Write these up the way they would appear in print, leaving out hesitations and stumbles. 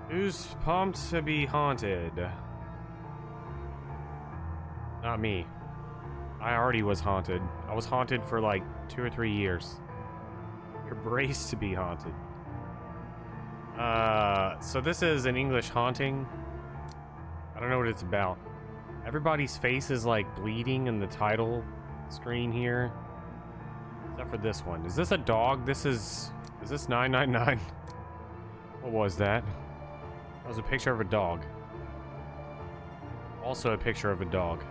Who's pumped to be haunted? Not me. I already was haunted. I was haunted for like 2 or 3 years. You're braced to be haunted. So this is an English haunting. I don't know what it's about. Everybody's face is like bleeding in the title screen here. Except for this one. Is this a dog? Is this 999? What was that? That was a picture of a dog. Also a picture of a dog.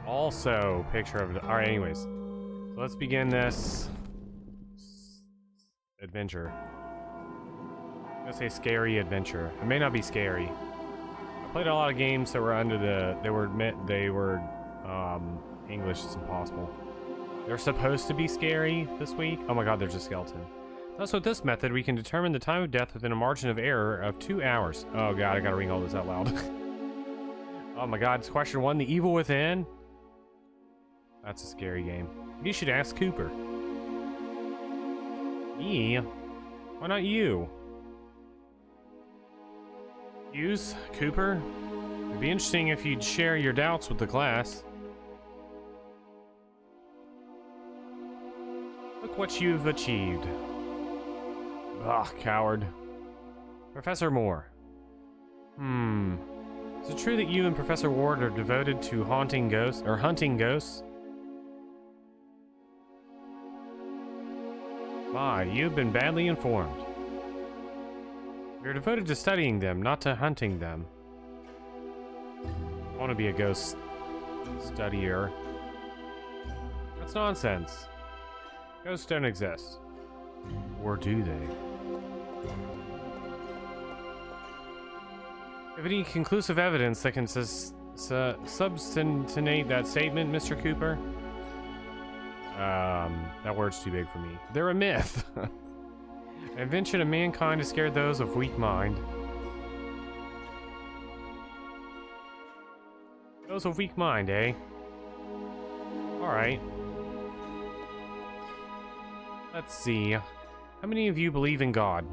Also picture of a dog. Alright, anyways. So let's begin this adventure. I'm gonna say scary adventure. It may not be scary. I played a lot of games that were under the... They were English is impossible. They're supposed to be scary this week. Oh my god, there's a skeleton. Thus, with this method, we can determine the time of death within a margin of error of 2 hours. Oh god, I gotta read all this out loud. Oh my god, it's question 1, the evil within? That's a scary game. You should ask Cooper. Me? Why not you? Use Cooper? It'd be interesting if you'd share your doubts with the class. Look what you've achieved. Ugh, coward. Professor Moore. Is it true that you and Professor Ward are devoted to hunting ghosts? My, you've been badly informed. You're devoted to studying them, not to hunting them. I want to be a ghost studier. That's nonsense. Ghosts don't exist. Or do they? Have any conclusive evidence that can substantiate that statement, Mr. Cooper? That word's too big for me. They're a myth. An invention of mankind to scare those of weak mind. Those of weak mind, eh? Alright. Let's see. How many of you believe in God?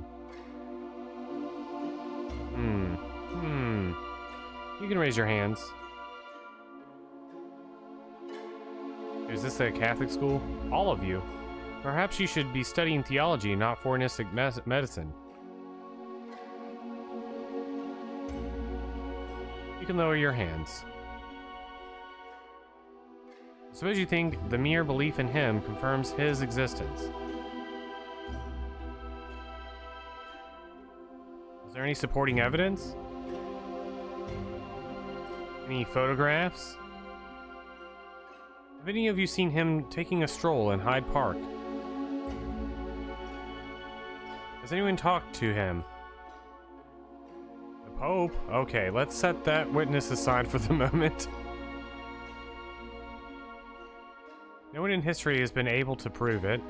You can raise your hands. Is this a Catholic school? All of you. Perhaps you should be studying theology, not foreignistic medicine. You can lower your hands. Suppose you think the mere belief in him confirms his existence. Is there any supporting evidence? Any photographs? Have any of you seen him taking a stroll in Hyde Park? Has anyone talked to him? The Pope? Okay, let's set that witness aside for the moment. No one in history has been able to prove it.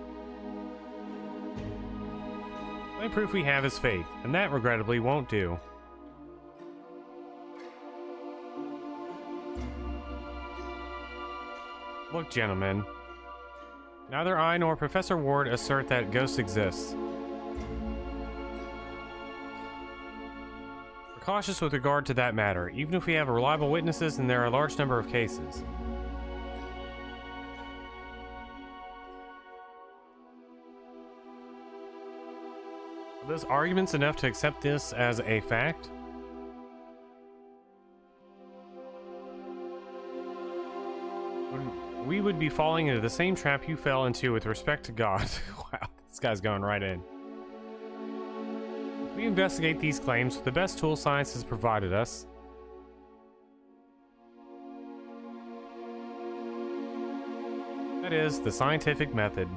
The only proof we have is faith, and that regrettably won't do. Look, gentlemen. Neither I nor Professor Ward assert that ghosts exist. We're cautious with regard to that matter, even if we have reliable witnesses and there are a large number of cases. Are those arguments enough to accept this as a fact? We would be falling into the same trap you fell into with respect to God. Wow, this guy's going right in. We investigate these claims with the best tool science has provided us. That is, the scientific method.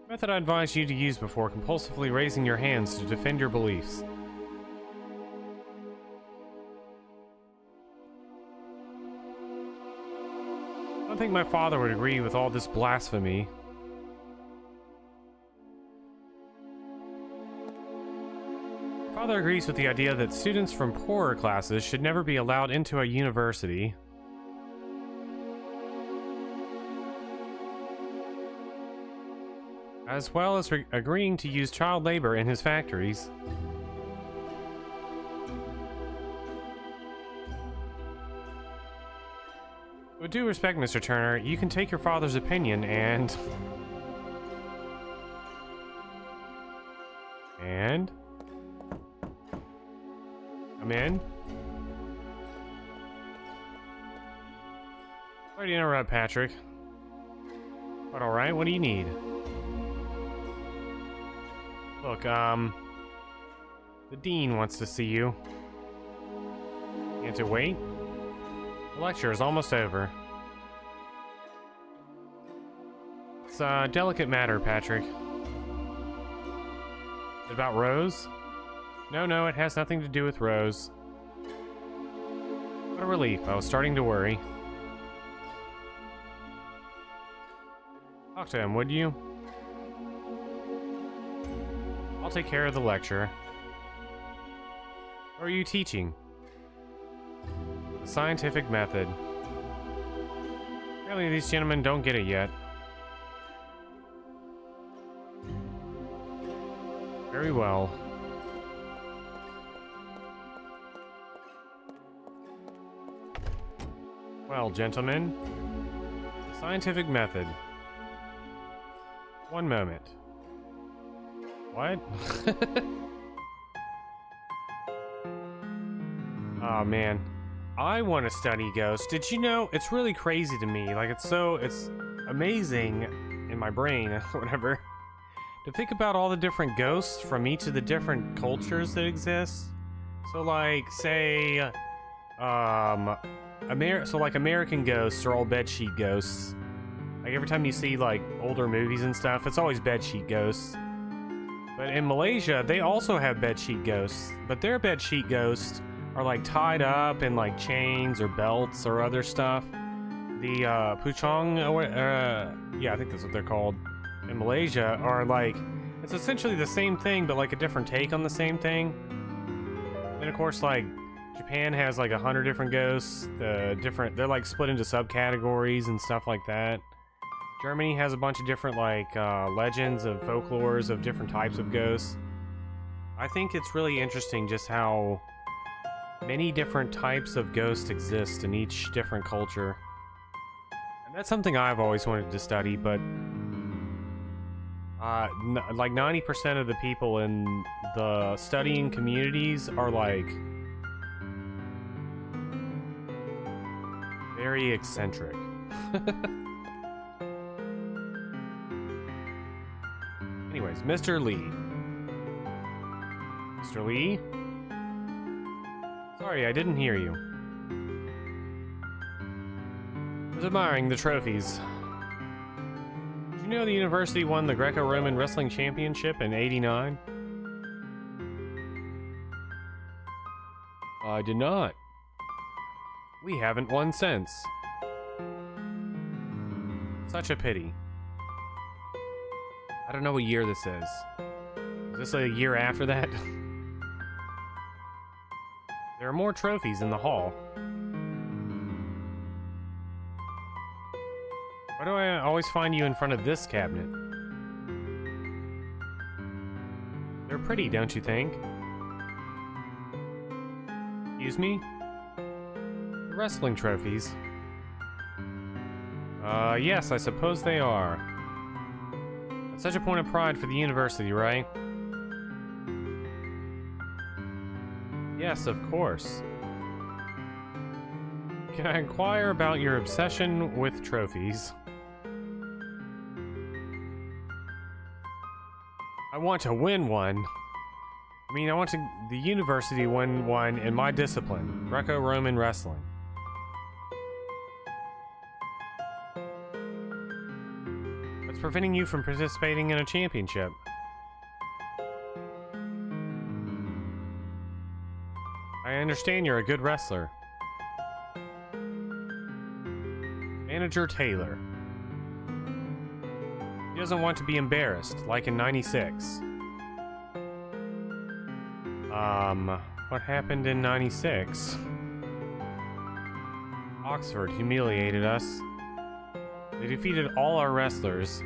The method I advise you to use before compulsively raising your hands to defend your beliefs. I don't think my father would agree with all this blasphemy. My father agrees with the idea that students from poorer classes should never be allowed into a university. as well as agreeing to use child labor in his factories. With due respect, Mr. Turner, you can take your father's opinion and... And? Come in. Sorry to interrupt, Patrick. But alright, what do you need? Look, the dean wants to see you. Can't you wait? The lecture is almost over. It's a delicate matter, Patrick. Is it about Rose? No, it has nothing to do with Rose. What a relief. I was starting to worry. Talk to him, would you? I'll take care of the lecture. What are you teaching? The scientific method. Apparently these gentlemen don't get it yet. Very well. Well, gentlemen, the scientific method. One moment. What? Oh man, I want to study ghosts. Did you know? It's really crazy to me. Like it's amazing in my brain, whatever, to think about all the different ghosts from each of the different cultures that exist. So like, say, American ghosts are all bedsheet ghosts. Like every time you see like older movies and stuff, it's always bedsheet ghosts. But in Malaysia, they also have bedsheet ghosts, but their bedsheet ghosts are like tied up in like chains or belts or other stuff. The Puchong, yeah, I think that's what they're called in Malaysia, are like, it's essentially the same thing, but like a different take on the same thing. And of course, like Japan has like 100 different ghosts. They're like split into subcategories and stuff like that. Germany has a bunch of different like legends and folklores of different types of ghosts. I think it's really interesting just how many different types of ghosts exist in each different culture. And that's something I've always wanted to study, but like 90% of the people in the studying communities are like very eccentric. Anyways, Mr. Lee. Mr. Lee? Sorry, I didn't hear you. I was admiring the trophies. Did you know the university won the Greco-Roman Wrestling Championship in '89? I did not. We haven't won since. Such a pity. I don't know what year this is. Is this a year after that? There are more trophies in the hall. Why do I always find you in front of this cabinet? They're pretty, don't you think? Excuse me? The wrestling trophies. Yes, I suppose they are. It's such a point of pride for the university, right? Yes, of course. Can I inquire about your obsession with trophies? I want to win one. I mean, I want the university to win one in my discipline, Greco-Roman wrestling. What's preventing you from participating in a championship? I understand you're a good wrestler. Manager Taylor. He doesn't want to be embarrassed, like in '96. What happened in '96? Oxford humiliated us. They defeated all our wrestlers.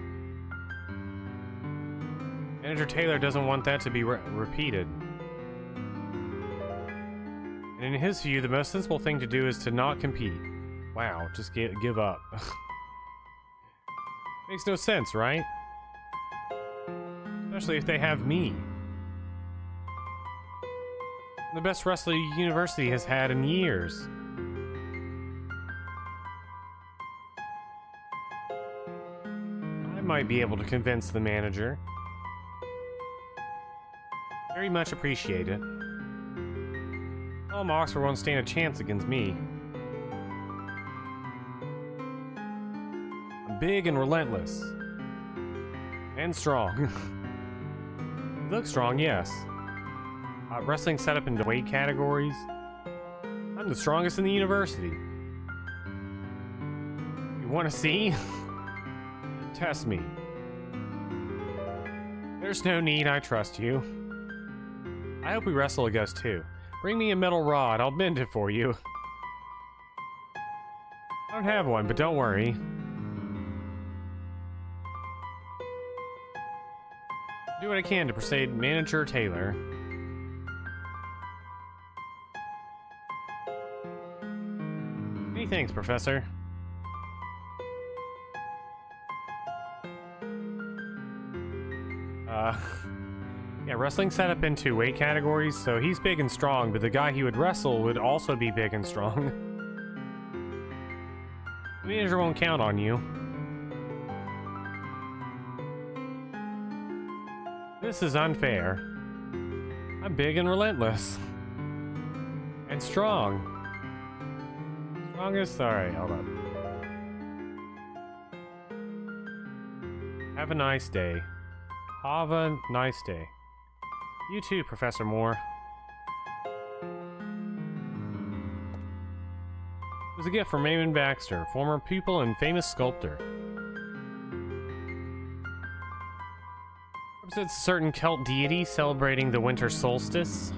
Manager Taylor doesn't want that to be repeated. And in his view, the most sensible thing to do is to not compete. Wow, just give up. Makes no sense, right? Especially if they have me. The best wrestler university has had in years. I might be able to convince the manager. Very much appreciate it. Oxford won't stand a chance against me. I'm big and relentless. And strong. You look strong, yes. Wrestling set up into weight categories. I'm the strongest in the university. You want to see? Test me. There's no need, I trust you. I hope we wrestle a ghost too. Bring me a metal rod, I'll bend it for you. I don't have one, but don't worry. Do what I can to persuade Manager Taylor. Many thanks, Professor. Yeah, wrestling set up into weight categories, so he's big and strong, but the guy he would wrestle would also be big and strong. The manager won't count on you. This is unfair. I'm big and relentless. And strong. Strongest? Alright, hold up. Have a nice day. Have a nice day. You too, Professor Moore. It was a gift from Raymond Baxter, former pupil and famous sculptor. Represents a certain Celt deity celebrating the winter solstice.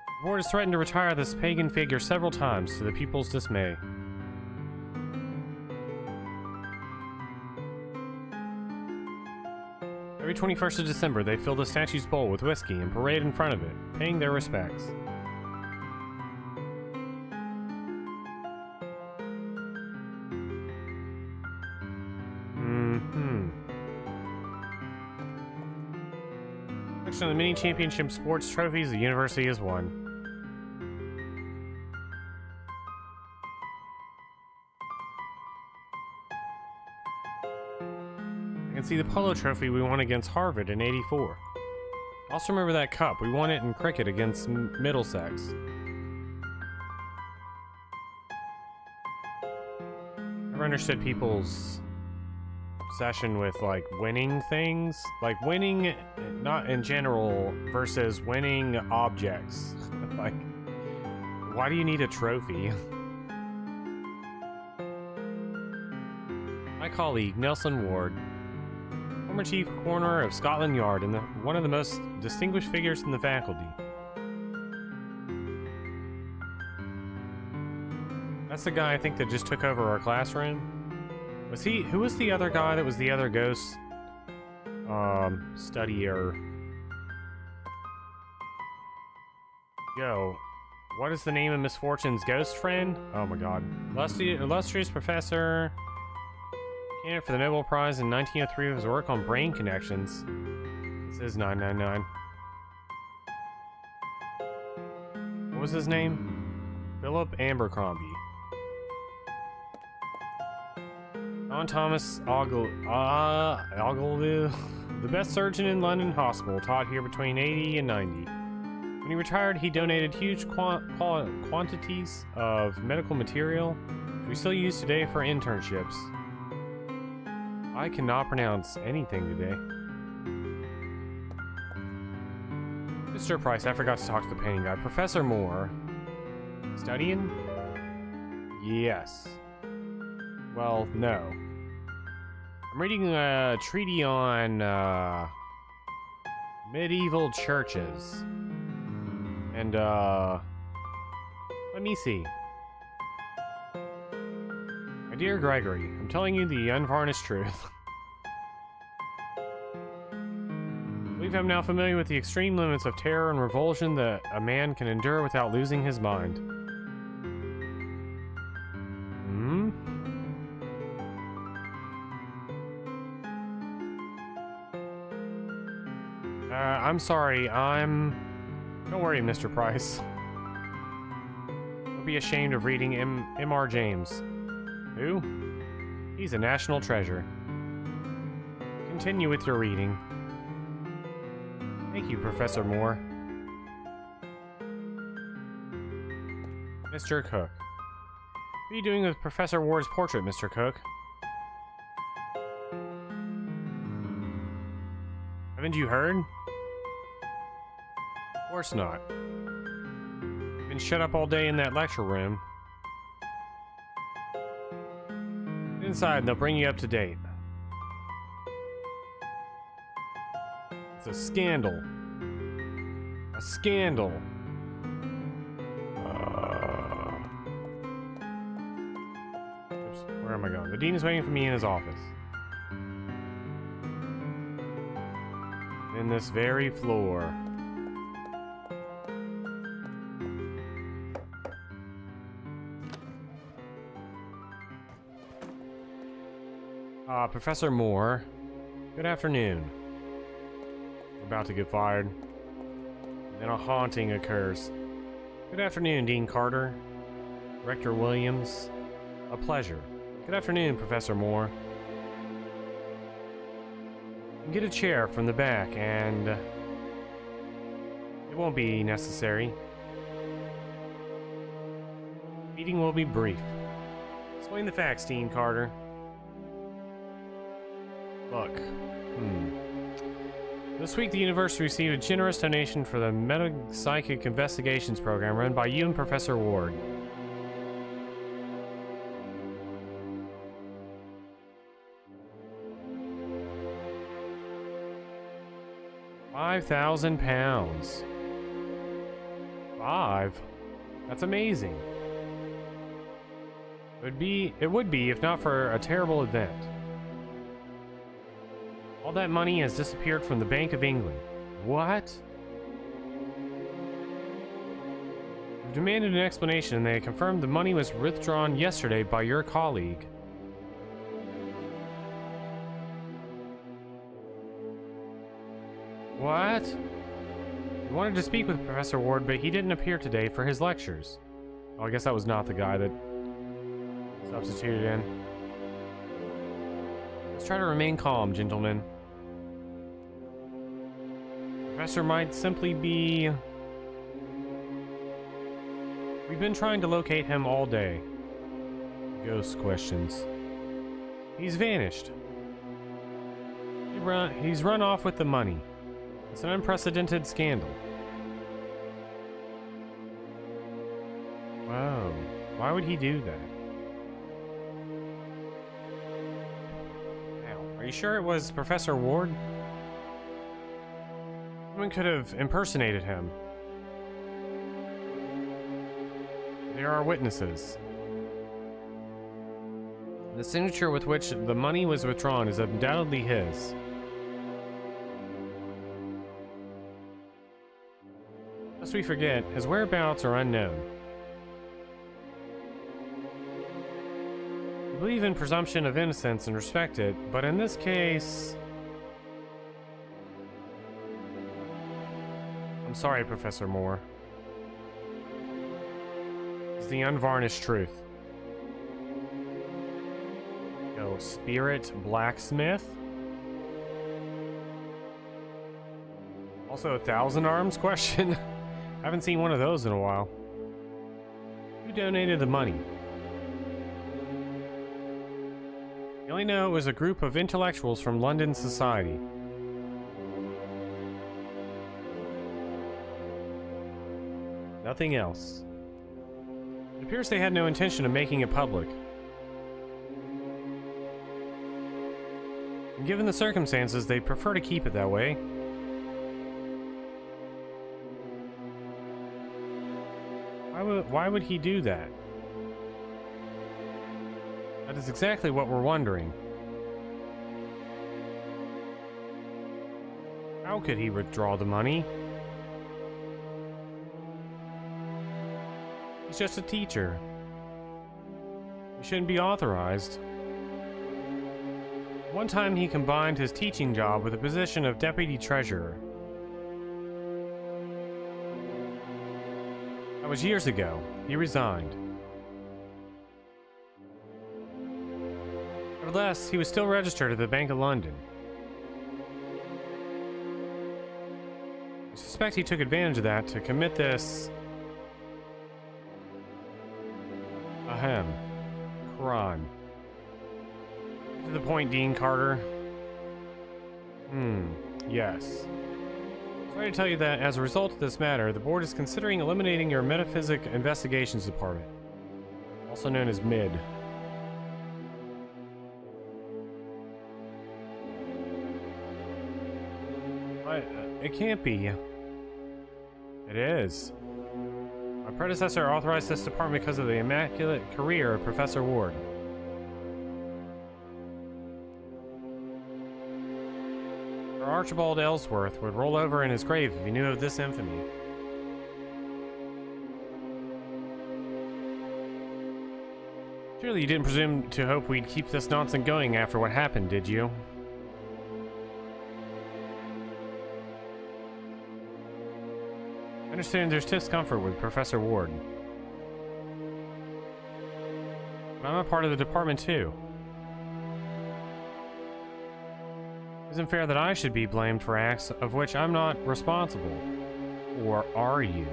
The board has threatened to retire this pagan figure several times to the pupil's dismay. Every 21st of December, they fill the statue's bowl with whiskey and parade in front of it, paying their respects. Section of the mini championship sports trophies the university has won. I can see the polo trophy we won against Harvard in '84. Also remember that cup. We won it in cricket against Middlesex. Never understood people's obsession with, like, winning things. Like, winning, not in general, versus winning objects. Like, why do you need a trophy? My colleague, Nelson Ward, former chief coroner of Scotland Yard and one of the most distinguished figures in the faculty. That's the guy I think that just took over our classroom. Was he? Who was the other guy that was the other ghost studier? Yo, what is the name of Miss Fortune's ghost friend? Oh my god. Illustrious professor. Candidate for the Nobel Prize in 1903 for his work on brain connections. This is 999. What was his name? Philip Abercrombie. John Thomas Ogilvie, the best surgeon in London Hospital, taught here between 80 and 90. When he retired, he donated huge quantities of medical material, which we still use today for internships. I cannot pronounce anything today. Mr. Price, I forgot to talk to the painting guy. Professor Moore. Studying? Yes. Well, no. I'm reading a treatise on medieval churches. And, let me see. My dear Gregory, I'm telling you the unvarnished truth. believe I'm now familiar with the extreme limits of terror and revulsion that a man can endure without losing his mind. Hmm? I'm sorry, Don't worry, Mr. Price. Don't be ashamed of reading M.R. James. Who? He's a national treasure. Continue with your reading. Thank you, Professor Moore. Mr. Cook. What are you doing with Professor Ward's portrait, Mr. Cook? Haven't you heard? Of course not. You've been shut up all day in that lecture room. Get inside and they'll bring you up to date. It's a scandal. A scandal. Oops, where am I going? The dean is waiting for me in his office. In this very floor. Professor Moore. Good afternoon. We're about to get fired. Then a haunting occurs. Good afternoon, Dean Carter. Rector Williams. A pleasure. Good afternoon, Professor Moore. Get a chair from the back, and it won't be necessary. Meeting will be brief. Explain the facts, Dean Carter. Look. This week, the university received a generous donation for the Metapsychic Investigations program run by you and Professor Ward. £5,000. 5? That's amazing. It would be if not for a terrible event. All that money has disappeared from the Bank of England. What? We've demanded an explanation and they confirmed the money was withdrawn yesterday by your colleague. What? We wanted to speak with Professor Ward, but he didn't appear today for his lectures. Oh, I guess that was not the guy that substituted in. Let's try to remain calm, gentlemen. Professor might simply be... We've been trying to locate him all day. Ghost questions. He's vanished. He's run off with the money. It's an unprecedented scandal. Whoa. Why would he do that? Now, are you sure it was Professor Ward? Someone could have impersonated him. There are witnesses. The signature with which the money was withdrawn is undoubtedly his. Lest we forget, his whereabouts are unknown. We believe in presumption of innocence and respect it, but in this case... I'm sorry, Professor Moore. It's the unvarnished truth. Go, Spirit Blacksmith. Also a Thousand Arms question? Haven't seen one of those in a while. Who donated the money? You only know it was a group of intellectuals from London society. Nothing else. It appears they had no intention of making it public. And given the circumstances, they'd prefer to keep it that way. Why would he do that? That is exactly what we're wondering. How could he withdraw the money? He's just a teacher. He shouldn't be authorized. One time he combined his teaching job with the position of deputy treasurer. That was years ago. He resigned. Nevertheless, he was still registered at the Bank of London. I suspect he took advantage of that to commit this crime. To the point, Dean Carter. Yes. Sorry to tell you that as a result of this matter, the board is considering eliminating your Metaphysic Investigations Department, also known as MID. It can't be. It is. My predecessor authorized this department because of the immaculate career of Professor Ward. Sir Archibald Ellsworth would roll over in his grave if he knew of this infamy. Surely you didn't presume to hope we'd keep this nonsense going after what happened, did you? I understand there's discomfort with Professor Ward. But I'm a part of the department too. It isn't fair that I should be blamed for acts of which I'm not responsible. Or are you?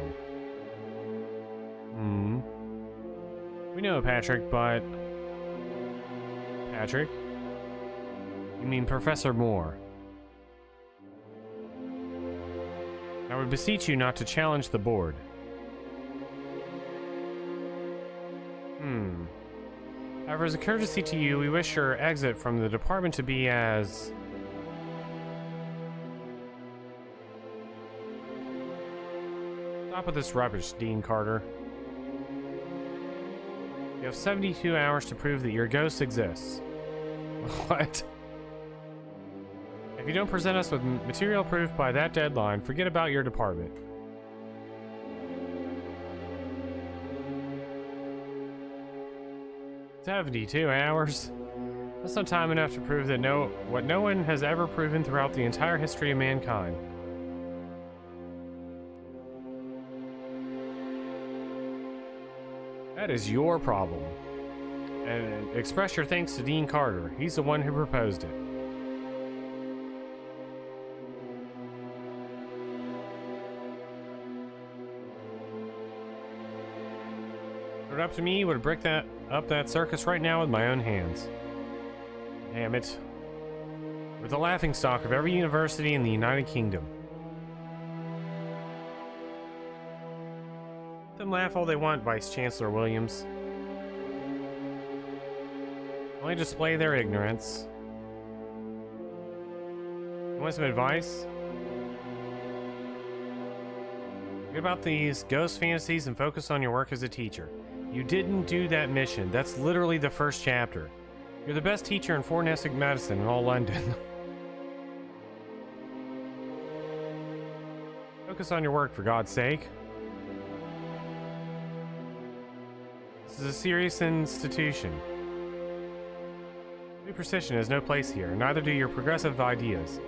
We know Patrick, but... Patrick? You mean Professor Moore? I would beseech you not to challenge the board. However, as a courtesy to you, we wish your exit from the department to be as... Stop with this rubbish, Dean Carter. You have 72 hours to prove that your ghost exists. What? If you don't present us with material proof by that deadline, forget about your department. "72 hours? That's not time enough to prove that what no one has ever proven throughout the entire history of mankind. That is your problem. And express your thanks to Dean Carter. He's the one who proposed it. If it were up to me, I would break up that circus right now with my own hands. Damn it. We're the laughingstock of every university in the United Kingdom. Let them laugh all they want, Vice Chancellor Williams. Only display their ignorance. You want some advice? Forget about these ghost fantasies and focus on your work as a teacher. You didn't do that mission. That's literally the first chapter. You're the best teacher in forensic medicine in all London. Focus on your work, for God's sake. This is a serious institution. Superstition has no place here, neither do your progressive ideas.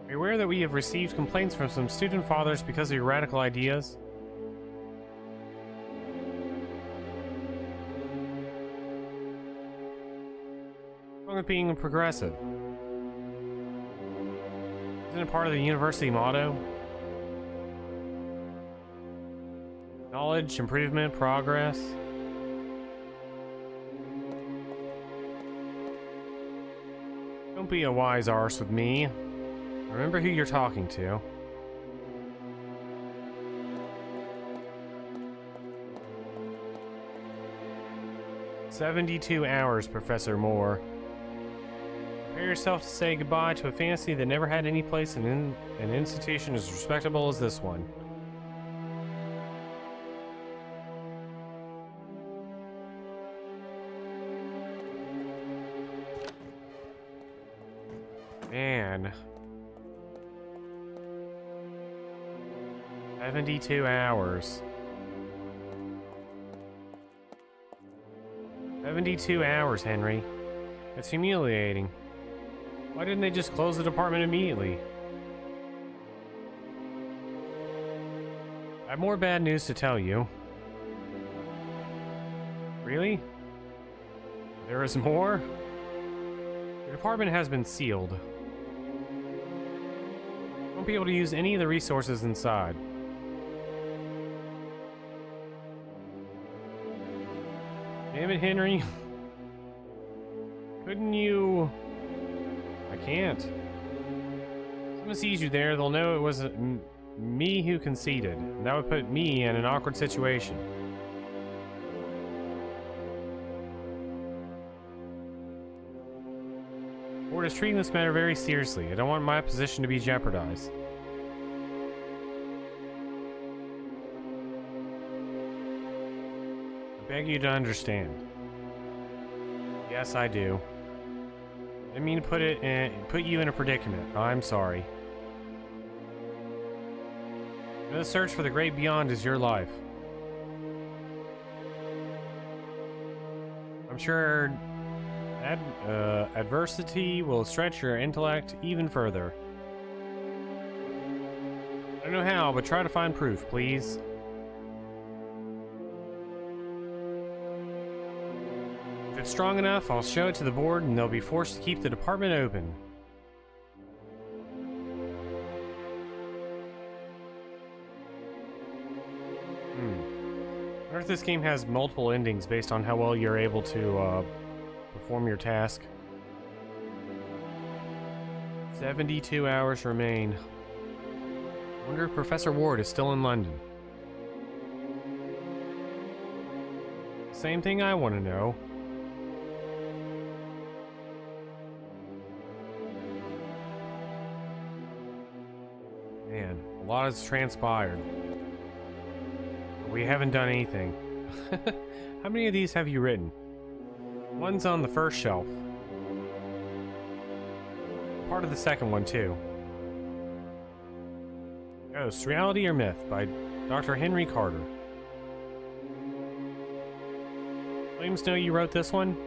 Are you aware that we have received complaints from some student fathers because of your radical ideas? What's wrong with being progressive? Isn't it part of the university motto? Knowledge, improvement, progress. Don't be a wise arse with me. Remember who you're talking to. "72 hours, Professor Moore. Prepare yourself to say goodbye to a fantasy that never had any place in an institution as respectable as this one." Man. 72 hours. 72 hours, Henry. It's humiliating. Why didn't they just close the department immediately? I have more bad news to tell you. Really? There is more? The department has been sealed. Won't be able to use any of the resources inside. Damn it, Henry. Couldn't you... I can't. If someone sees you there, they'll know it was me who conceded. And that would put me in an awkward situation. The board is treating this matter very seriously. I don't want my position to be jeopardized. I beg you to understand. Yes, I do. I didn't mean to put you in a predicament. I'm sorry. The search for the great beyond is your life. I'm sure adversity will stretch your intellect even further. I don't know how, but try to find proof, please. If it's strong enough, I'll show it to the board and they'll be forced to keep the department open. I wonder if this game has multiple endings based on how well you're able to perform your task. 72 hours remain. I wonder if Professor Ward is still in London. Same thing I want to know. Man, a lot has transpired. We haven't done anything. How many of these have you written? One's on the first shelf. Part of the second one, too. Ghost, Reality or Myth by Dr. Henry Carter. William Snow, you wrote this one?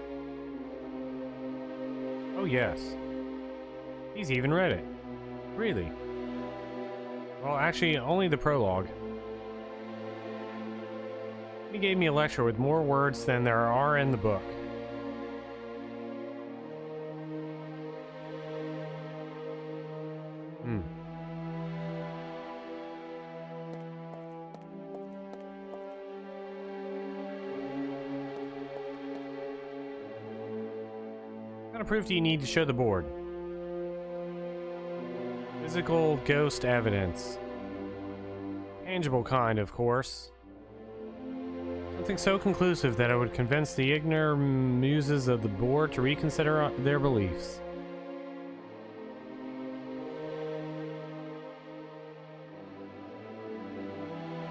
Oh, yes. He's even read it. Really? Well, actually, only the prologue. He gave me a lecture with more words than there are in the book. What kind of proof do you need to show the board? Physical ghost evidence. Tangible kind, of course. Something so conclusive that it would convince the ignoramuses of the board to reconsider their beliefs.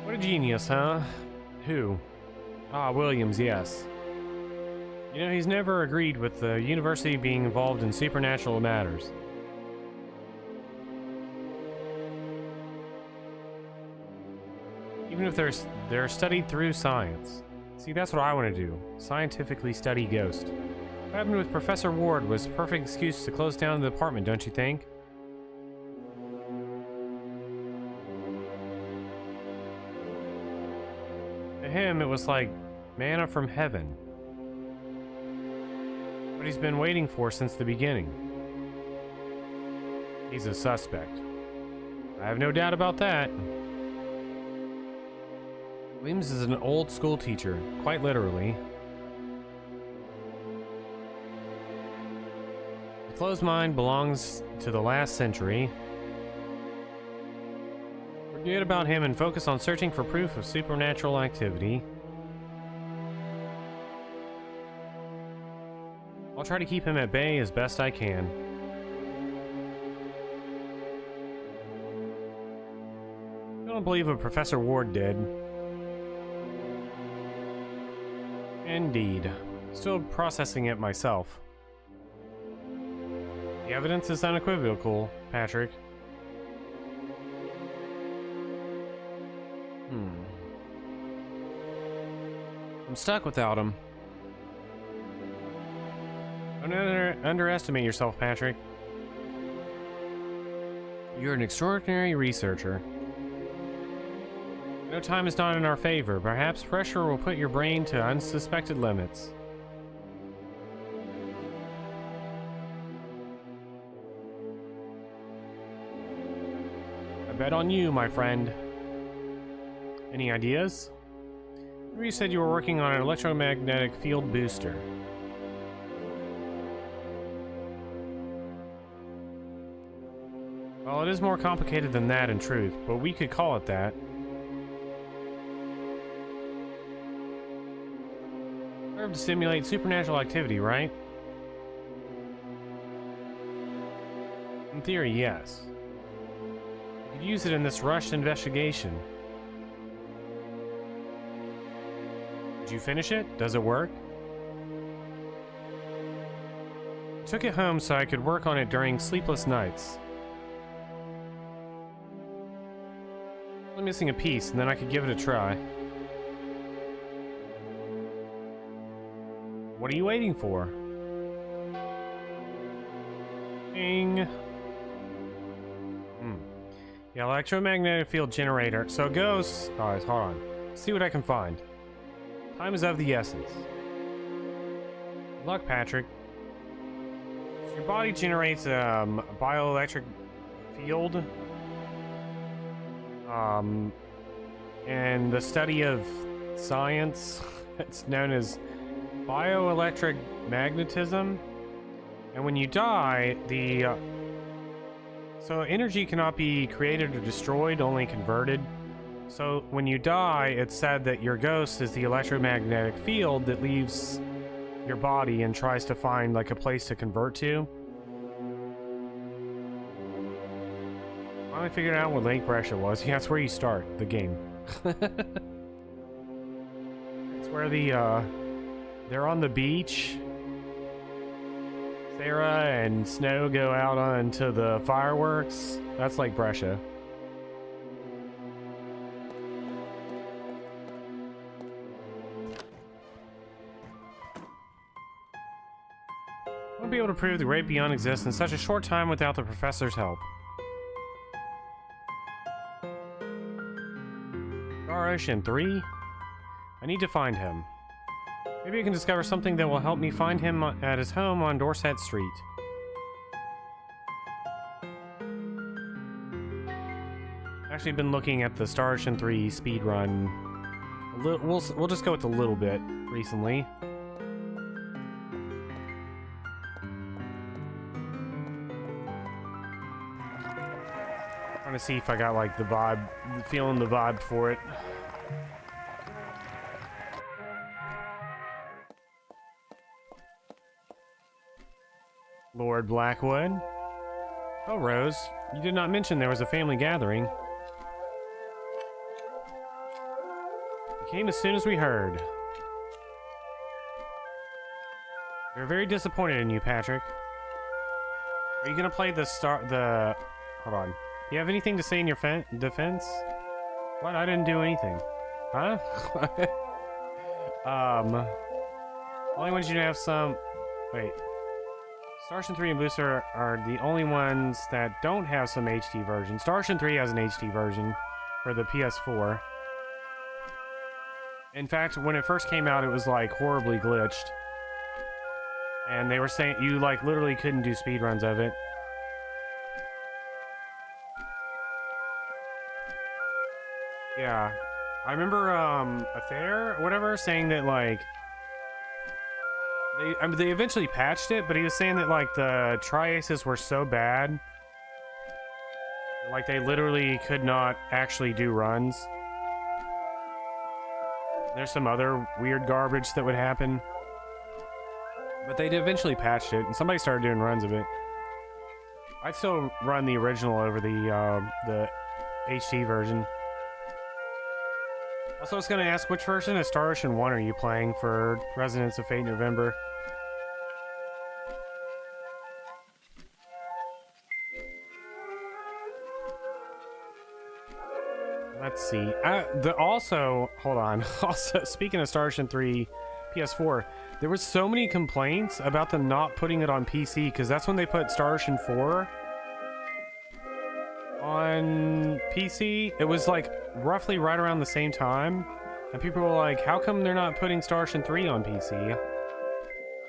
What a genius, huh? Who? Ah, Williams, yes. You know, he's never agreed with the university being involved in supernatural matters. Even if they're studied through science. See, that's what I want to do. Scientifically study ghosts. What happened with Professor Ward was a perfect excuse to close down the department, don't you think? To him, it was like manna from heaven. What he's been waiting for since the beginning. He's a suspect. I have no doubt about that. Williams is an old school teacher, quite literally. The closed mind belongs to the last century. Forget about him and focus on searching for proof of supernatural activity. I'll try to keep him at bay as best I can. I don't believe what Professor Ward did. Indeed. Still processing it myself. The The evidence is unequivocal, Patrick. I'm stuck without him. Don't underestimate yourself, Patrick. You're an extraordinary researcher. No time is not in our favor. Perhaps pressure will put your brain to unsuspected limits. I bet on you, my friend. Any ideas? You said you were working on an electromagnetic field booster. Well, it is more complicated than that in truth, but we could call it that. Serve to simulate supernatural activity, right? In theory, yes. You could use it in this rushed investigation. Did you finish it? Does it work? I took it home so I could work on it during sleepless nights. I'm missing a piece, and then I could give it a try. What are you waiting for? Ding. The electromagnetic field generator. So it goes... Alright, hold on. See what I can find. Time is of the essence. Good luck, Patrick. So your body generates a bioelectric field. And the study of science, it's known as bioelectric magnetism. And when you die, so energy cannot be created or destroyed, only converted. So when you die, it's said that your ghost is the electromagnetic field that leaves your body and tries to find like a place to convert to. Finally figured out what Lake Brescia was. Yeah, that's where you start the game. It's where they're on the beach. Sarah and Snow go out onto the fireworks. That's Lake Brescia. I won't be able to prove the great beyond exists in such a short time without the professor's help. Star Ocean 3? I need to find him. Maybe I can discover something that will help me find him at his home on Dorset Street. Actually been looking at the Star Ocean 3 speedrun. We'll just go with a little bit recently. Trying to see if I got like the vibe, feeling the vibe for it. Lord Blackwood. Oh, Rose, you did not mention there was a family gathering. We came as soon as we heard. We're very disappointed in you, Patrick. Are you gonna play hold on. Do you have anything to say in your defense? What? I didn't do anything. Huh? Only wanted you to have some... Wait. Star Ocean 3 and Booster are the only ones that don't have some HD version. Star Ocean 3 has an HD version for the PS4. In fact, when it first came out, it was like horribly glitched. And they were saying you like literally couldn't do speedruns of it. Yeah. I remember Affair or whatever saying that like they eventually patched it, but he was saying that like the tri-aces were so bad, like they literally could not actually do runs. There's some other weird garbage that would happen, but they eventually patched it, and somebody started doing runs of it. I'd still run the original over the HD version. Also, I was going to ask, which version of Star Ocean 1 are you playing for Resonance of Fate November? Let's see. Also, hold on. Also, speaking of Star Ocean 3 PS4, there was so many complaints about them not putting it on PC because that's when they put Star Ocean 4 on PC. It was like roughly right around the same time, and people were like, "How come they're not putting Star Ocean 3 on PC?"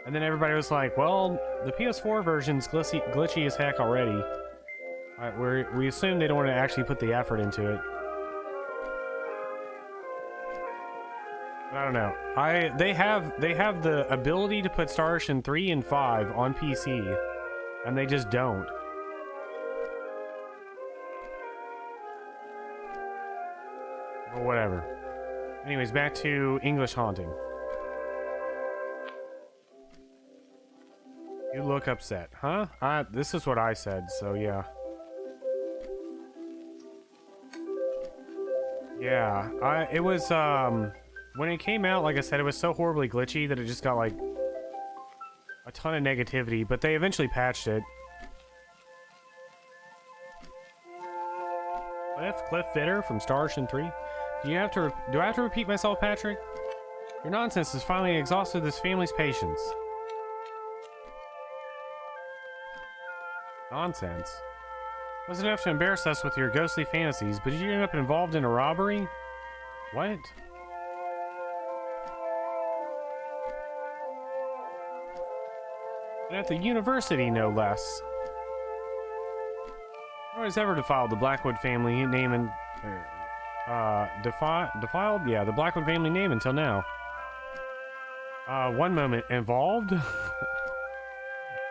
And then everybody was like, "Well, the PS4 version's glitchy as heck already." We assume they don't want to actually put the effort into it. I don't know. They have the ability to put Star Ocean 3 and 5 on PC, and they just don't. Well, whatever. Anyways, back to English Haunting. You look upset, huh? This is what I said, so yeah. Yeah, it was, when it came out, like I said, it was so horribly glitchy that it just got, like, a ton of negativity, but they eventually patched it. Cliff Fitter from Star Ocean 3? Do I have to repeat myself, Patrick? Your nonsense has finally exhausted this family's patience. Nonsense? Wasn't enough to embarrass us with your ghostly fantasies, but you end up involved in a robbery? What? And at the university, no less. No one has ever defiled the Blackwood family name and... defiled? Yeah, the Blackwood family name until now. One moment. Involved?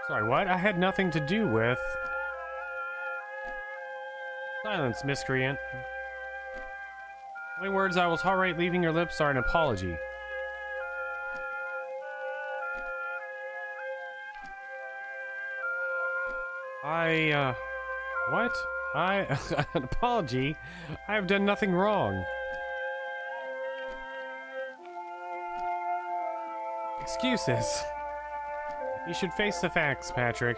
Sorry, what? I had nothing to do with... Silence, miscreant. The only words I will tolerate leaving your lips are an apology. What? An apology? I have done nothing wrong. Excuses. You should face the facts, Patrick.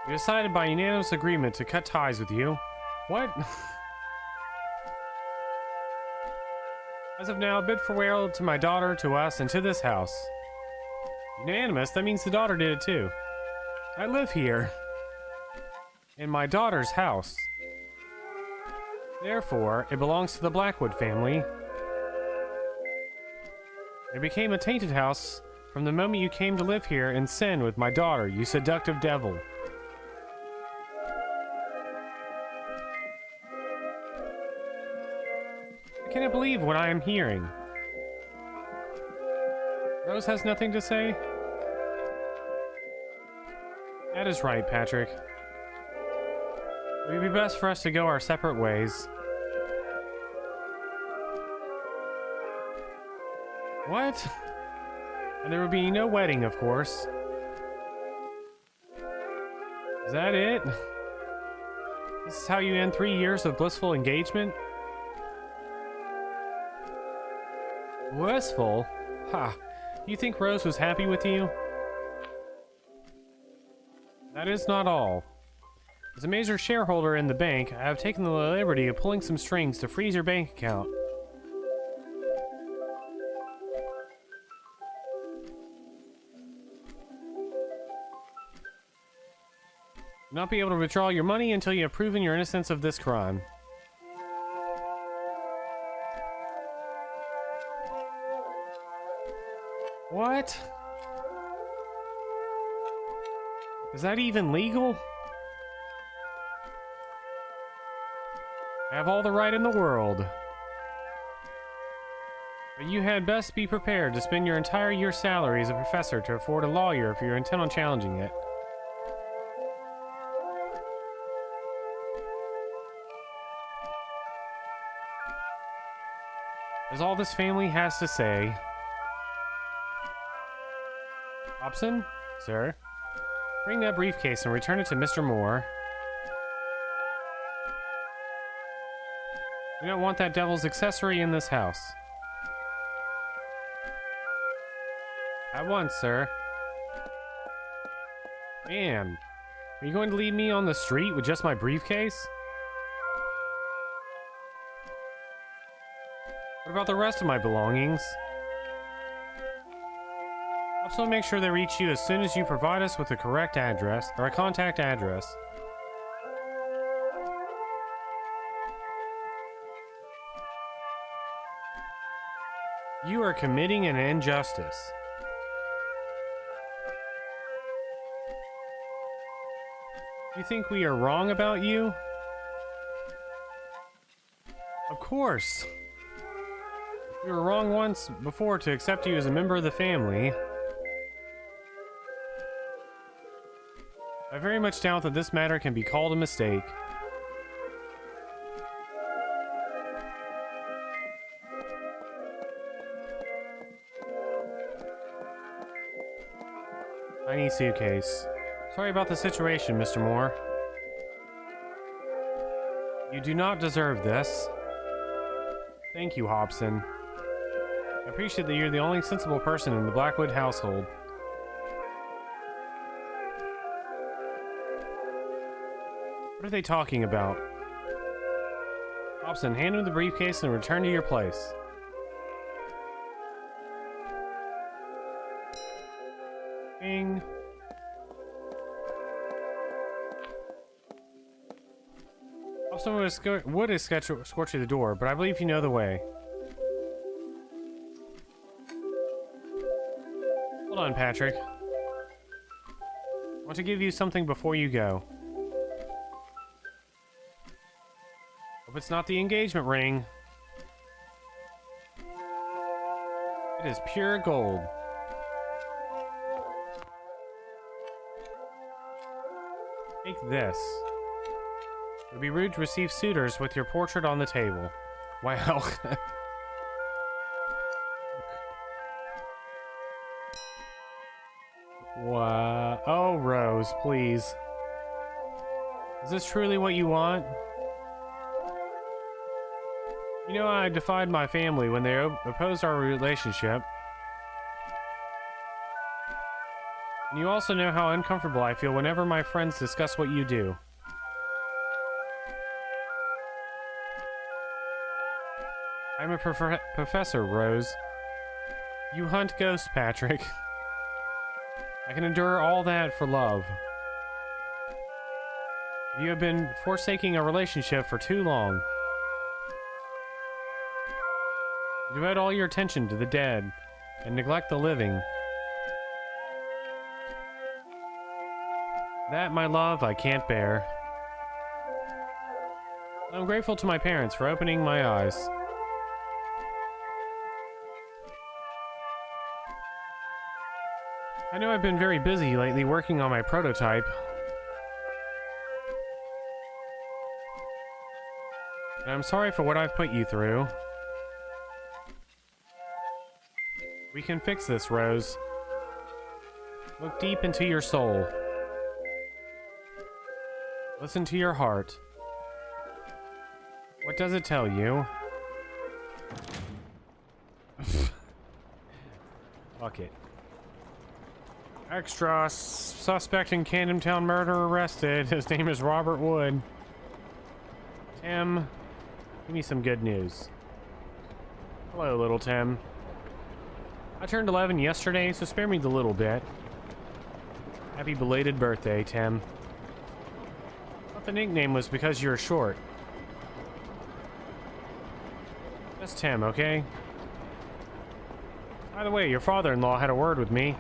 We decided by unanimous agreement to cut ties with you. What? As of now, bid farewell to my daughter, to us, and to this house. Unanimous? That means the daughter did it too. I live here. In my daughter's house. Therefore, it belongs to the Blackwood family. It became a tainted house from the moment you came to live here in sin with my daughter, you seductive devil. I cannot believe what I am hearing. Rose has nothing to say? That is right, Patrick. It would be best for us to go our separate ways. What? And there would be no wedding, of course. Is that it? This is how you end 3 years of blissful engagement? Blissful? Ha! You think Rose was happy with you? That is not all. As a major shareholder in the bank, I have taken the liberty of pulling some strings to freeze your bank account. Not be able to withdraw your money until you have proven your innocence of this crime. What? Is that even legal? I have all the right in the world. But you had best be prepared to spend your entire year's salary as a professor to afford a lawyer if you're intent on challenging it. Is all this family has to say. Hobson? Sir? Bring that briefcase and return it to Mr. Moore. We don't want that devil's accessory in this house. At once, sir. Man, are you going to leave me on the street with just my briefcase? What about the rest of my belongings? Also make sure they reach you as soon as you provide us with the correct address, or a contact address. You are committing an injustice. You think we are wrong about you? Of course. We were wrong once before to accept you as a member of the family. I very much doubt that this matter can be called a mistake. Tiny suitcase. Sorry about the situation, Mr. Moore. You do not deserve this. Thank you, Hobson. I appreciate that you're the only sensible person in the Blackwood household. What are they talking about? Hobson, hand him the briefcase and return to your place. Bing. Hobson would escort you the door, but I believe you know the way. Hold on, Patrick. I want to give you something before you go. Hope it's not the engagement ring. It is pure gold. Take this. It would be rude to receive suitors with your portrait on the table. Wow. Wow. Oh, Rose, please. Is this truly what you want? You know, I defied my family when they opposed our relationship. And you also know how uncomfortable I feel whenever my friends discuss what you do. I'm a professor, Rose. You hunt ghosts, Patrick. I can endure all that for love. You have been forsaking a relationship for too long. You devote all your attention to the dead and neglect the living. That, my love, I can't bear. I'm grateful to my parents for opening my eyes. I know I've been very busy lately working on my prototype. And I'm sorry for what I've put you through. We can fix this, Rose. Look deep into your soul. Listen to your heart. What does it tell you? Fuck it. Extra suspect in Camden Town murder arrested. His name is Robert Wood. Tim, give me some good news. Hello, little Tim. I turned 11 yesterday, so spare me the little bit. Happy belated birthday, Tim. Thought the nickname was because you're short. Just Tim, okay? By the way, your father-in-law had a word with me.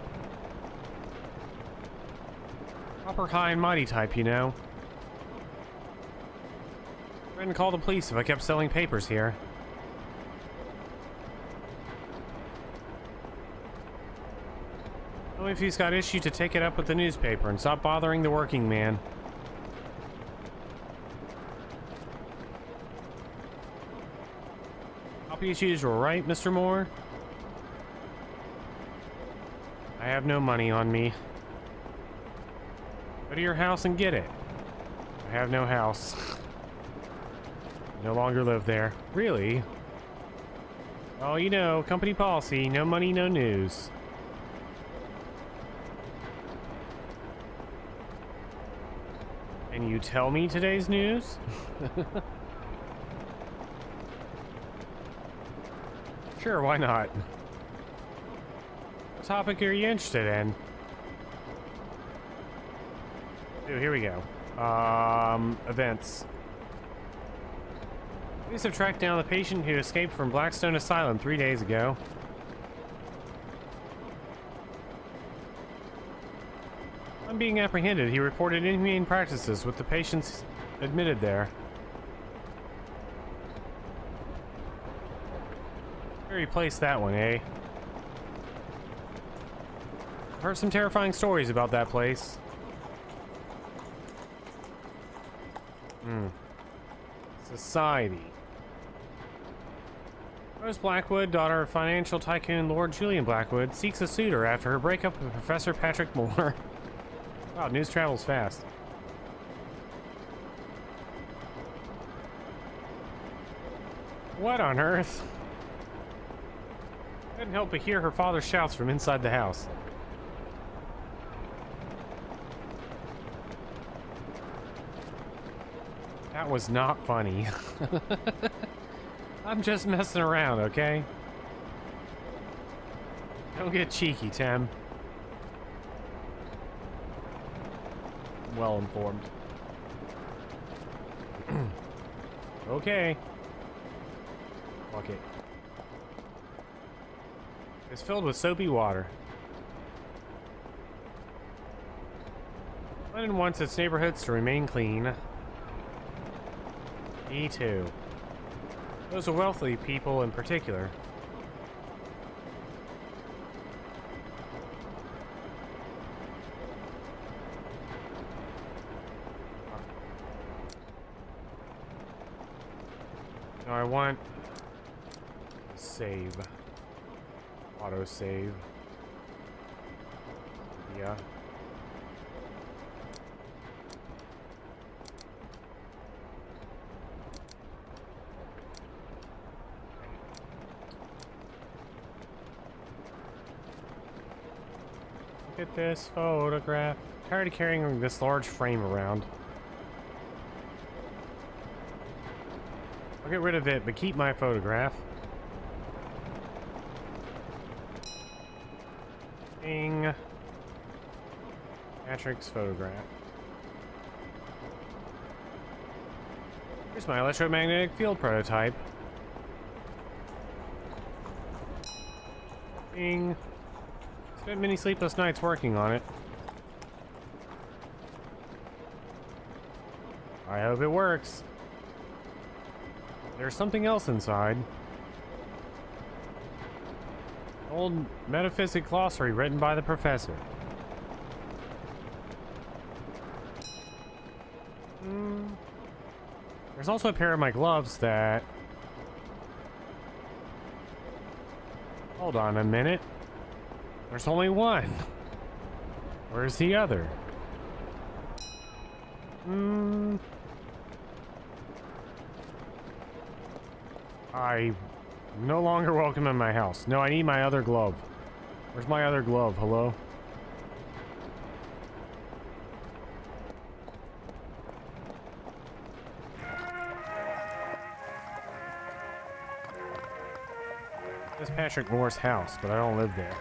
Proper high and mighty type, you know. I couldn't call the police if I kept selling papers here. Only if he's got issue to take it up with the newspaper and stop bothering the working man. Copy as usual, right, Mr. Moore? I have no money on me. Go to your house and get it. I have no house. No longer live there. Really? Oh, you know, company policy, no money, no news. Can you tell me today's news? Sure, why not? What topic are you interested in? Ooh, here we go. Events. Police have tracked down the patient who escaped from Blackstone Asylum 3 days ago. On being apprehended, he reported inhumane practices with the patients admitted there. Where you placed that one, eh? I've heard some terrifying stories about that place. Society. Rose Blackwood, daughter of financial tycoon Lord Julian Blackwood, seeks a suitor after her breakup with Professor Patrick Moore. Wow, news travels fast. What on earth? I couldn't help but hear her father's shouts from inside the house. That was not funny. I'm just messing around, okay? Don't get cheeky, Tim. Well informed. Okay. Fuck it. It's filled with soapy water. London wants its neighborhoods to remain clean. Me too. Those are wealthy people in particular. Now I want save. Auto save. Yeah. Look at this photograph. Tired of carrying this large frame around. I'll get rid of it, but keep my photograph. Ding. Patrick's photograph. Here's my electromagnetic field prototype. Ding. Spent many sleepless nights working on it. I hope it works. There's something else inside. Old metaphysic glossary written by the professor. There's also a pair of my gloves that... Hold on a minute. There's only one. Where's the other? I no longer welcome in my house. No, I need my other glove. Where's my other glove? Hello? This is Patrick Moore's house, but I don't live there.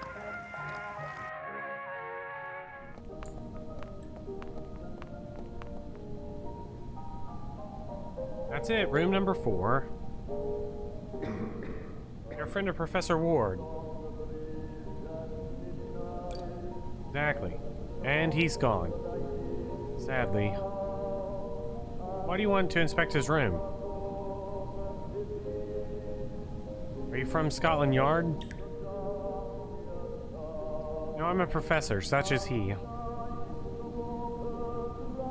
That's it, room number 4. Your friend of Professor Ward. Exactly. And he's gone. Sadly. Why do you want to inspect his room? Are you from Scotland Yard? No, I'm a professor, such as he.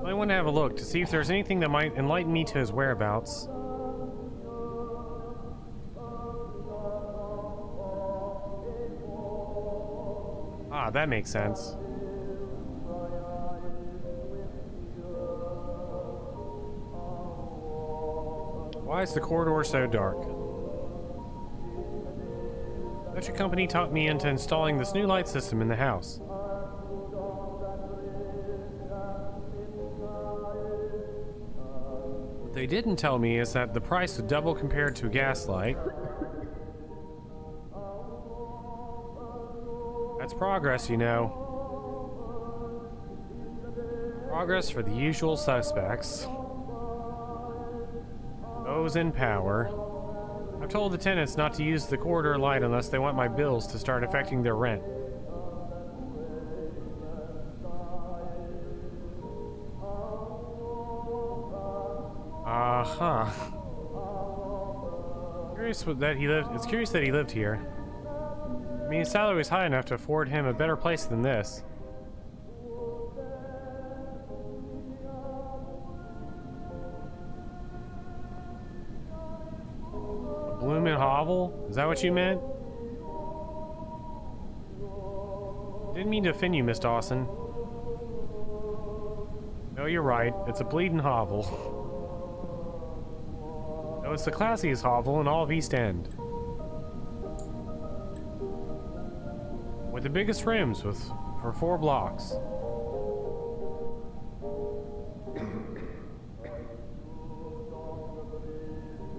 I want to have a look to see if there's anything that might enlighten me to his whereabouts. Ah, that makes sense. Why is the corridor so dark? Electric company talked me into installing this new light system in the house. What they didn't tell me is that the price would double compared to a gas light. That's progress, you know. Progress for the usual suspects. Those in power. I've told the tenants not to use the corridor light unless they want my bills to start affecting their rent. Uh-huh. It's curious that he lived here. I mean, his salary was high enough to afford him a better place than this. A bloomin' hovel? Is that what you meant? Didn't mean to offend you, Miss Dawson. No, you're right. It's a bleeding hovel. No, it's the classiest hovel in all of East End. With the biggest rooms for 4 blocks.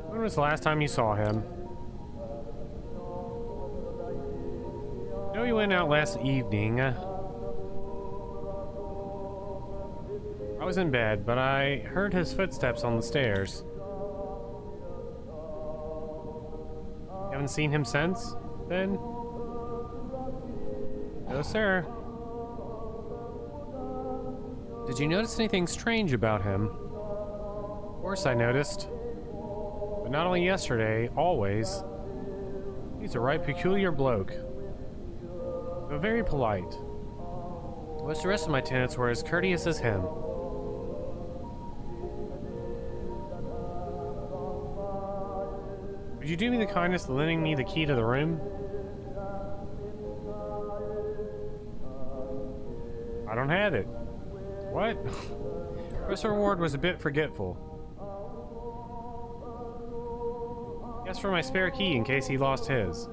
When was the last time you saw him? No, he went out last evening. I was in bed, but I heard his footsteps on the stairs. You haven't seen him since, then? No, sir. Did you notice anything strange about him? Of course I noticed. But not only yesterday, always. He's a right peculiar bloke. But very polite. Most of the rest of my tenants were as courteous as him. Would you do me the kindness of lending me the key to the room? I don't have it. What? Professor Ward was a bit forgetful. He asked for my spare key in case he lost his.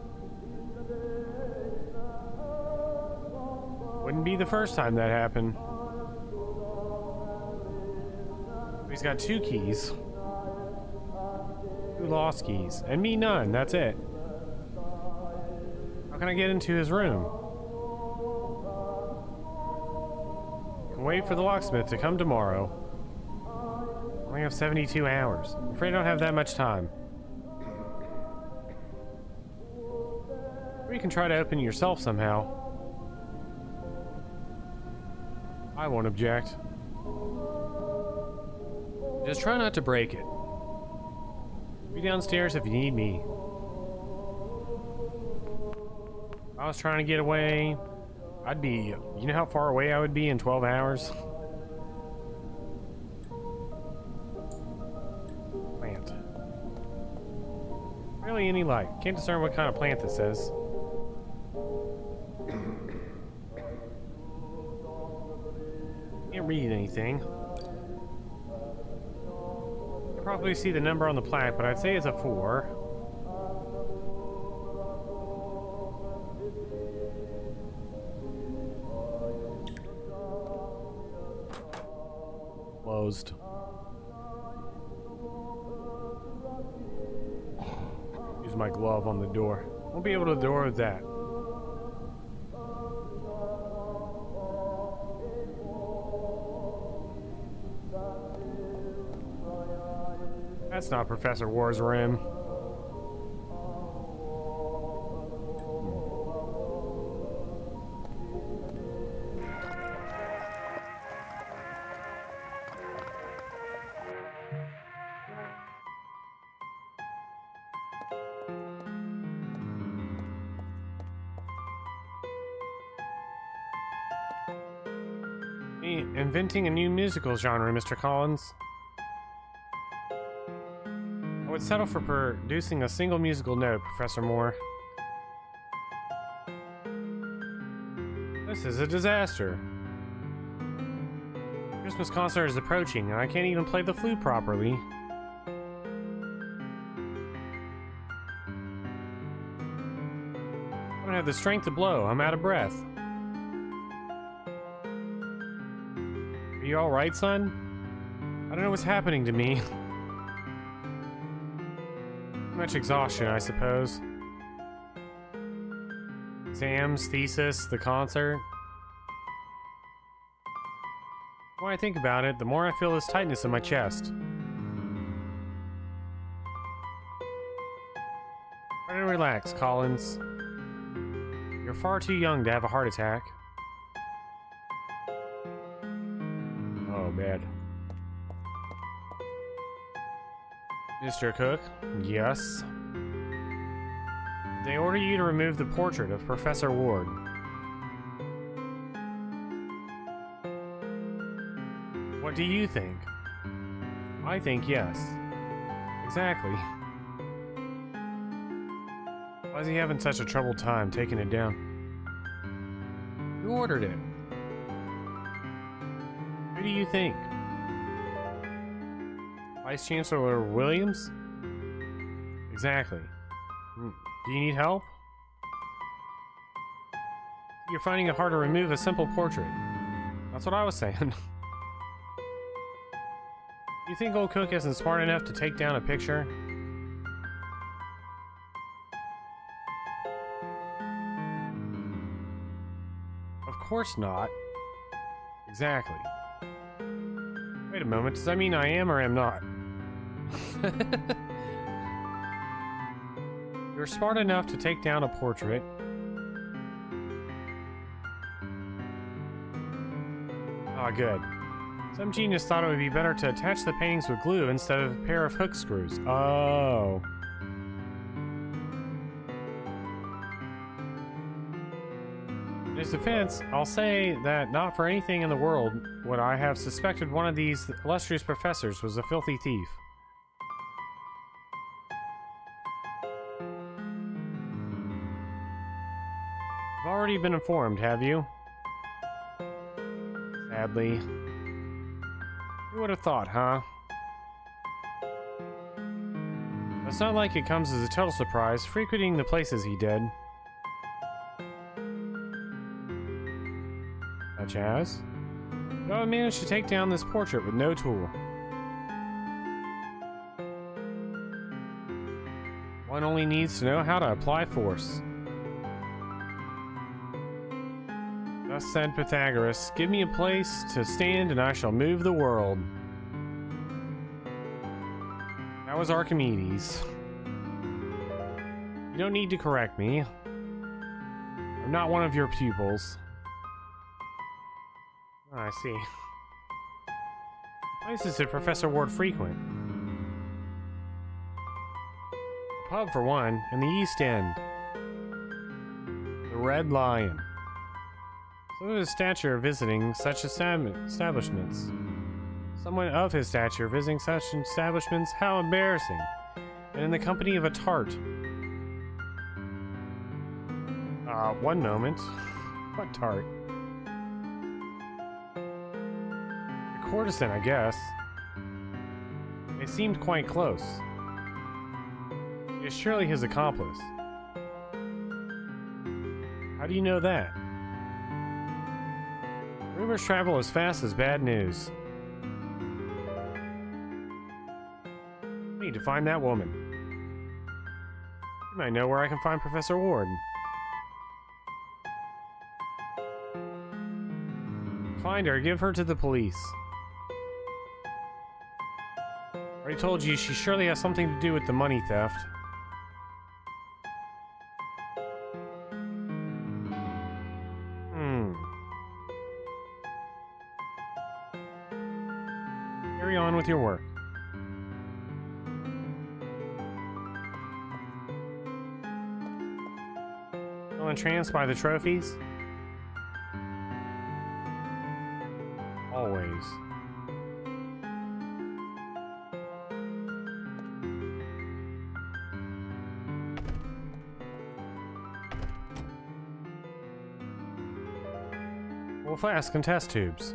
Wouldn't be the first time that happened. He's got 2 keys. 2 lost keys. And me none, that's it. How can I get into his room? Wait for the locksmith to come tomorrow. I only have 72 hours. I'm afraid I don't have that much time. Or you can try to open it yourself somehow. I won't object. Just try not to break it. Be downstairs if you need me. I was trying to get away. I'd be... You know how far away I would be in 12 hours? Plant. Barely any light. Can't discern what kind of plant this is. Can't read anything. You can probably see the number on the plaque, but I'd say it's a 4. Closed. Use my glove on the door. Won't be able to door with that. That's not Professor Ward's room. Inventing a new musical genre, Mr. Collins. I would settle for producing a single musical note, Professor Moore. This is a disaster. Christmas concert is approaching, and I can't even play the flute properly. I don't have the strength to blow. I'm out of breath. Are you alright, son? I don't know what's happening to me. Too much exhaustion, I suppose. Exams, thesis, the concert. The more I think about it, the more I feel this tightness in my chest. Try to relax, Collins. You're far too young to have a heart attack. Oh, bad. Mr. Cook? Yes? They order you to remove the portrait of Professor Ward. What do you think? I think yes. Exactly. Why is he having such a troubled time taking it down? Who ordered it? Who do you think? Vice Chancellor Williams? Exactly. Do you need help? You're finding it hard to remove a simple portrait. That's what I was saying. You think old Cook isn't smart enough to take down a picture? Of course not. Exactly. Wait a moment, does that mean I am or am not? You're smart enough to take down a portrait. Ah, good. Some genius thought it would be better to attach the paintings with glue instead of a pair of hook screws. Oh. In his defense, I'll say that not for anything in the world would I have suspected one of these illustrious professors was a filthy thief. You've already been informed, have you? Sadly. Who would have thought, huh? It's not like it comes as a total surprise, frequenting the places he did. Such as? No one managed to take down this portrait with no tool. One only needs to know how to apply force. Thus said Pythagoras, give me a place to stand and I shall move the world. That was Archimedes. You don't need to correct me. I'm not one of your pupils. Oh, I see. Places did Professor Ward frequent? A pub for one, in the East End. The Red Lion. Some of his stature visiting such establishments. Someone of his stature visiting such establishments? How embarrassing. And in the company of a tart. One moment. What tart? A courtesan, I guess. They seemed quite close. She is surely his accomplice. How do you know that? Rumors travel as fast as bad news. I need to find that woman. You might know where I can find Professor Ward. Find her, give her to the police. Already told you she surely has something to do with the money theft. Carry on with your work. So entranced by the trophies? Always. Well, flask and test tubes.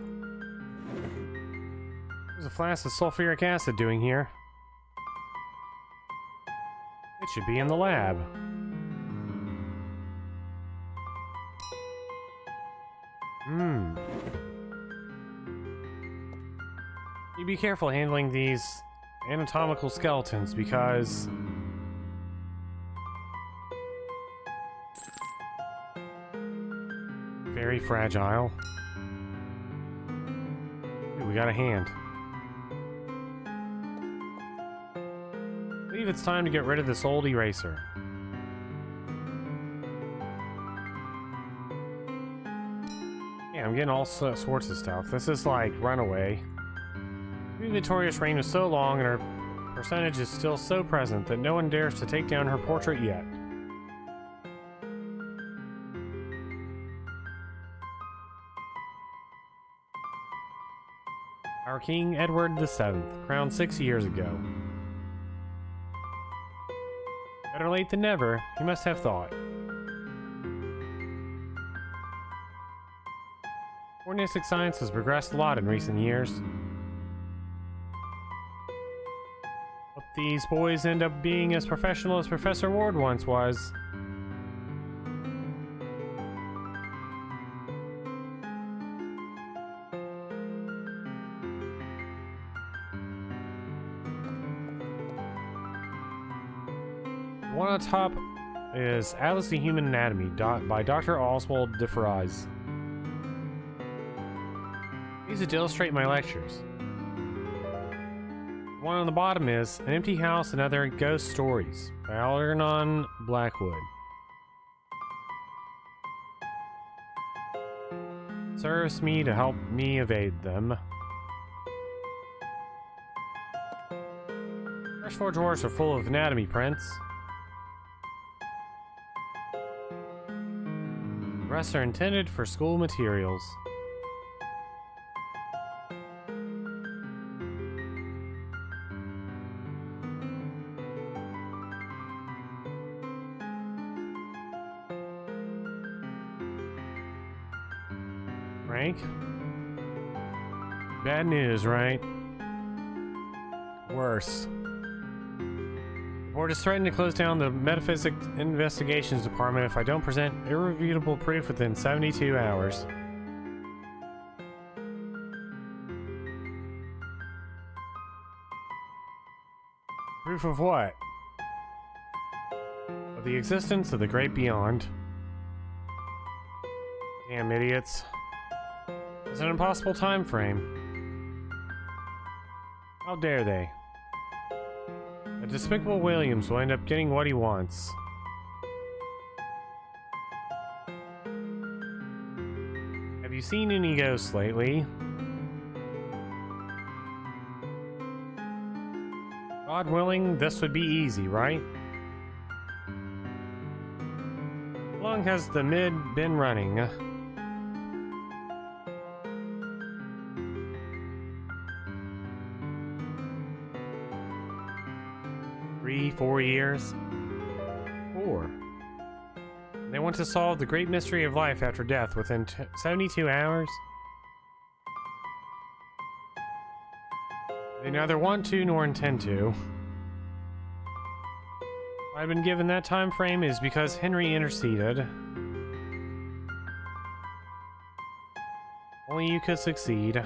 There's a flask of sulfuric acid doing here. It should be in the lab. You be careful handling these anatomical skeletons because Very fragile. Ooh, we got a hand. I believe it's time to get rid of this old eraser. Yeah, I'm getting all sorts of stuff. This is like Runaway. Her victorious reign was so long and her percentage is still so present that no one dares to take down her portrait yet. Our King Edward VII, crowned 6 years ago. Better late than never, he must have thought. Forensic science has progressed a lot in recent years. Hope these boys end up being as professional as Professor Ward once was. The one on top is Atlas the Human Anatomy by Dr. Oswald de Vries. These are to illustrate my lectures. The one on the bottom is An Empty House and Other Ghost Stories by Algernon Blackwood. Serves me to help me evade them. First 4 drawers are full of anatomy prints. The rest are intended for school materials. Frank? Bad news, right? Worse. The board has threatened to close down the Metaphysics Investigations Department if I don't present irrefutable proof within 72 hours. Proof of what? Of the existence of the great beyond. Damn idiots. It's an impossible time frame. How dare they? A despicable Williams will end up getting what he wants. Have you seen any ghosts lately? God willing, this would be easy, right? How long has the mid been running? 3-4 years? 4. They want to solve the great mystery of life after death within 72 hours? They neither want to nor intend to. Why I've been given that time frame is because Henry interceded. Only you could succeed.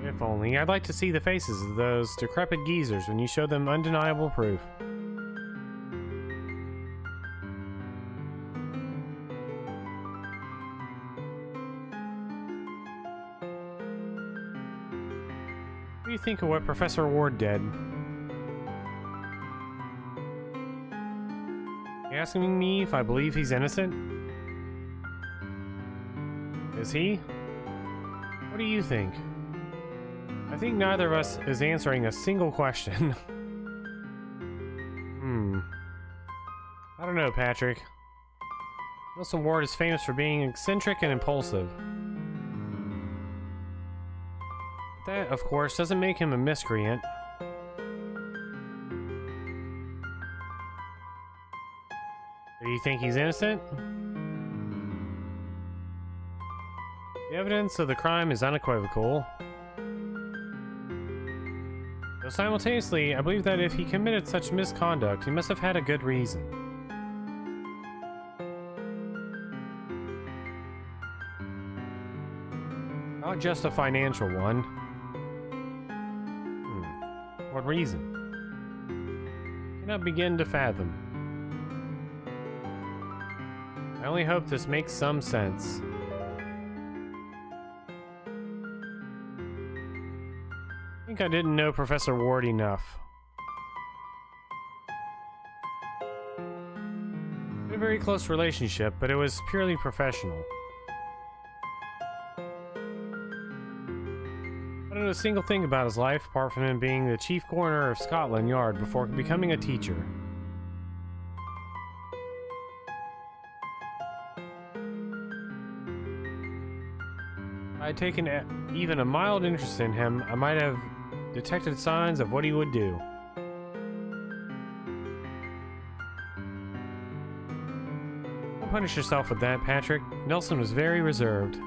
If only. I'd like to see the faces of those decrepit geezers when you show them undeniable proof. What do you think of what Professor Ward did? You asking me if I believe he's innocent? Is he? What do you think? I think neither of us is answering a single question. I don't know, Patrick. Wilson Ward is famous for being eccentric and impulsive. That, of course, doesn't make him a miscreant. Do you think he's innocent? The evidence of the crime is unequivocal. Though simultaneously, I believe that if he committed such misconduct, he must have had a good reason. Not just a financial one. What reason? I cannot begin to fathom. I only hope this makes some sense. think I didn't know Professor Ward enough. We had a very close relationship, but it was purely professional. I don't know a single thing about his life, apart from him being the chief coroner of Scotland Yard before becoming a teacher. If I had taken even a mild interest in him, I might have detected signs of what he would do. Don't punish yourself with that, Patrick. Nelson was very reserved.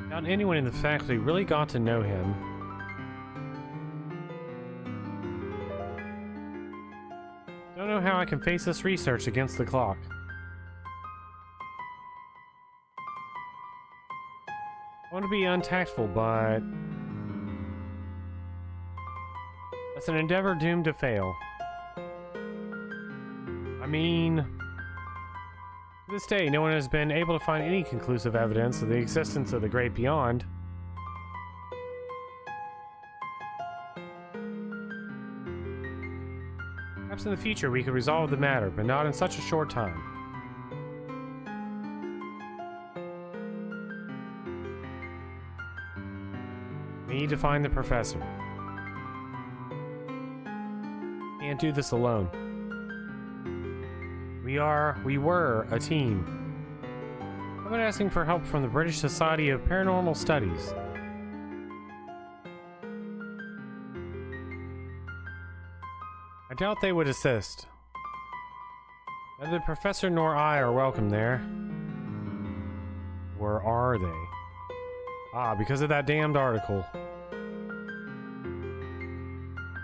Not anyone in the faculty really got to know him. Don't know how I can face this research against the clock. I want to be untactful, but that's an endeavor doomed to fail. I mean, to this day, no one has been able to find any conclusive evidence of the existence of the great beyond. Perhaps in the future we could resolve the matter, but not in such a short time. We need to find the professor. Can't do this alone. We were a team. How about asking for help from the British Society of Paranormal Studies? I doubt they would assist. Neither the professor nor I are welcome there. Where are they? Ah, because of that damned article.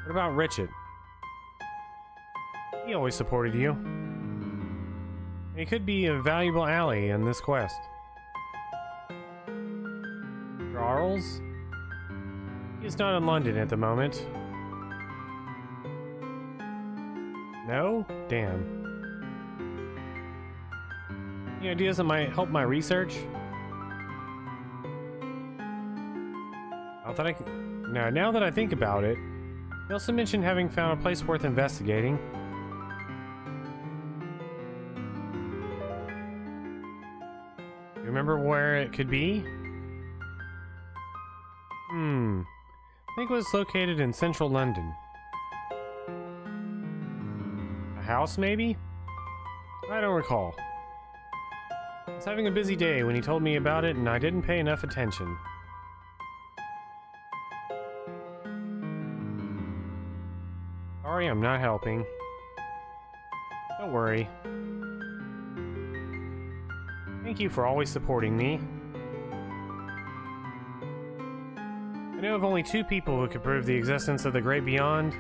What about Richard? He always supported you. And he could be a valuable ally in this quest. Charles? He is not in London at the moment. No? Damn. Any ideas that might help my research? Now that I think about it, he also mentioned having found a place worth investigating. You remember where it could be? I think it was located in central London. A house, maybe? I don't recall. I was having a busy day when he told me about it, and I didn't pay enough attention. Sorry, I'm not helping. Don't worry. Thank you for always supporting me. I know of only 2 people who could prove the existence of the great beyond.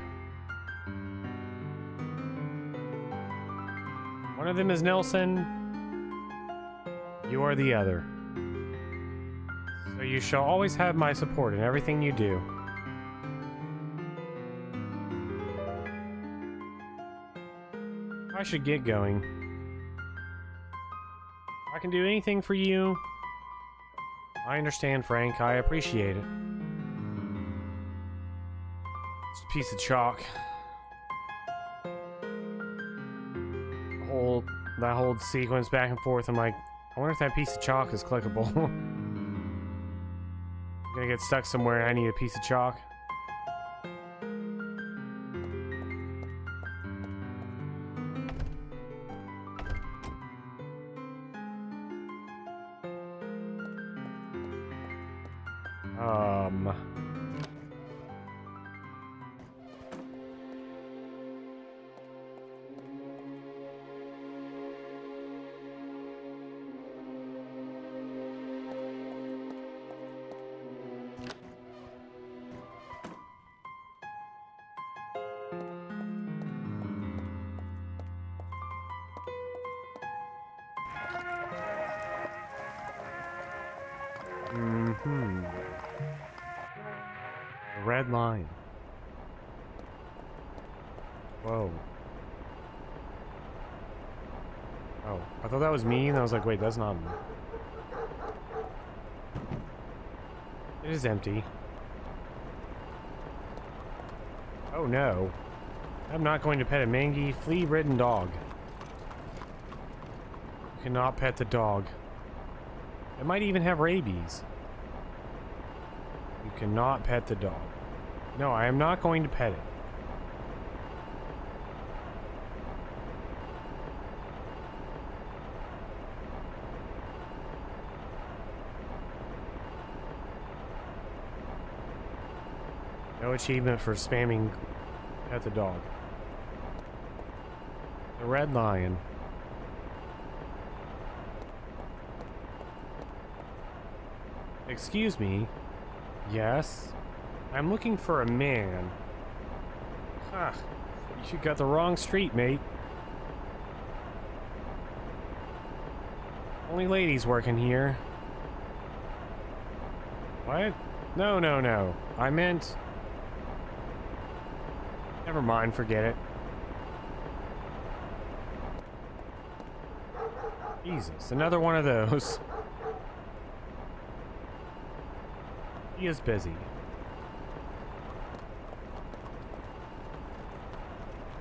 One of them is Nelson. You are the other. So you shall always have my support in everything you do. I should get going. If I can do anything for you, I understand, Frank. I appreciate it. Just a piece of chalk. That whole sequence back and forth, I'm like, I wonder if that piece of chalk is clickable. I'm gonna get stuck somewhere and I need a piece of chalk. A red line. Whoa. Oh, I thought that was me, and I was like, wait, that's not me. It is empty. Oh no. I'm not going to pet a mangy, flea-ridden dog. You cannot pet the dog. It might even have rabies. You cannot pet the dog. No, I am not going to pet it. No achievement for spamming pet the dog. The Red Lion. Excuse me. Yes? I'm looking for a man. Huh. You got the wrong street, mate. Only ladies working here. What? No, no, no. I meant... Never mind, forget it. Jesus, another one of those. He is busy.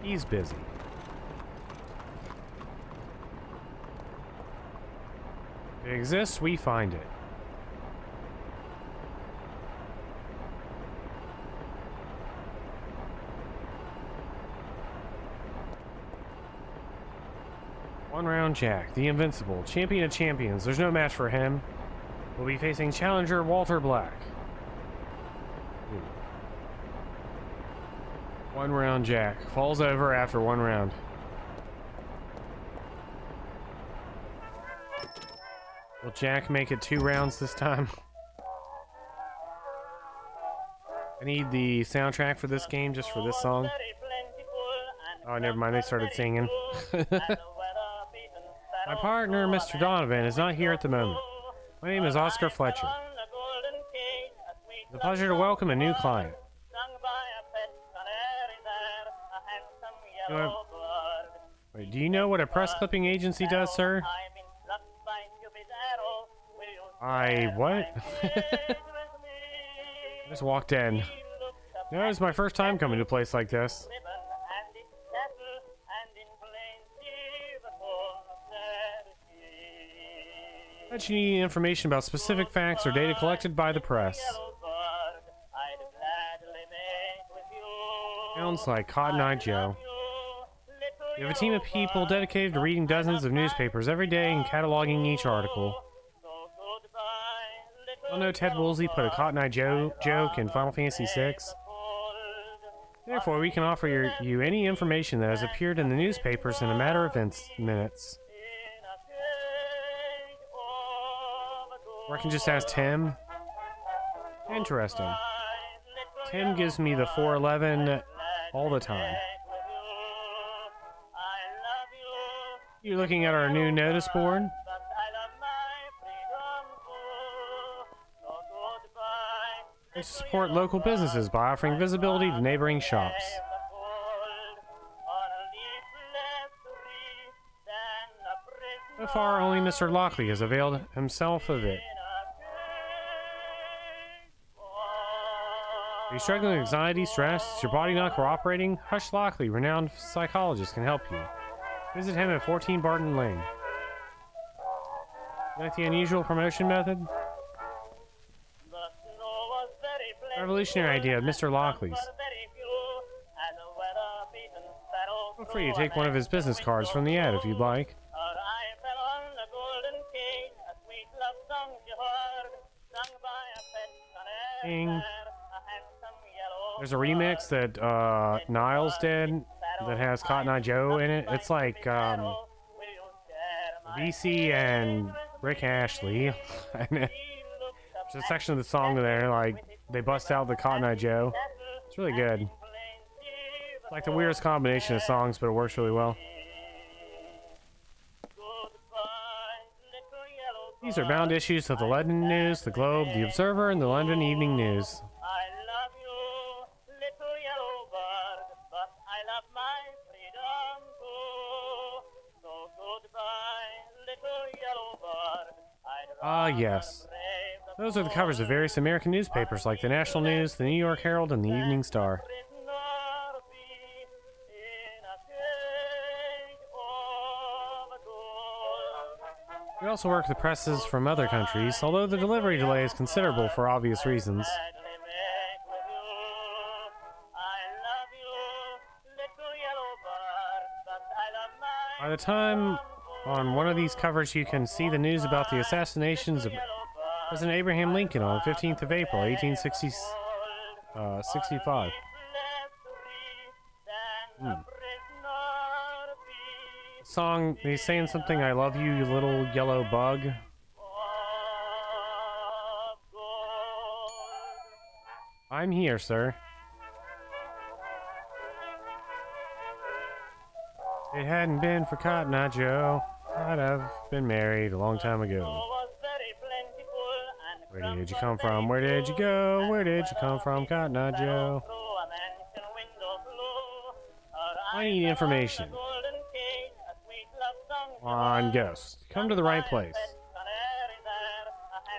He's busy. If it exists, we find it. One round Jack, the invincible, champion of champions. There's no match for him. We'll be facing challenger Walter Black. Ooh. One round Jack. Falls over after one round. Will Jack make it 2 rounds this time? I need the soundtrack for this game just for this song. Oh, never mind. They started singing. My partner, Mr. Donovan, is not here at the moment. My name is Oscar Fletcher. It's a pleasure to welcome a new client. Wait, do you know what a press clipping agency does, sir? What? I just walked in. No, it's my first time coming to a place like this. Bet you need information about specific facts or data collected by the press. Sounds like Cotton Eye Joe. You have a team of people dedicated to reading dozens of newspapers every day and cataloging each article. You'll know Ted Woolsey put a Cotton Eye Joe joke in Final Fantasy VI. Therefore, we can offer you any information that has appeared in the newspapers in a matter of minutes. Or I can just ask Tim. Interesting. Tim gives me the 411 all the time. You're looking at our new notice board? We support local businesses by offering visibility to neighboring shops. So far, only Mr. Lockley has availed himself of it. Are you struggling with anxiety, stress? Is your body not cooperating? Hush Lockley, renowned psychologist, can help you. Visit him at 14 Barton Lane. You like the unusual promotion method? Revolutionary idea of Mr. Lockley's. Feel free to take one of his business cards from the ad if you'd like. Ding. There's a remix that Niles did that has Cotton Eye Joe in it. It's like VC and Rick Ashley. There's a section of the song there, like they bust out the Cotton Eye Joe. It's really good. It's like the weirdest combination of songs, but it works really well. These are bound issues of the London News, the Globe, the Observer, and the London Evening News. Ah, yes. Those are the covers of various American newspapers like the National News, the New York Herald, and the Evening Star. We also work with presses from other countries, although the delivery delay is considerable for obvious reasons. By the time on one of these covers you can see the news about the assassinations of President Abraham Lincoln on the 15th of April, 1865. Song, he's saying something, I love you, you little yellow bug. I'm here, sir. If it hadn't been for Cotton Eye Joe, I'd have been married a long time ago. Where did you come from? Where did you go? Where did you come from, Cotton Eye Joe? I need information on ghosts. Come to the right place.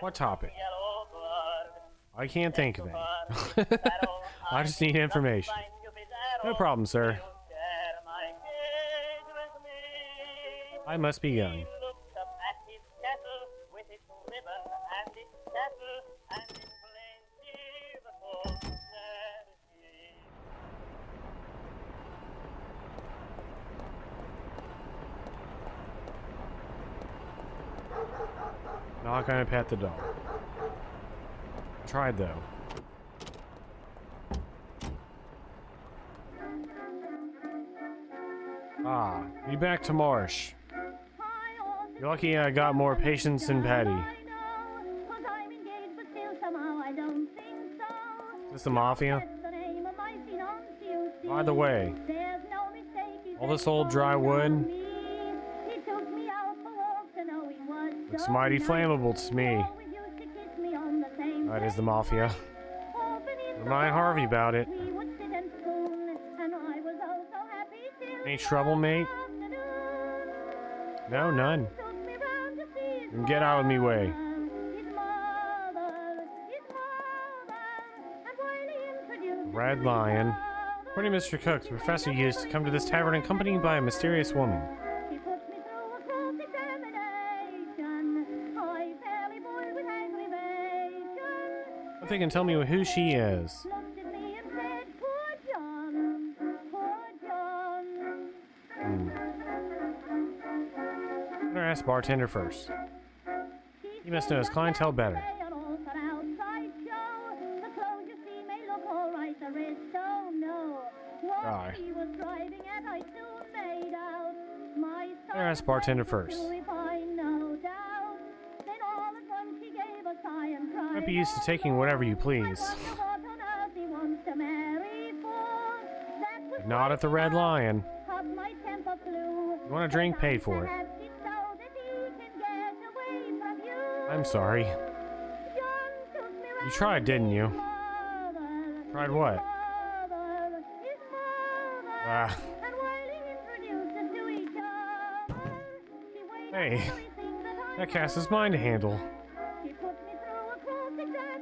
What topic? I can't think of any. I just need information. No problem, sir. I must be young. Not gonna pet the dog. Tried though. Ah, you back to Marsh. You're lucky I got more patience than Patty. Is this the Mafia? By the way, all this old dry wood looks mighty flammable to me. That is the Mafia. Remind Harvey about it. Any trouble, mate? No, none. Then get out of me way. Red Lion. According to Mr. Cook, the professor used to come to this tavern accompanied by a mysterious woman. If they can tell me who she is. Better ask bartender first. He must know his clientele better. Die. Better ask bartender first. Might be used to taking whatever you please. But not at the Red Lion. You want a drink? Pay for it. I'm sorry. You tried, didn't you? Tried what? Hey, that cast is mine to handle.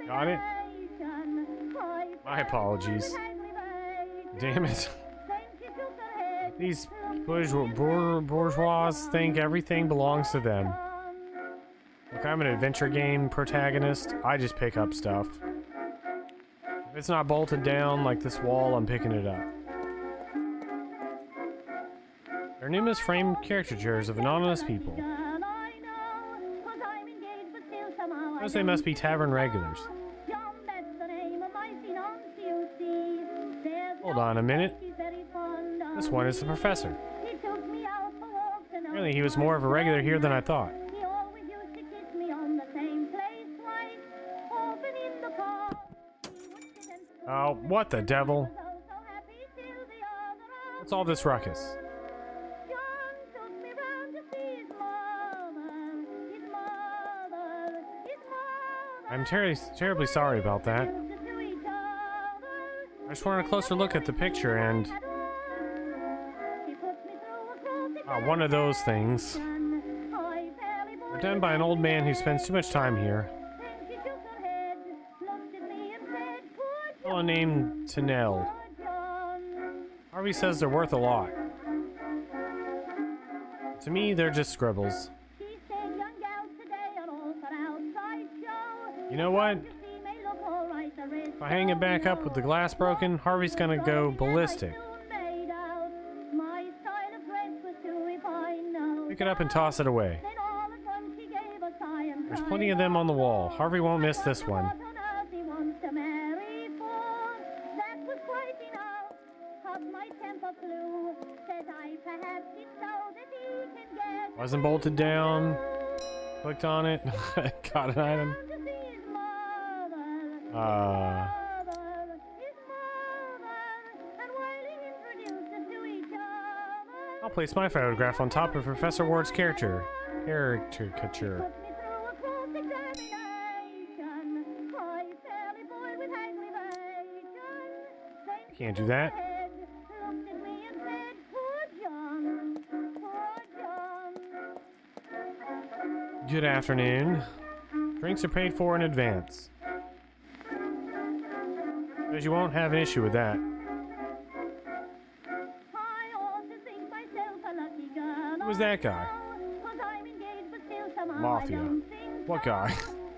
Got it? My apologies. Damn it. These bourgeois think everything belongs to them. Look, I'm an adventure game protagonist. I just pick up stuff. If it's not bolted down like this wall, I'm picking it up. There are numerous framed caricatures of anonymous people. Those they must be tavern regulars. Hold on a minute. This one is the professor. Really, he was more of a regular here than I thought. Oh, what the devil? What's all this ruckus? I'm terribly sorry about that. I just wanted a closer look at the picture and... one of those things. They're done by an old man who spends too much time here. named Tanel. Harvey says they're worth a lot. To me, they're just scribbles. You know what? If I hang it back up with the glass broken, Harvey's gonna go ballistic. Pick it up and toss it away. There's plenty of them on the wall. Harvey won't miss this one. Wasn't bolted down. Clicked on it. Got an item. I'll place my photograph on top of Professor Ward's caricature. Can't do that. Good afternoon. Drinks are paid for in advance. Because you won't have an issue with that. Who was that guy? Mafia. What guy?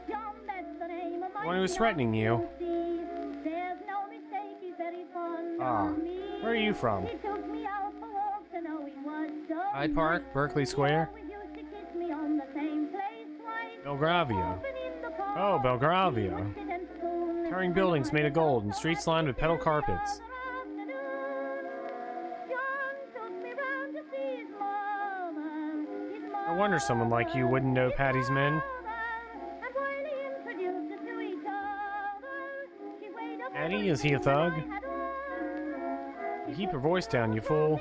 The one who was threatening you. Ah, where are you from? Hyde Park, Berkeley Square? Belgravia. Oh, Belgravia. Towering buildings made of gold and streets lined with petal carpets. I wonder someone like you wouldn't know Patty's men. Patty, is he a thug? You keep your voice down, you fool.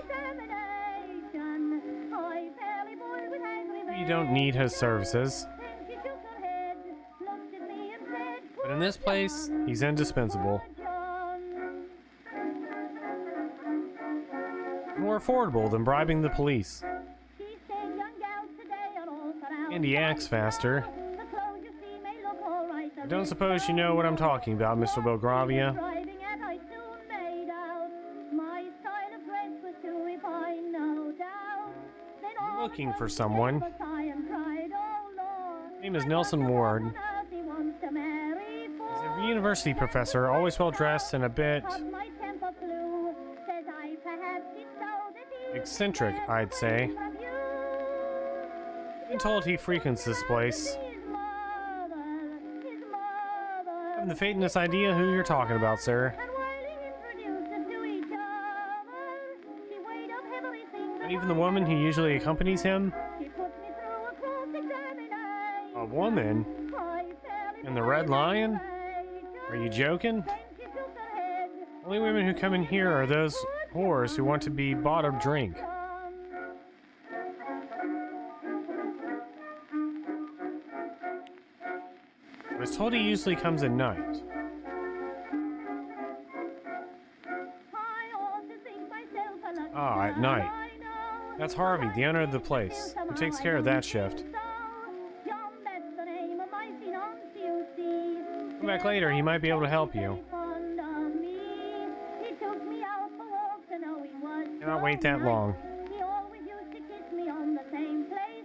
You don't need his services. But in this place, he's indispensable. More affordable than bribing the police. And he acts faster. I don't suppose you know what I'm talking about, Mr. Belgravia. I'm looking for someone. His name is Nelson Ward. He's a university professor, always well dressed and a bit eccentric, I'd say. I've been told he frequents this place. I have the faintest idea who you're talking about, sir. Not even the woman who usually accompanies him? A woman? And the Red Lion? Are you joking? Only women who come in here are those whores who want to be bought a drink. I was told he usually comes at night. Ah, at night. That's Harvey, the owner of the place, who takes care of that shift. Come back later, he might be able to help you. Cannot wait that long.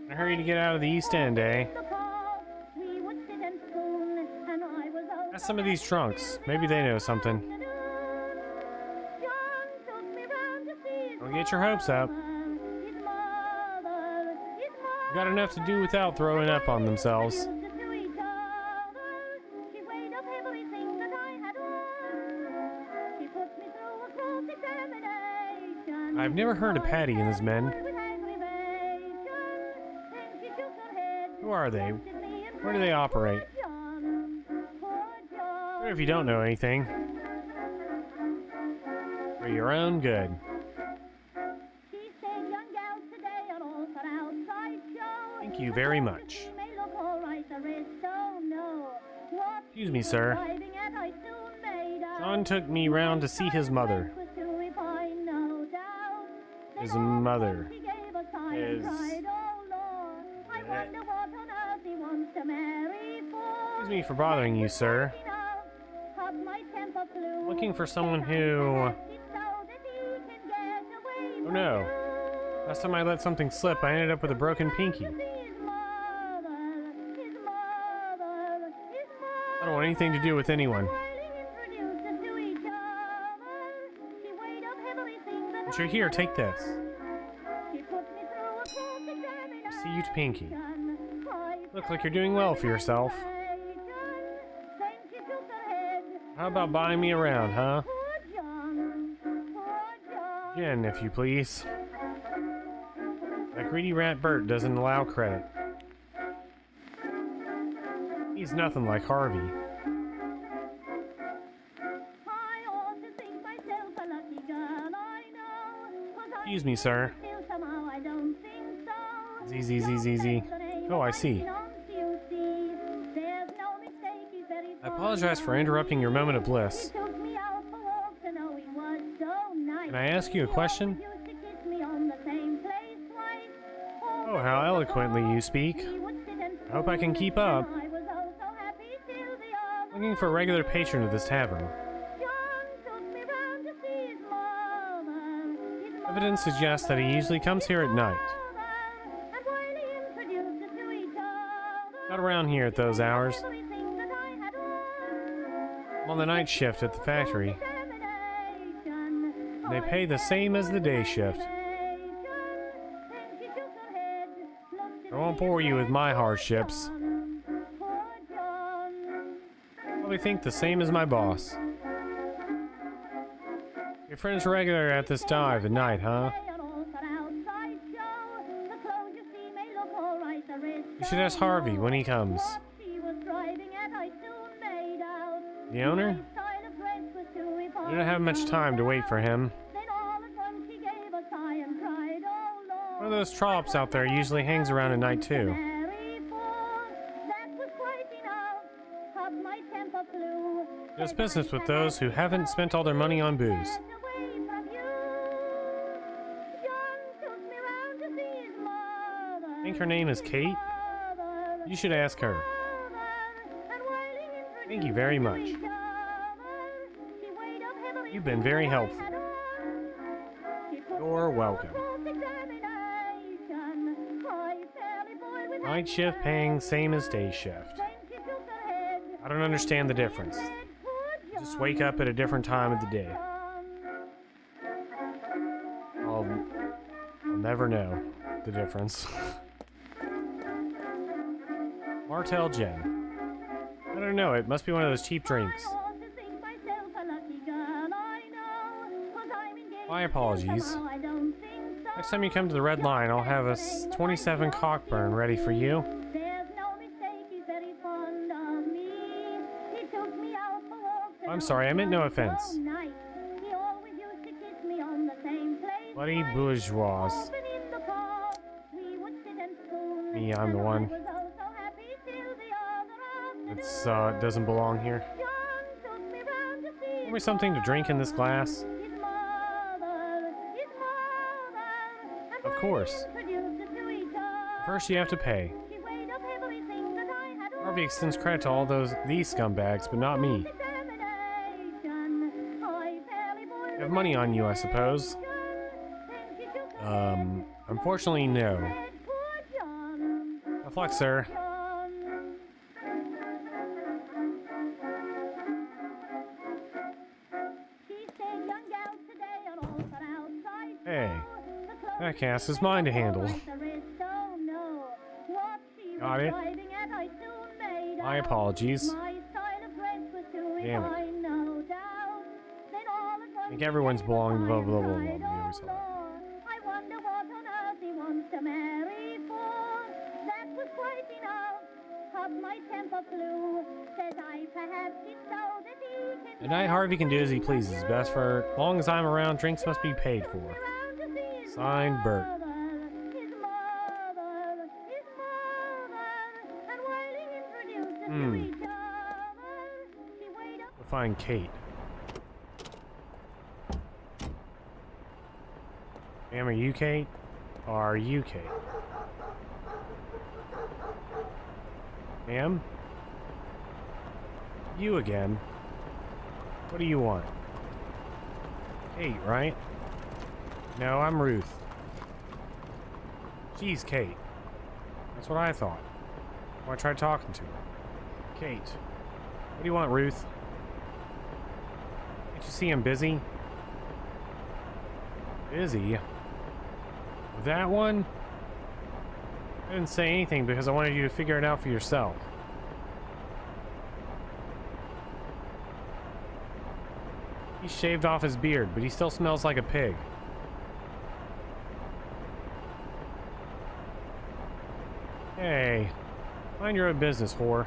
In a hurry to get out of the East End, eh? Ask some of these drunks. Maybe they know something. Don't get your hopes up. They've got enough to do without throwing up on themselves. I've never heard of Patty and his men. Who are they? Where do they operate? Or if you don't know anything, for your own good. Thank you very much. Excuse me, sir. John took me round to see his mother. His mother. Excuse me for bothering you, sir. I'm Looking for someone who... Oh no. Last time I let something slip, I ended up with a broken pinky. I don't want anything to do with anyone. But you're here, take this. See you to Pinky. Looks like you're doing well for yourself. How about buying me around, huh? Jen, if you please. That greedy rat Bert doesn't allow credit. He's nothing like Harvey. Excuse me, sir. Z. Oh, I see. I apologize for interrupting your moment of bliss. Can I ask you a question? Oh, how eloquently you speak. I hope I can keep up. Looking for a regular patron of this tavern. Evidence suggests that he usually comes here at night. Not around here at those hours. I'm on the night shift at the factory. And they pay the same as the day shift. I won't bore you with my hardships. Probably think the same as my boss. Your friend's regular at this dive at night, huh? You should ask Harvey when he comes. The owner? You don't have much time to wait for him. One of those trollops out there usually hangs around at night too. Does business with those who haven't spent all their money on booze. I think her name is Kate. You should ask her. Thank you very much. You've been very helpful. You're welcome. Night shift paying same as day shift. I don't understand the difference. Just wake up at a different time of the day. I'll never know the difference. Martell Jen. I don't know, it must be one of those cheap drinks. My apologies. Next time you come to the Red Line, I'll have a 27 Cockburn ready for you. I'm sorry, I meant no offense. Bloody bourgeois. Me, I'm the one. It's, doesn't belong here. Give me something to drink in this glass. Of course. First you have to pay. Harvey extends credit to all these scumbags, but not me. You have money on you, I suppose. Unfortunately, no. Tough luck, sir. Hey, that cast is mine to handle. Got it? My apologies. Damn it. I think everyone's belonging to blah blah blah blah. The night Harvey can do as he pleases. Best for as long as I'm around, drinks must be paid for. Signed, Bert. We'll find Kate. Ma'am, are you Kate? Are you Kate? Ma'am? You again. What do you want? Kate, right? No, I'm Ruth. She's Kate. That's what I thought. So I tried talking to her. Kate. What do you want, Ruth? Can't you see I'm busy? Busy? With that one? I didn't say anything because I wanted you to figure it out for yourself. He shaved off his beard, but he still smells like a pig. Hey, mind your own business, whore.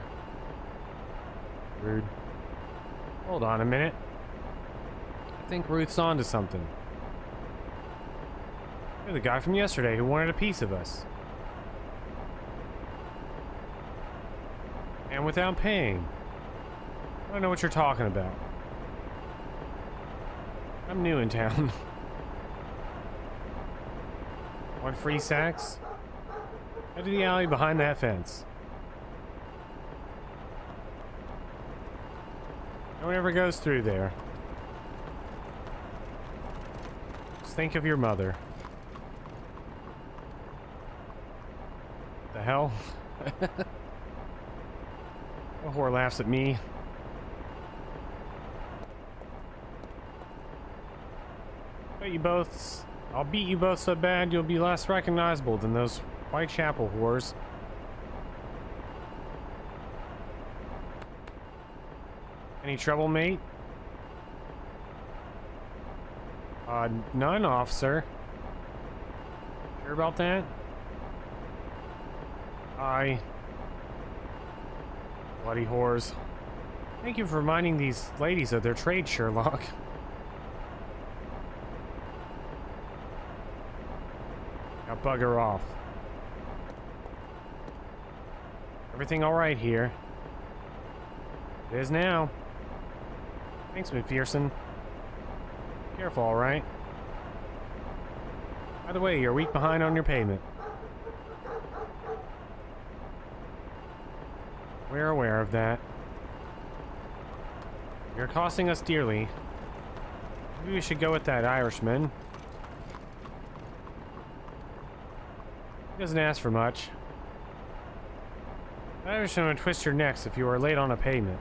Rude. Hold on a minute. I think Ruth's onto something. You're the guy from yesterday who wanted a piece of us. And without paying. I don't know what you're talking about. I'm new in town. Want free sacks? Head to the alley behind that fence. No one ever goes through there. Just think of your mother. The hell? The whore laughs at me. I'll beat you both so bad you'll be less recognizable than those Whitechapel whores. Any trouble, mate? None, officer. Sure about that? Aye. Bloody whores. Thank you for reminding these ladies of their trade, Sherlock. Now bugger off. Everything alright here? It is now. Thanks, McPherson. Careful, alright? By the way, you're a week behind on your payment. We're aware of that. You're costing us dearly. Maybe we should go with that Irishman. He doesn't ask for much. That Irishman would twist your necks if you were late on a payment.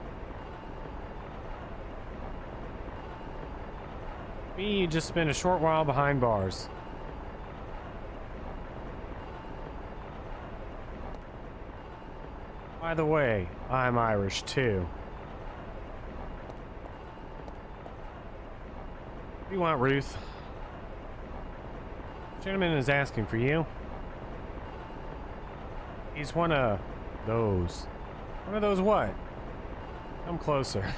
Me, you just spend a short while behind bars. By the way, I'm Irish too. What do you want, Ruth? The gentleman is asking for you. He's one of those. One of those what? Come closer.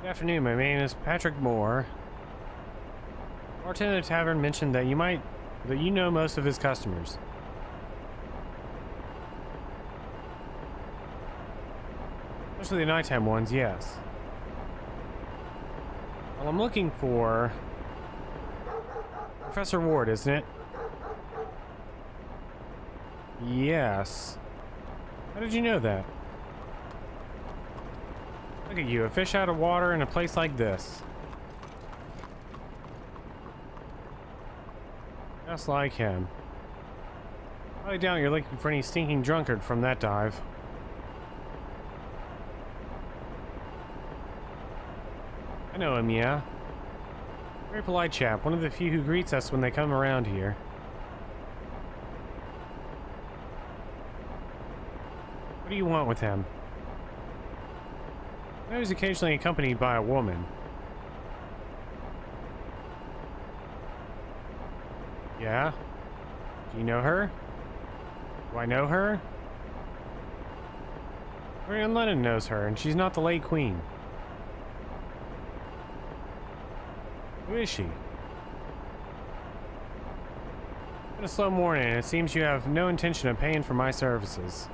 Good afternoon, my name is Patrick Moore. Bartender at the tavern mentioned that you know most of his customers. Especially the nighttime ones, yes. Well, I'm looking for Professor Ward, isn't it? Yes. How did you know that? Look at you, a fish out of water in a place like this. Just like him. I doubt you're looking for any stinking drunkard from that dive. I know him, yeah. Very polite chap, one of the few who greets us when they come around here. What do you want with him? I know he's occasionally accompanied by a woman. Yeah? Do you know her? Do I know her? Marion Lennon knows her, and she's not the late queen. Who is she? It's been a slow morning, and it seems you have no intention of paying for my services.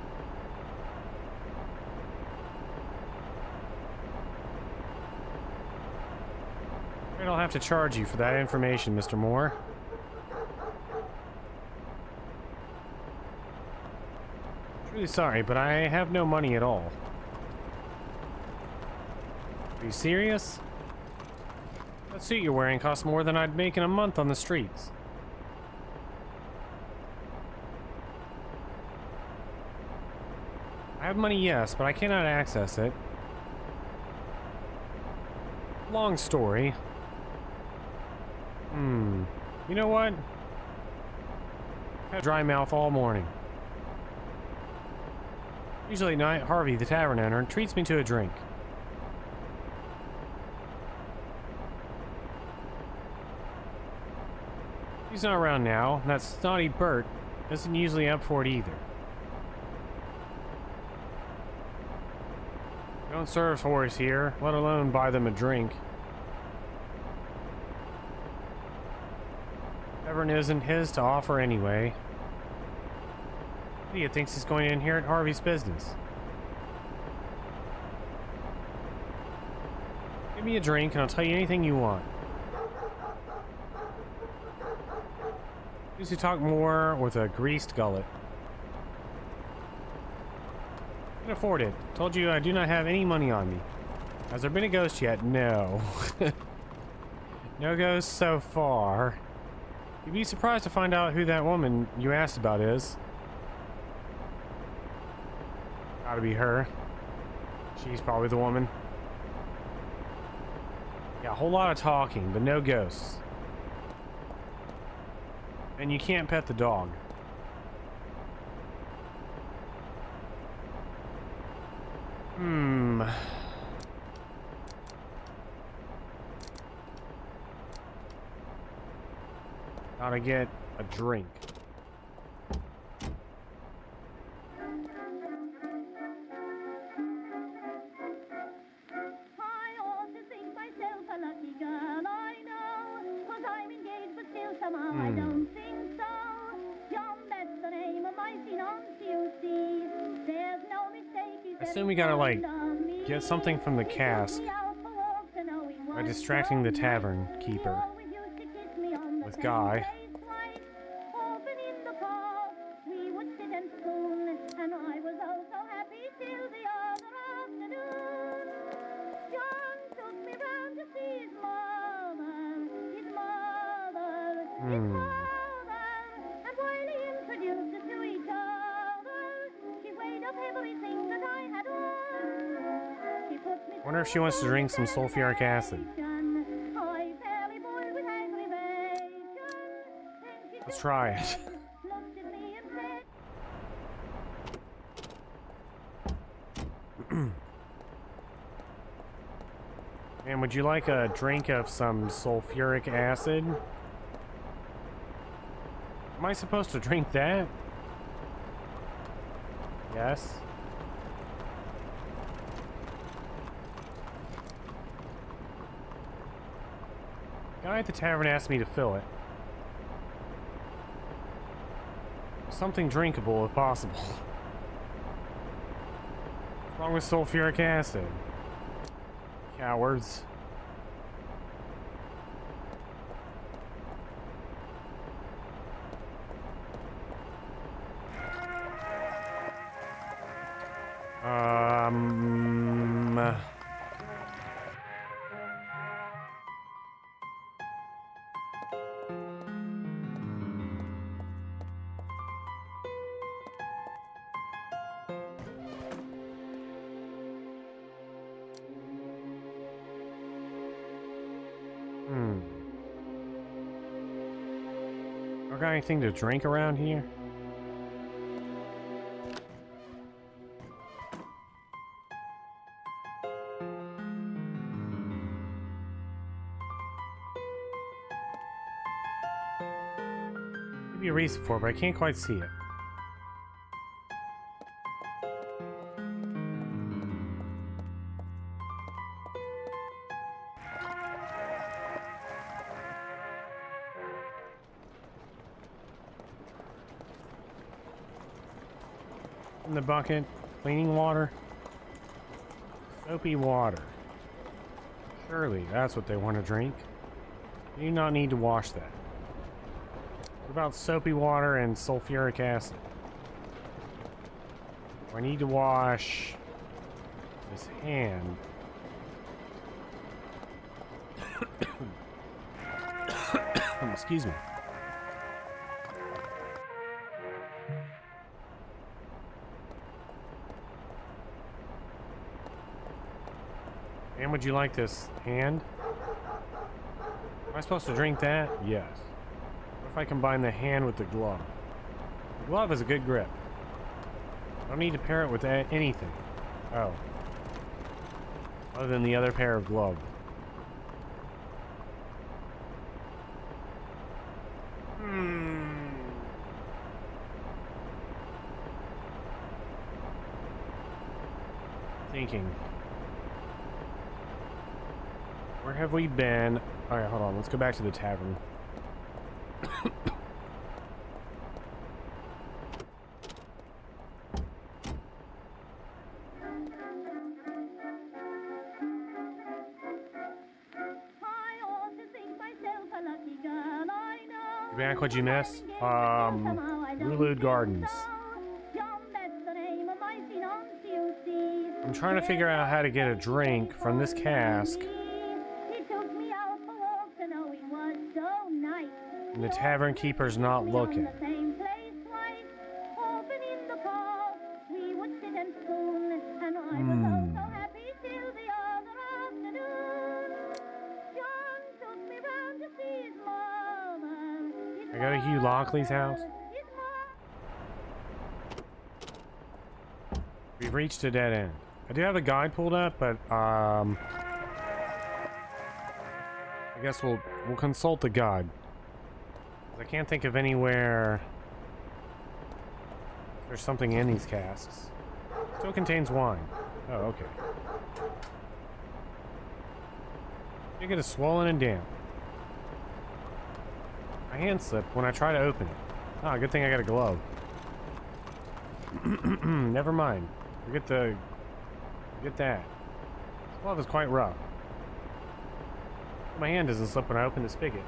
I'll have to charge you for that information, Mr. Moore. Truly sorry, but I have no money at all. Are you serious? That suit you're wearing costs more than I'd make in a month on the streets. I have money, yes, but I cannot access it. Long story. You know what? I've had a dry mouth all morning. Usually at night, Harvey, the tavern owner, treats me to a drink. He's not around now, and that snotty Bert isn't usually up for it either. Don't serve whores here, let alone buy them a drink. Tavern isn't his to offer anyway. Idiot thinks he's going to inherit Harvey's business. Give me a drink and I'll tell you anything you want. Used to talk more with a greased gullet. I can afford it. Told you I do not have any money on me. Has there been a ghost yet? No. No ghosts so far. You'd be surprised to find out who that woman you asked about is. Gotta be her. She's probably the woman. Yeah, a whole lot of talking, but no ghosts. And you can't pet the dog. Gotta get a drink. I don't think so. John, that's the name of my fiancé, you see. There's no mistake. I assume we gotta, like, get something from the cask by distracting the tavern keeper with Guy. Wonder if she wants to drink some sulfuric acid. Let's try it. And would you like a drink of some sulfuric acid? Am I supposed to drink that? Yes. Guy at the tavern asked me to fill it. Something drinkable if possible. What's wrong with sulfuric acid? Cowards. Got anything to drink around here? Maybe a reason for it, but I can't quite see it. In the bucket, cleaning water, soapy water. Surely that's what they want to drink. You do not need to wash that. What about soapy water and sulfuric acid? I need to wash this hand. Excuse me. And would you like this hand? Am I supposed to drink that? Yes. What if I combine the hand with the glove? The glove is a good grip. I don't need to pair it with anything. Oh. Other than the other pair of gloves. Thinking. Where have we been? Alright, hold on. Let's go back to the tavern. I ought to think myself a lucky girl, I know. Back, what'd you miss? Rulude Gardens. I'm trying to figure out how to get a drink from this cask. And the tavern keeper's not looking. I go to Hugh Lockley's house. We've reached a dead end. I do have a guide pulled up, but I guess we'll consult the guide. I can't think of anywhere there's something in these casks. Still contains wine. Oh, okay. You get a swollen and damp. My hand slipped when I try to open it. Ah, good thing I got a glove. Never mind. Forget that. This glove is quite rough. My hand doesn't slip when I open the spigot.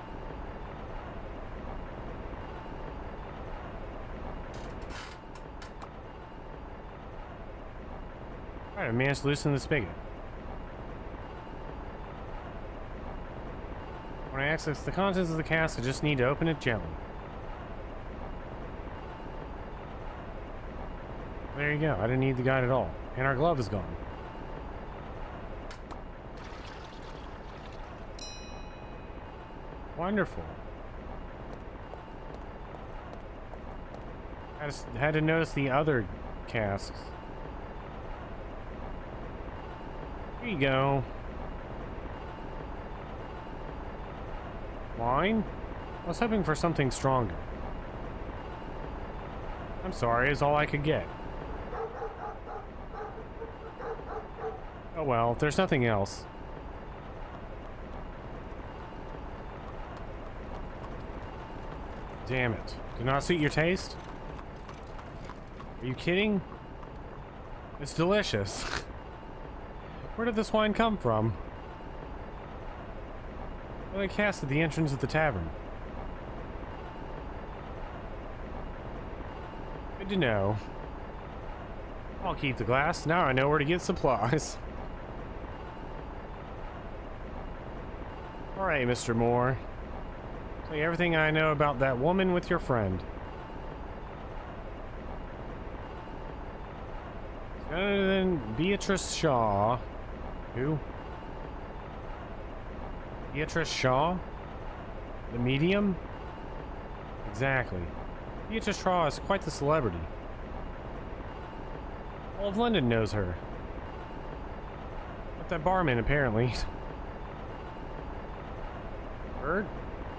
Alright, I managed to loosen the spigot. When I access the contents of the cask, I just need to open it gently. There you go. I didn't need the guide at all. And our glove is gone. Wonderful. I just had to notice the other casks. Here you go. Wine? I was hoping for something stronger. I'm sorry, it's all I could get. Oh well, if there's nothing else. Damn it. Did not suit your taste? Are you kidding? It's delicious. Where did this wine come from? Well, they cast at the entrance of the tavern. Good to know. I'll keep the glass. Now I know where to get supplies. Alright, Mr. Moore. Tell you everything I know about that woman with your friend. Other than Beatrice Shaw. Who? Beatrice Shaw? The medium? Exactly. Beatrice Shaw is quite the celebrity. All of London knows her. But that barman, apparently. Bird?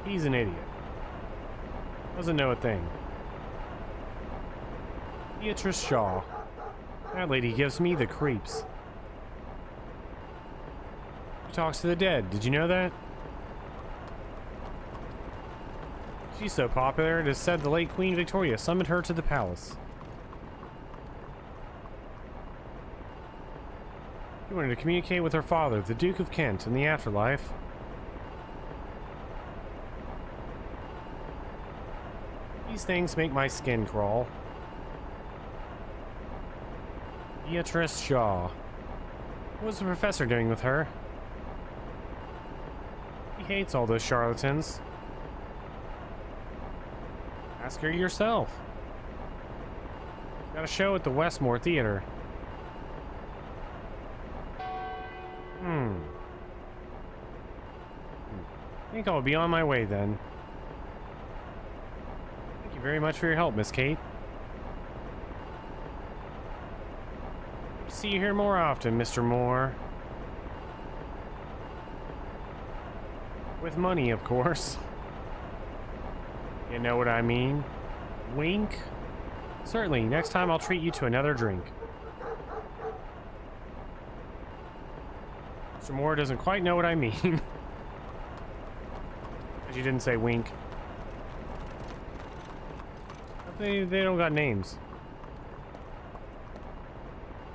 He's an idiot. Doesn't know a thing. Beatrice Shaw. That lady gives me the creeps. She talks to the dead. Did you know that? She's so popular, it is said the late Queen Victoria summoned her to the palace. She wanted to communicate with her father, the Duke of Kent, in the afterlife. These things make my skin crawl. Beatrice Shaw. What was the professor doing with her? He hates all those charlatans. Ask her yourself. Got a show at the Westmore Theater. I think I'll be on my way then. Thank you very much for your help, Miss Kate. Hope to see you here more often, Mr. Moore. With money, of course. You know what I mean? Wink? Certainly, next time I'll treat you to another drink. Mr. Moore doesn't quite know what I mean. Because you didn't say wink. But they don't got names.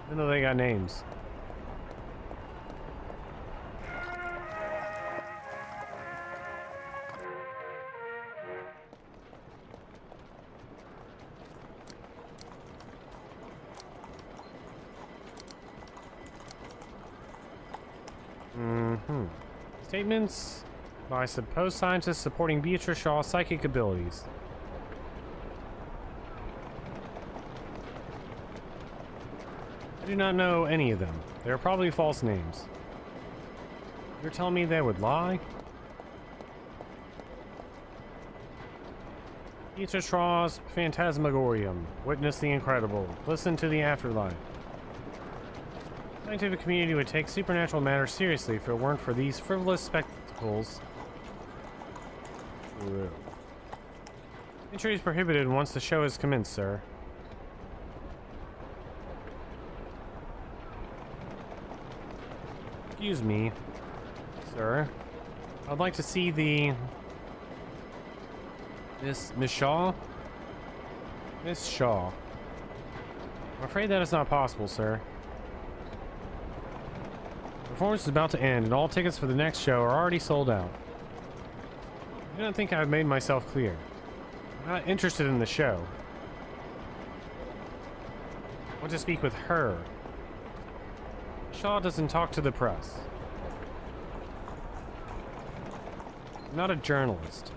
Even though they got names. Statements by supposed scientists supporting Beatrice Shaw's psychic abilities. I do not know any of them. They are probably false names. You're telling me they would lie? Beatrice Shaw's Phantasmagorium. Witness the incredible. Listen to the afterlife. The scientific community would take supernatural matters seriously if it weren't for these frivolous spectacles. Entry is prohibited once the show has commenced, sir. Excuse me, sir. I'd like to see the... Miss Shaw? Miss Shaw. I'm afraid that is not possible, sir. The performance is about to end, and all tickets for the next show are already sold out. I don't think I've made myself clear. I'm not interested in the show. I want to speak with her. Shaw doesn't talk to the press. I'm not a journalist.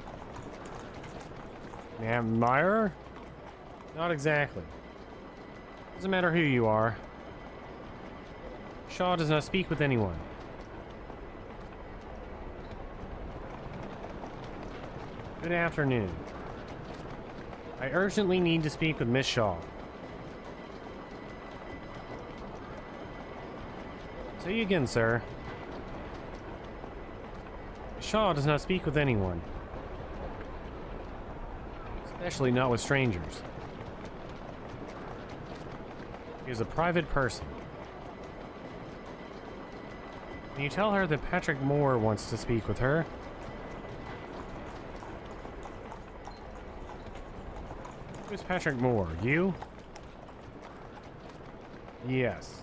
An admirer? Not exactly. Doesn't matter who you are. Shaw does not speak with anyone. Good afternoon. I urgently need to speak with Miss Shaw. Say you again, sir. Shaw does not speak with anyone. Especially not with strangers. He is a private person. Can you tell her that Patrick Moore wants to speak with her? Who's Patrick Moore? You? Yes.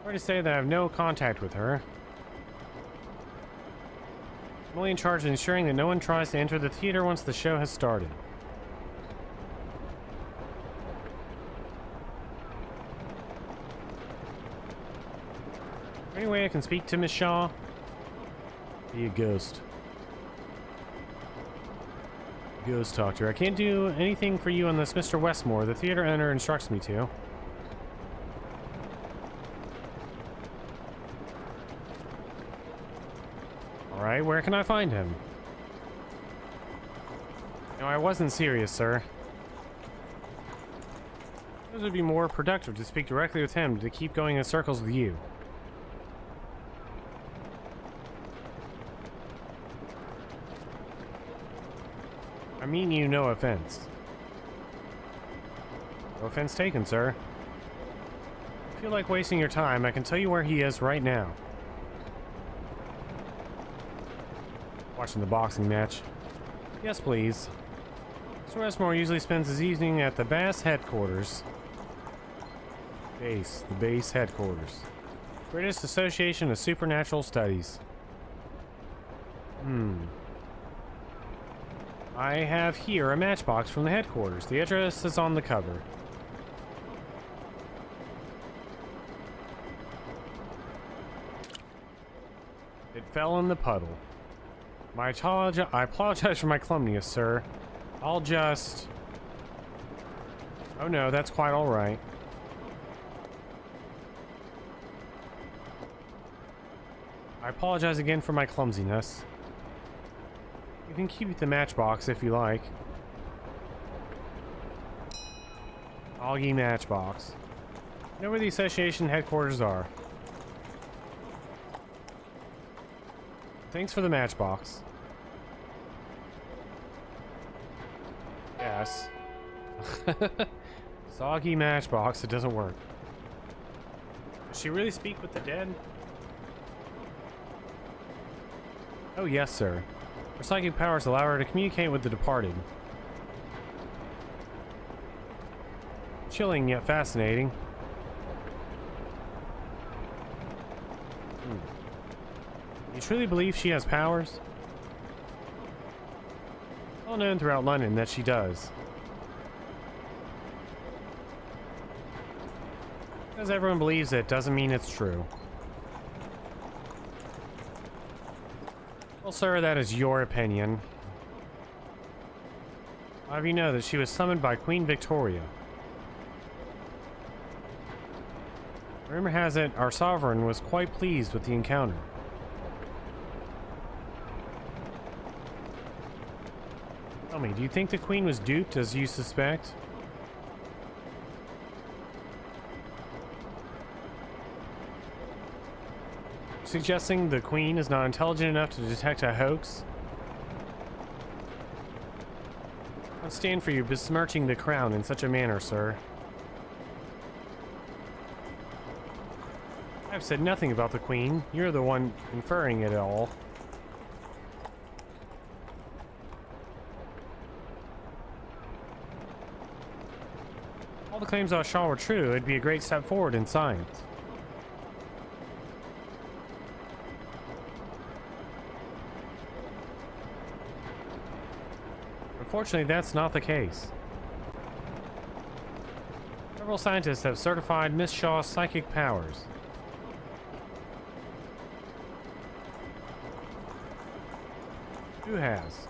Sorry to say that I have no contact with her. I'm only in charge of ensuring that no one tries to enter the theater once the show has started. Any way I can speak to Miss Shaw? Be a ghost. Ghost talk to her. I can't do anything for you unless Mr. Westmore, the theater owner, instructs me to. Alright, where can I find him? No, I wasn't serious, sir. It would be more productive to speak directly with him than to keep going in circles with you. I mean you no offense. No offense taken, sir. If you feel like wasting your time, I can tell you where he is right now. Watching the boxing match. Yes, please. Mr. Westmore usually spends his evening at the Bass headquarters. The base headquarters. British Association of Supernatural Studies. I have here a matchbox from the headquarters. The address is on the cover. It fell in the puddle. I apologize for my clumsiness, sir. I'll just... Oh no, that's quite alright. I apologize again for my clumsiness. You can keep the matchbox if you like. Augie Matchbox. You know where the association headquarters are. Thanks for the matchbox. Yes. Soggy matchbox, it doesn't work. Does she really speak with the dead? Oh yes, sir. Her psychic powers allow her to communicate with the departed. Chilling yet fascinating. You truly believe she has powers? Well known throughout London that she does. Because everyone believes it doesn't mean it's true. Well, sir, that is your opinion. I'll have you know that she was summoned by Queen Victoria. Rumor has it our sovereign was quite pleased with the encounter. Tell me, do you think the Queen was duped as you suspect? Suggesting the Queen is not intelligent enough to detect a hoax? I stand for you besmirching the crown in such a manner, sir. I've said nothing about the Queen. You're the one inferring it all. All the claims I saw were true. It'd be a great step forward in science. Unfortunately, that's not the case. Several scientists have certified Miss Shaw's psychic powers. Who has?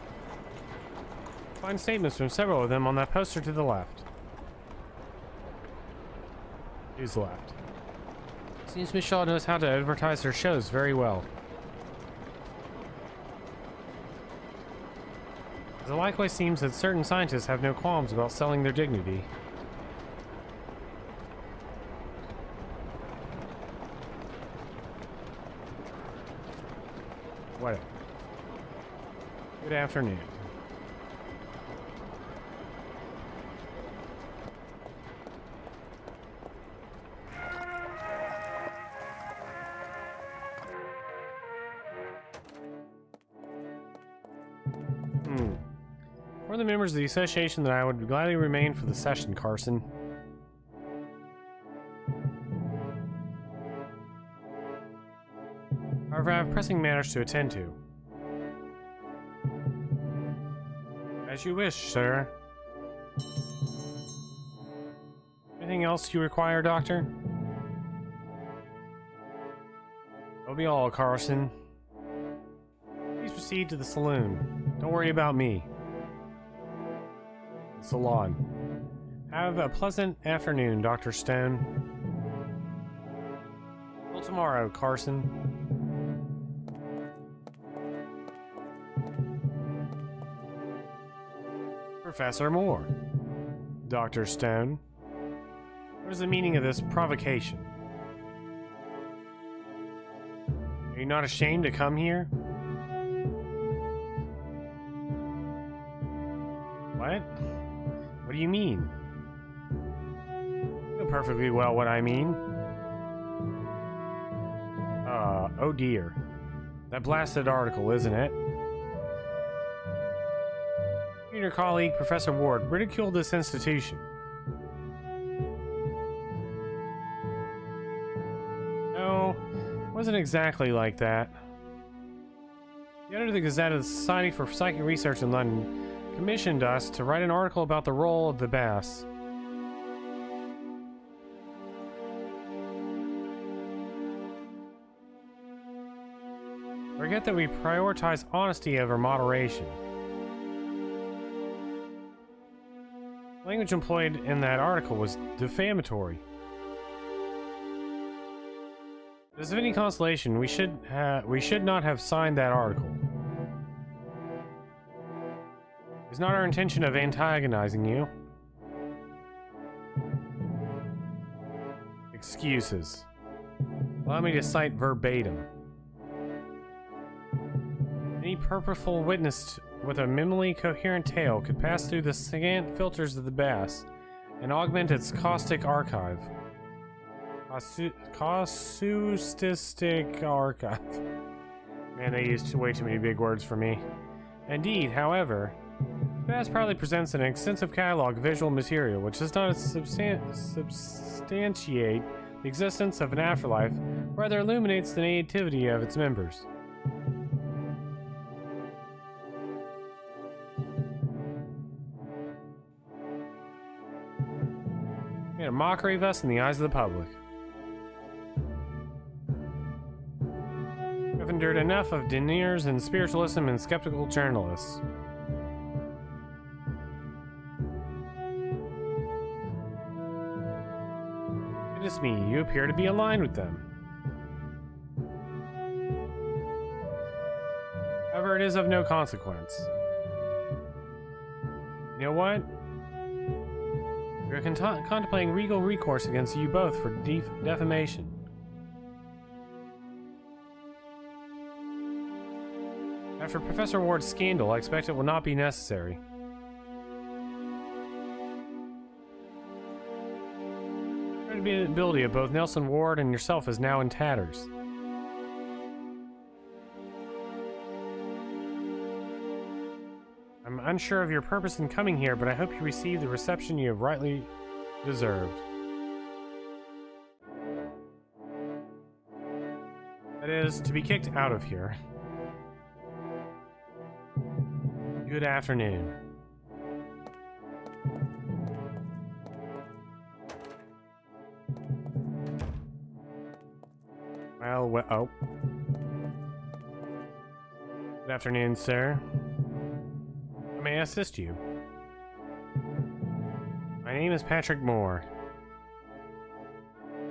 Find statements from several of them on that poster to the left. Who's left? Seems Miss Shaw knows how to advertise her shows very well. It likewise seems that certain scientists have no qualms about selling their dignity. What? Good afternoon. One of the members of the association that I would gladly remain for the session, Carson. However, I have pressing matters to attend to. As you wish, sir. Anything else you require, Doctor? That'll be all, Carson. Please proceed to the saloon. Don't worry about me. Salon. Have a pleasant afternoon, Dr. Stone. Till tomorrow, Carson. Professor Moore. Dr. Stone. What is the meaning of this provocation? Are you not ashamed to come here? What? What do you mean? You know perfectly well what I mean. Oh dear. That blasted article, isn't it? You and your colleague, Professor Ward, ridiculed this institution. No, it wasn't exactly like that. The editor of the Gazette of the Society for Psychic Research in London commissioned us to write an article about the role of the bass. Forget that we prioritize honesty over moderation. Language employed in that article was defamatory. If it's of any consolation, we should not have signed that article. It's not our intention of antagonizing you. Excuses. Allow me to cite verbatim. Any purposeful witness with a minimally coherent tale could pass through the scant filters of the Bass and augment its caustic archive. Casuistic archive. Man, they used way too many big words for me. Indeed, however, Bass proudly presents an extensive catalog of visual material which does not substantiate the existence of an afterlife, rather illuminates the nativity of its members. Made a mockery of us in the eyes of the public. We've endured enough of deniers and spiritualism and skeptical journalists. Goodness me, you appear to be aligned with them. However, it is of no consequence. You know what? We're contemplating legal recourse against you both for defamation. After Professor Ward's scandal, I expect it will not be necessary. The credibility of both Nelson Ward and yourself is now in tatters. I'm unsure of your purpose in coming here, but I hope you receive the reception you have rightly deserved. That is, to be kicked out of here. Good afternoon. Well, oh. Good afternoon, sir. How may I assist you? My name is Patrick Moore.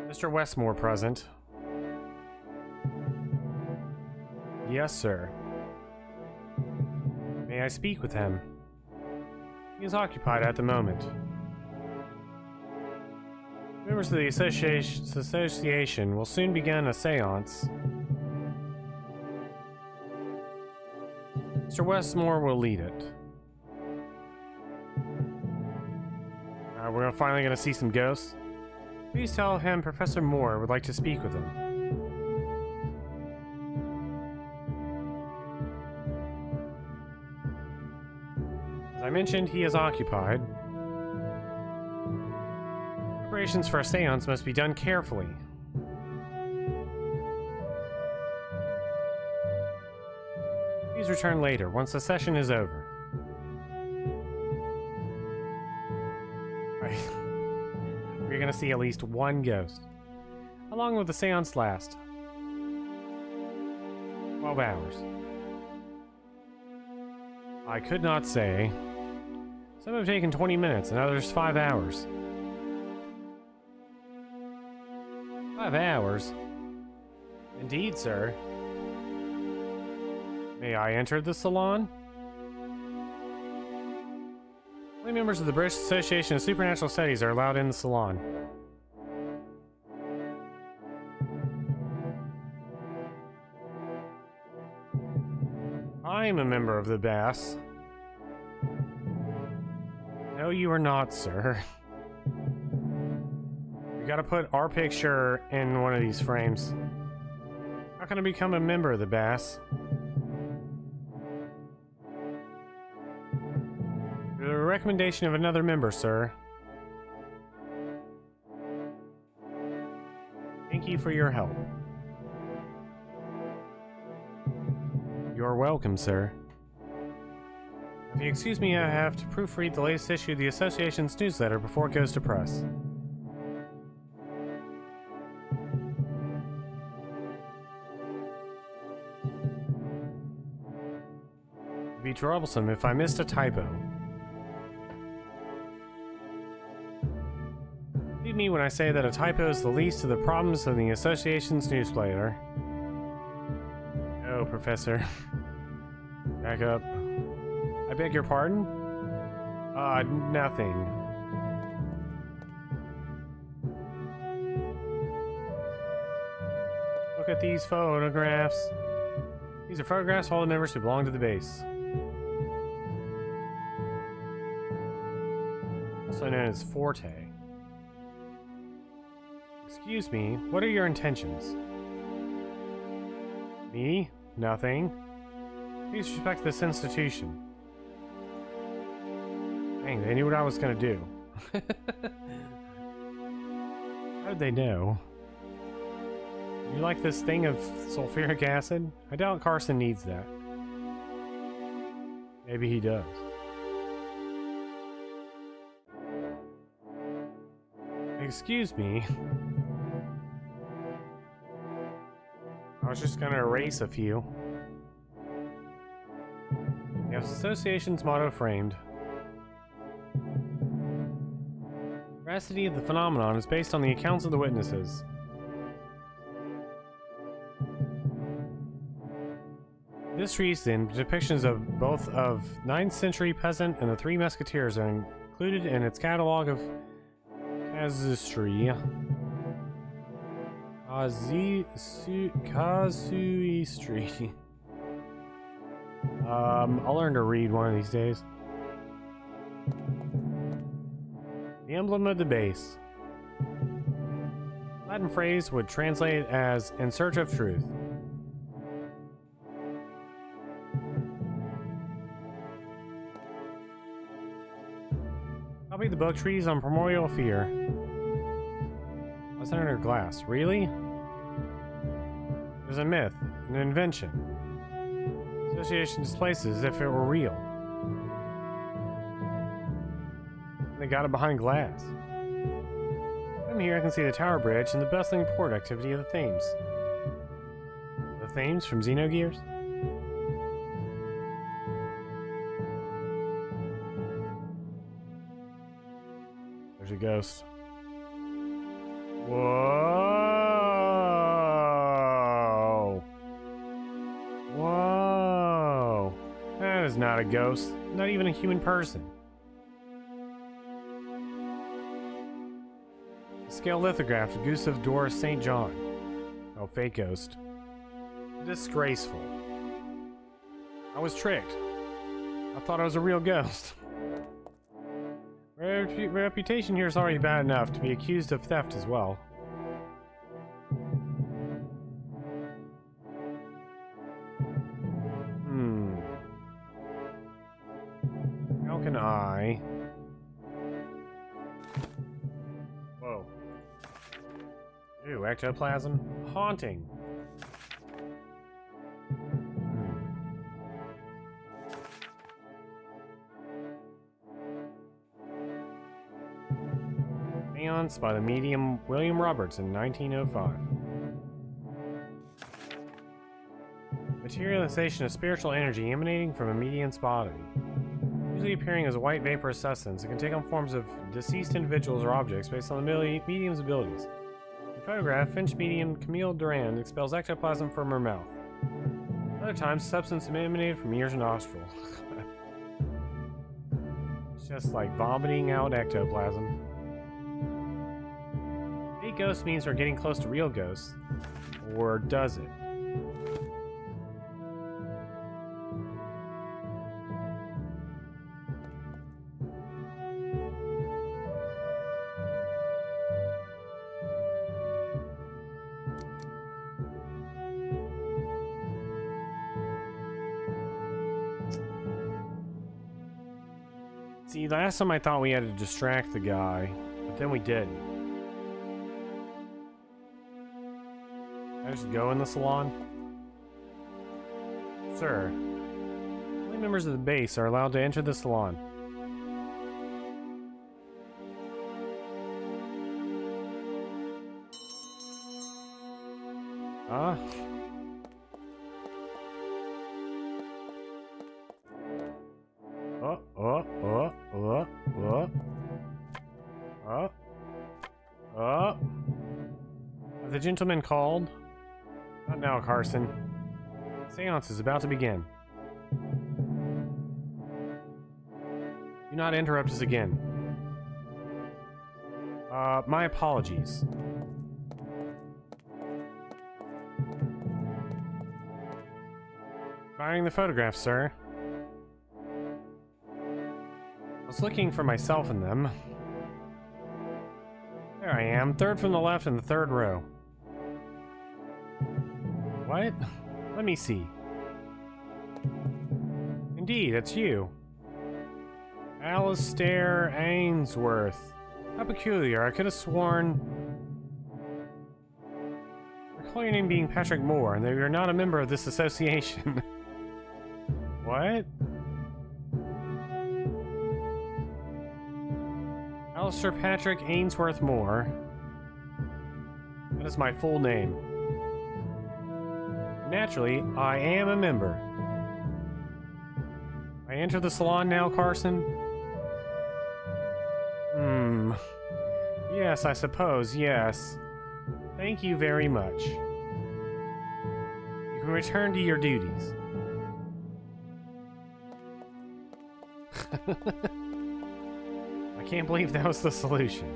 Mr. Westmore present. Yes, sir. May I speak with him? He is occupied at the moment. Members of the association will soon begin a seance. Mr. Westmore will lead it. We're finally going to see some ghosts. Please tell him Professor Moore would like to speak with him. As I mentioned, he is occupied. Preparations for a seance must be done carefully. Please return later, once the session is over. We're gonna see at least one ghost. How long will the seance last? 12 hours. I could not say. Some have taken 20 minutes and others 5 hours. 5 hours? Indeed, sir. May I enter the salon? Only members of the British Association of Supernatural Studies are allowed in the salon. I am a member of the Bass. No, you are not, sir. We gotta put our picture in one of these frames. How can I become a member of the Bass? The recommendation of another member, sir. Thank you for your help. You're welcome, sir. If you excuse me, I have to proofread the latest issue of the Association's newsletter before it goes to press. It'd be troublesome if I missed a typo. me when I say that a typo is the least of the problems of the Association's newsletter. Oh, Professor. Back up. I beg your pardon? Nothing. Look at these photographs. These are photographs of all the members who belong to the base. Also known as Forte. Excuse me, what are your intentions? Me? Nothing. Please respect this institution. Dang, they knew what I was gonna do. How did they know? You like this thing of sulfuric acid? I doubt Carson needs that. Maybe he does. Excuse me. I was just gonna erase a few. The Association's motto framed. Veracity of the phenomenon is based on the accounts of the witnesses. For this reason, depictions of both of 9th century peasant and the Three Musketeers are included in its catalog of casuistry. Casuistry. I'll learn to read one of these days. The emblem of the base. Latin phrase would translate as "in search of truth." Copy the book Treatise on Primordial Fear. What's under glass? Really? There's a myth, an invention. Association displays it as if it were real. They got it behind glass. From here I can see the Tower Bridge and the bustling port activity of the Thames. The Thames from Xenogears? There's a ghost. Whoa! Whoa! That is not a ghost. Not even a human person. Scale lithograph of Gustav Doris St. John. Oh, fake ghost. Disgraceful. I was tricked. I thought I was a real ghost. Reputation here is already bad enough to be accused of theft as well. How can I... Whoa. Ew, ectoplasm? Haunting. Seance by the medium William Roberts in 1905. Materialization of spiritual energy emanating from a medium's body. Usually appearing as a white vaporous substance, it can take on forms of deceased individuals or objects based on the medium's abilities. In photograph, Finch medium Camille Durand expels ectoplasm from her mouth. Other times, substance emanated from ears and nostrils. It's just like vomiting out ectoplasm. Fake ghost means we're getting close to real ghosts. Or does it? See, last time I thought we had to distract the guy, but then we didn't. Can I just go in the salon? Sir, only members of the base are allowed to enter the salon. Huh? Have the gentleman called? Not now, Carson. Seance is about to begin. Do not interrupt us again. My apologies. Firing the photograph, sir. I was looking for myself in them. There I am, third from the left in the third row. What? Let me see. Indeed, it's you. Alistair Ainsworth. How peculiar, I could have sworn... I recall your name being Patrick Moore, and that you're not a member of this association. What? Alistair Patrick Ainsworth Moore. That is my full name. Naturally, I am a member. I enter the salon now, Carson? Yes, I suppose, yes. Thank you very much. You can return to your duties. I can't believe that was the solution.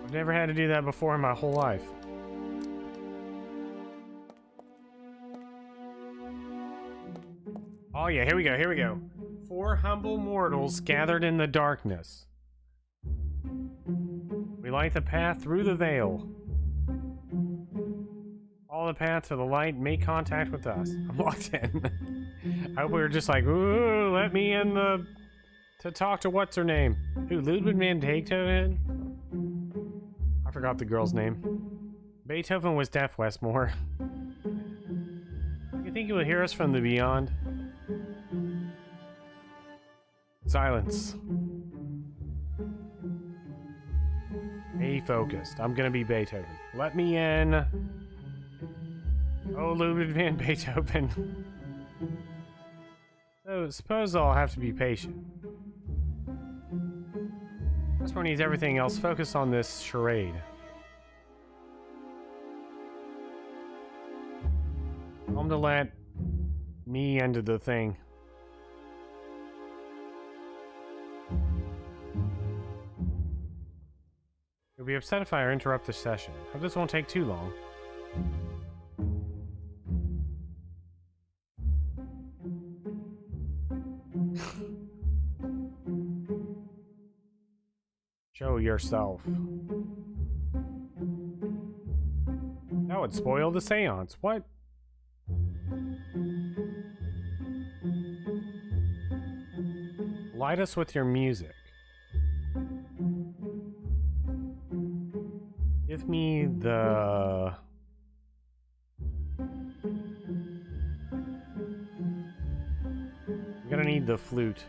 I've never had to do that before in my whole life. Oh yeah, here we go, here we go. 4 humble mortals gathered in the darkness. We light the path through the veil. Follow the path to the light, make contact with us. I'm locked in. I hope we were just like, ooh, let me in to talk to what's her name? Who, Ludwig van Beethoven? I forgot the girl's name. Beethoven was deaf, Westmore. You think you will hear us from the beyond? Silence. Be focused. I'm gonna be Beethoven. Let me in. Oh, Ludwig van Beethoven. So, suppose I'll have to be patient. This one needs everything else. Focus on this charade. I'm to let me into the thing. You'll be upset if I interrupt the session. Hope this won't take too long. Show yourself. That would spoil the seance. What? Light us with your music. Give me the... I'm gonna need the flute.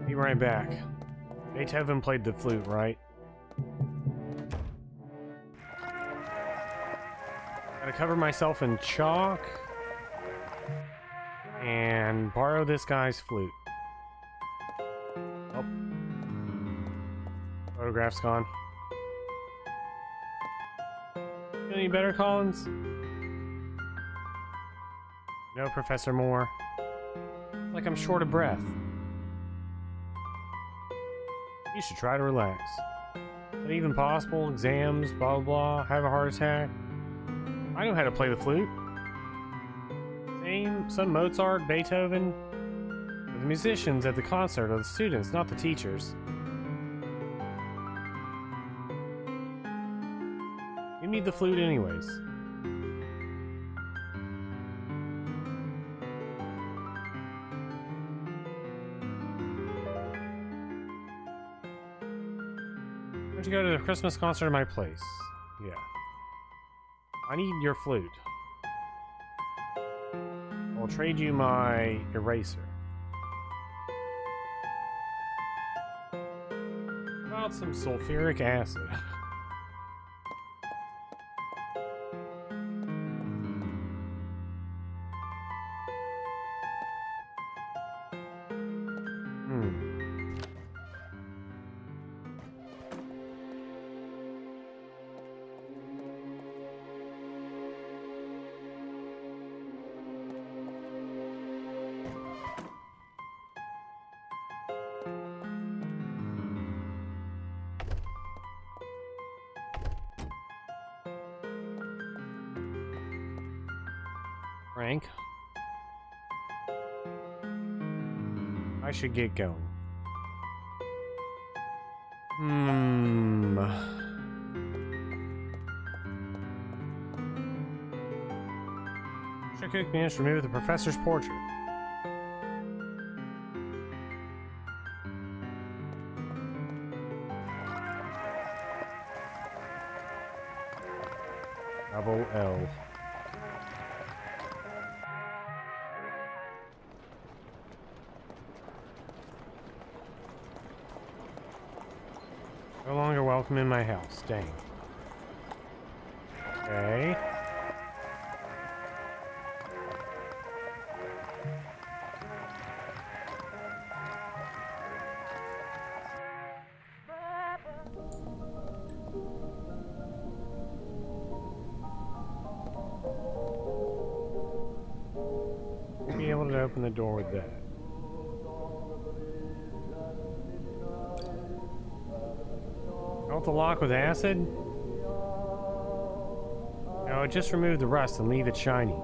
Be right back. Beethoven played the flute, right? Gotta cover myself in chalk and borrow this guy's flute. Oh. Photograph's gone. Feel any better, Collins? No, Professor Moore. It's like I'm short of breath. You should try to relax. Is that even possible? Exams, blah blah blah, have a heart attack? I know how to play the flute. Some Mozart, Beethoven. But the musicians at the concert are the students, not the teachers. You need the flute anyways. Why don't you go to the Christmas concert at my place? Yeah. I need your flute. I'll trade you my eraser. About some sulfuric acid. Frank. I should get going. Mr. Cook managed to remove the professor's portrait. Double L. No longer welcome in my house. Dang. Okay. Won't be able to open the door with that. Melt the lock with acid? No, just remove the rust and leave it shiny.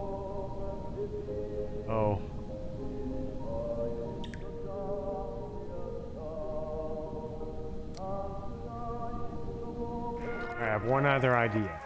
Oh. I have one other idea.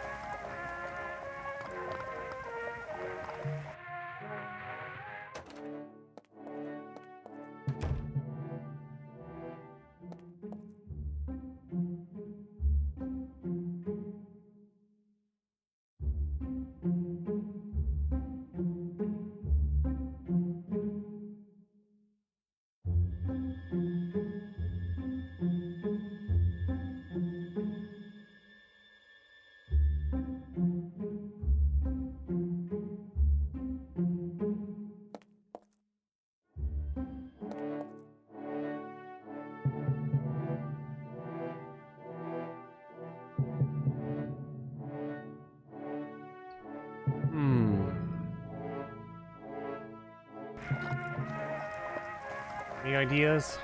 Any ideas?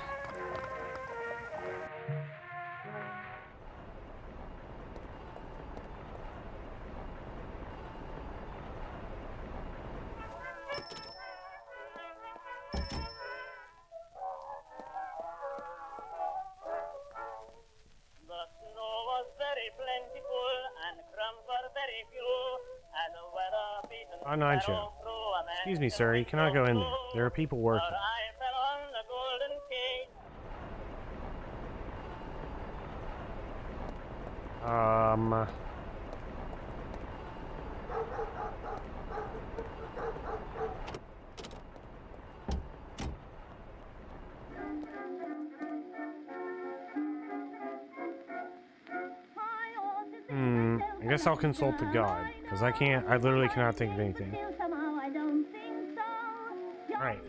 Oh, Nigel. Excuse me, sir. You cannot go in there. There are people working. I guess I'll consult the god, because I literally cannot think of anything. Alright.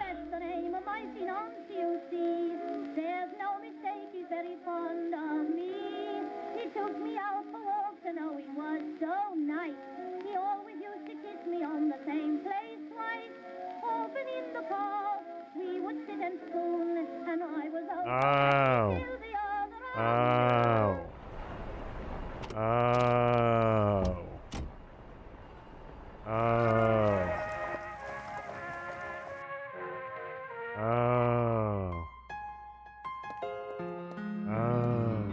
There's no mistake, he's very fond of me. He took me out for walks and oh, it was so nice. He always used to kiss me on the same place twice. Often in the park, we would sit and spoon, and I was Oh. till the other Oh. Oh. Oh. Oh. Oh.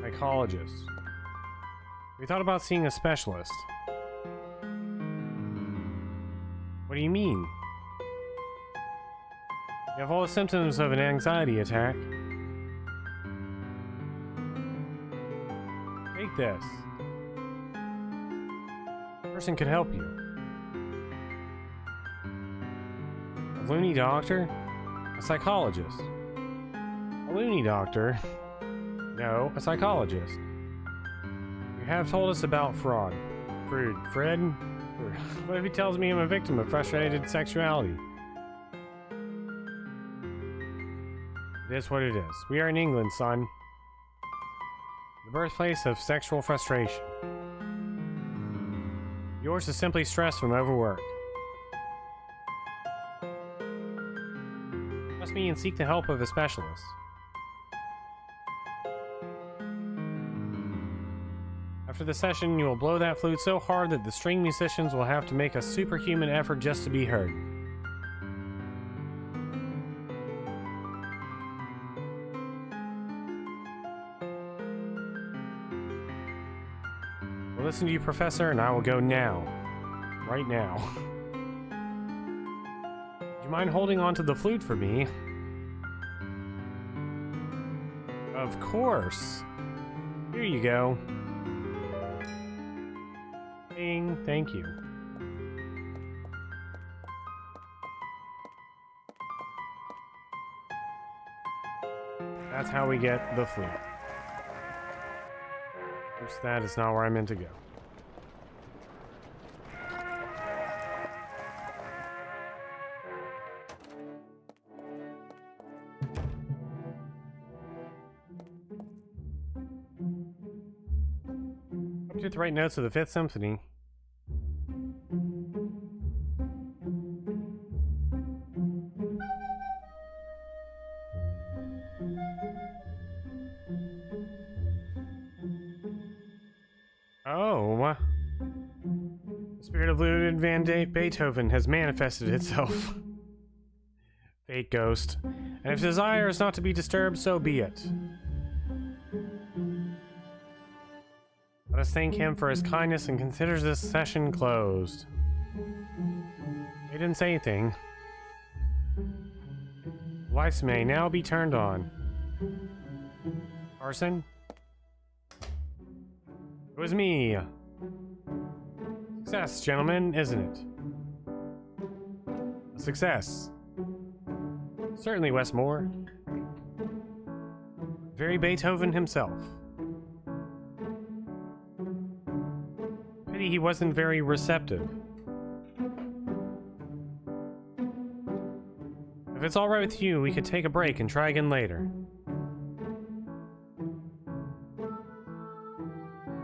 Psychologist. We thought about seeing a specialist. What do you mean? You have all the symptoms of an anxiety attack. Take this. A person could help you. A loony doctor? A psychologist. A loony doctor? No, a psychologist. You have told us about fraud. Fred? What if he tells me I'm a victim of frustrated sexuality? It is what it is. We are in England, son. The birthplace of sexual frustration. Yours is simply stress from overwork. Trust me and seek the help of a specialist. After the session, you will blow that flute so hard that the string musicians will have to make a superhuman effort just to be heard. Well, listen to you, Professor, and I will go now. Right now. Do you mind holding on to the flute for me? Of course. Here you go. Ding, thank you. That's how we get the flute. Oops, that is not where I meant to go. Hope you hit the right notes of the Fifth Symphony. Oh, the spirit of Ludwig van Beethoven has manifested itself. Fate ghost. And if desire is not to be disturbed, so be it. Let us thank him for his kindness and consider this session closed. They didn't say anything. Lights may now be turned on. Carson? It was me. Success, gentlemen, isn't it? A success. Certainly, Westmore. Very Beethoven himself. Pity he wasn't very receptive. If it's alright with you, we could take a break and try again later.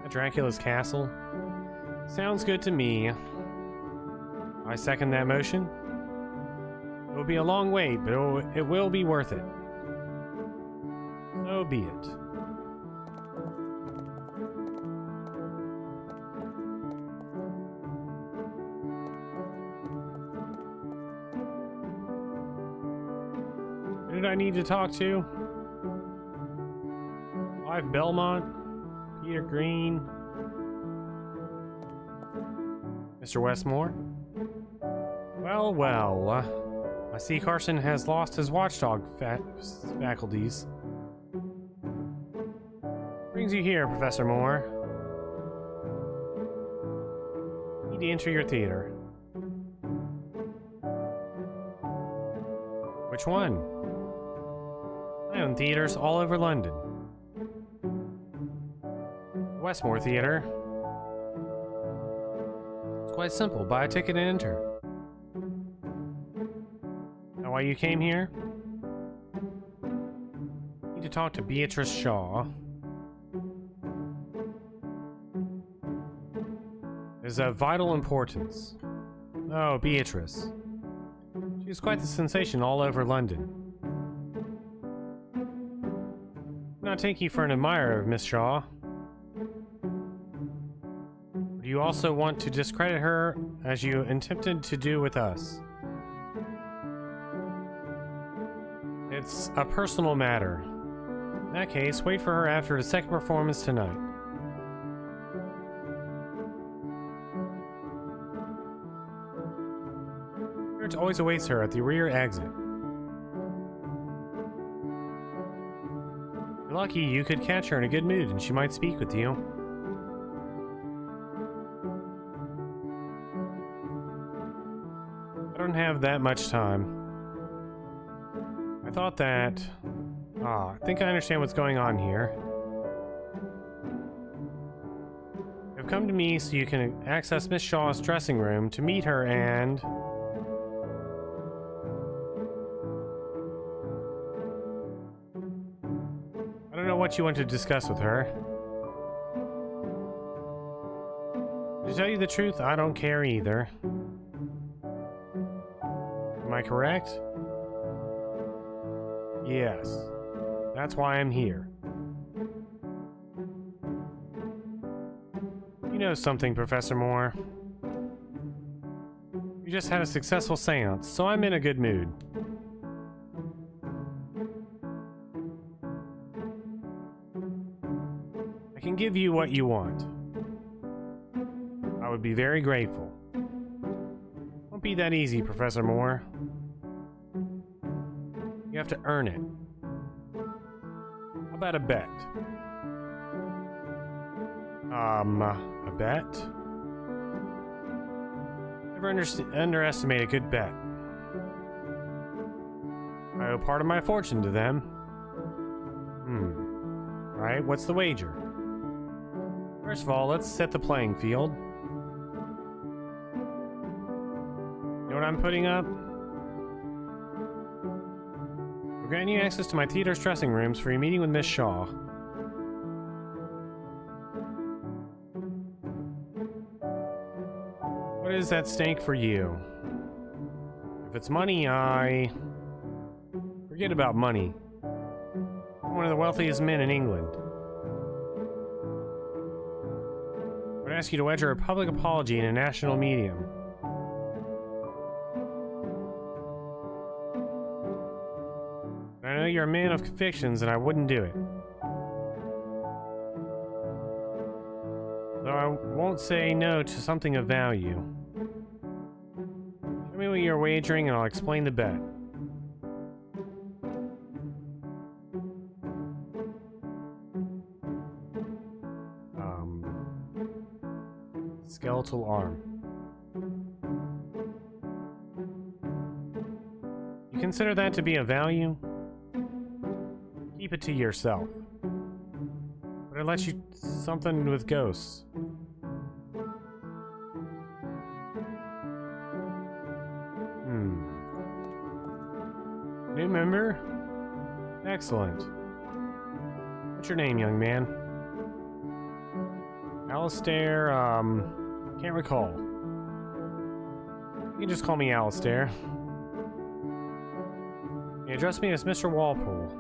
At Dracula's castle? Sounds good to me. I second that motion. It will be a long wait, but it will be worth it. So be it. Who did I need to talk to? Clive Belmont? Peter Green? Mr. Westmore? Well, well. I see Carson has lost his watchdog faculties. Brings you here, Professor Moore. Need to enter your theater. Which one? I own theaters all over London. Westmore Theater. It's quite simple. Buy a ticket and enter. Know why you came here? Need to talk to Beatrice Shaw. Is of vital importance. Oh, Beatrice. She's quite the sensation all over London. Do not take you for an admirer of Miss Shaw. Do you also want to discredit her as you attempted to do with us? It's a personal matter. In that case, wait for her after the second performance tonight. It always awaits her at the rear exit. You're lucky you could catch her in a good mood and she might speak with you. I don't have that much time. I thought that... I think I understand what's going on here. If I've come to me so you can access Miss Shaw's dressing room to meet her and... I don't know what you want to discuss with her. To tell you the truth, I don't care either. Am I correct? Yes. That's why I'm here. You know something, Professor Moore. You just had a successful seance, so I'm in a good mood. I can give you what you want. I would be very grateful. Won't be that easy, Professor Moore. You have to earn it. How about a bet? A bet? Never underestimate a good bet. I owe part of my fortune to them. Right, what's the wager? First of all, let's set the playing field. You know what I'm putting up? We're granting you access to my theater's dressing rooms for your meeting with Miss Shaw. What is at stake for you? If it's money, forget about money. I'm one of the wealthiest men in England. I would ask you to wager a public apology in a national medium. I know you're a man of convictions, and I wouldn't do it. Though I won't say no to something of value. Tell me what you're wagering, and I'll explain the bet. Skeletal arm. You consider that to be a value? Keep it to yourself. But it lets you something with ghosts. New member? Excellent. What's your name, young man? Alistair, can't recall. You can just call me Alistair. You address me as Mr. Walpole.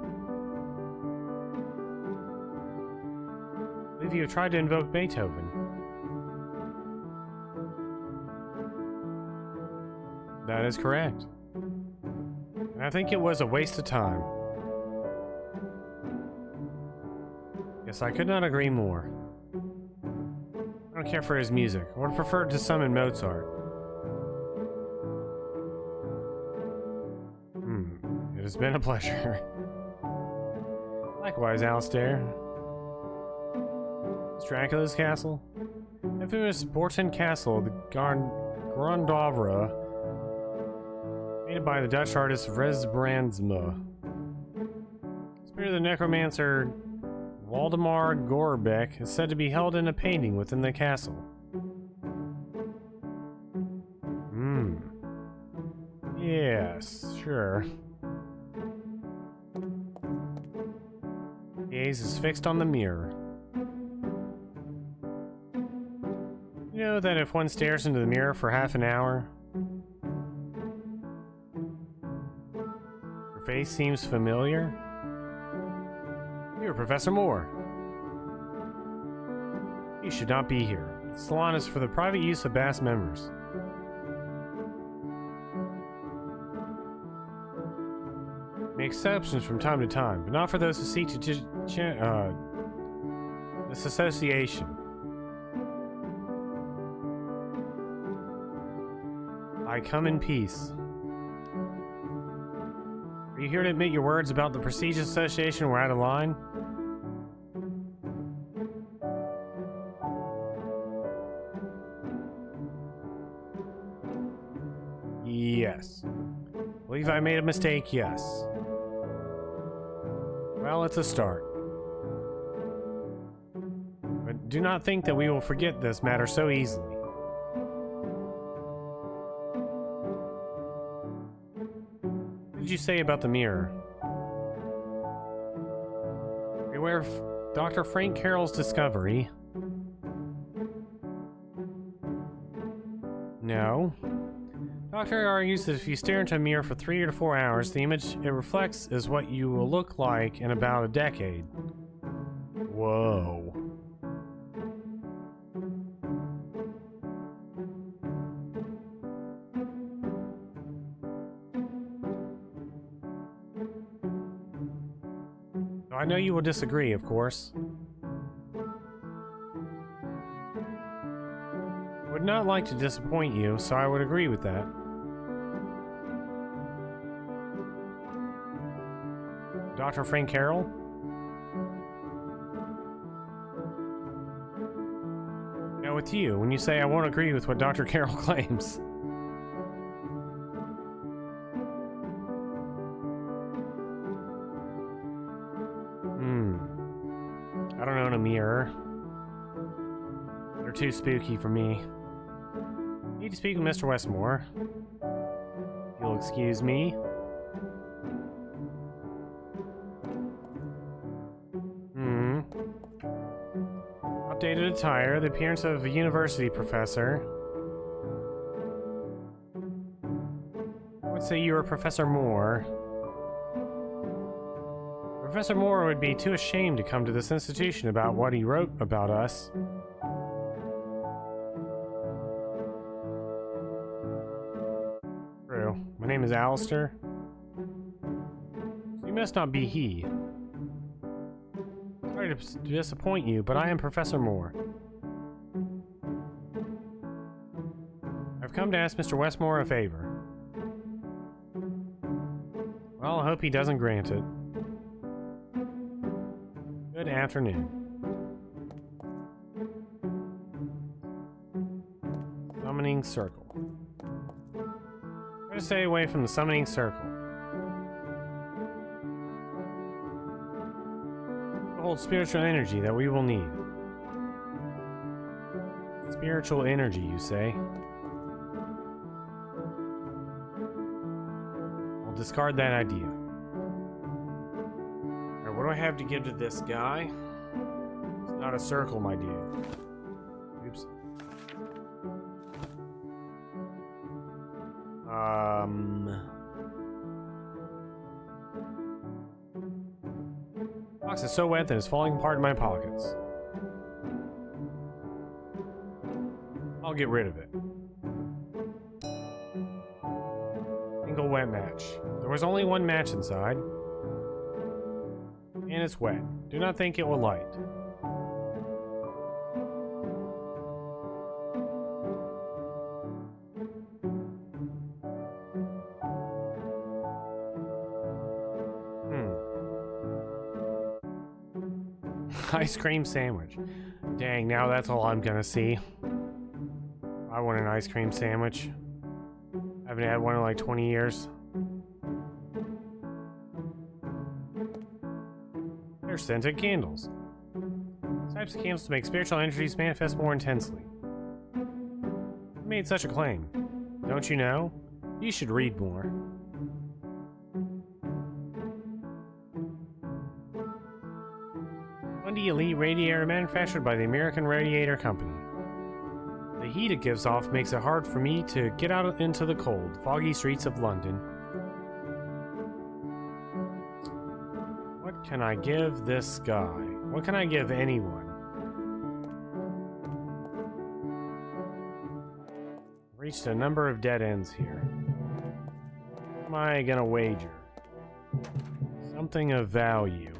I believe you have tried to invoke Beethoven. That is correct. And I think it was a waste of time. Yes, I could not agree more. I don't care for his music. I would have preferred to summon Mozart. It has been a pleasure. Likewise, Alistair. Is Dracula's castle? Infamous Borton Castle, the Grandavra, made by the Dutch artist Res Brandsma. Spirit of the necromancer Waldemar Gorbeck is said to be held in a painting within the castle. Yes, sure. Gaze is fixed on the mirror. You know that if one stares into the mirror for half an hour, your face seems familiar? You're Professor Moore. You should not be here. The salon is for the private use of BAS members. Make exceptions from time to time, but not for those who seek to this association. I come in peace. Are you here to admit your words about the prestigious association were out of line? Yes. Believe I made a mistake, yes. Well, it's a start. But do not think that we will forget this matter so easily. What did you say about the mirror? Are you aware of Dr. Frank Carroll's discovery? No. Doctor argues that if you stare into a mirror for 3 to 4 hours, the image it reflects is what you will look like in about a decade. Whoa. I know you will disagree, of course. I would not like to disappoint you, so I would agree with that. Dr. Frank Carroll? Now with you, when you say I won't agree with what Dr. Carroll claims. I don't own a mirror. They're too spooky for me. Need to speak with Mr. Westmore. You'll excuse me. Updated attire, the appearance of a university professor. I would say you are Professor Moore. Professor Moore would be too ashamed to come to this institution about what he wrote about us. True. My name is Alistair. You must not be he. Sorry to disappoint you, but I am Professor Moore. I've come to ask Mr. Westmore a favor. Well, I hope he doesn't grant it. Good afternoon. Summoning Circle. Try to stay away from the Summoning Circle. It holds spiritual energy that we will need. Spiritual energy, you say? I'll discard that idea. What do I have to give to this guy? It's not a circle, my dude. Oops. Box is so wet that it's falling apart in my pockets. I'll get rid of it. Single wet match. There was only one match inside. And it's wet. Do not think it will light. Ice cream sandwich. Dang, now that's all I'm gonna see. I want an ice cream sandwich. I haven't had one in like 20 years. They're scented candles. Types of candles to make spiritual energies manifest more intensely. Who made such a claim? Don't you know? You should read more. Bundy Elite Radiator manufactured by the American Radiator Company. The heat it gives off makes it hard for me to get out into the cold, foggy streets of London. What can I give this guy? What can I give anyone? Reached a number of dead ends here. What am I gonna wager? Something of value.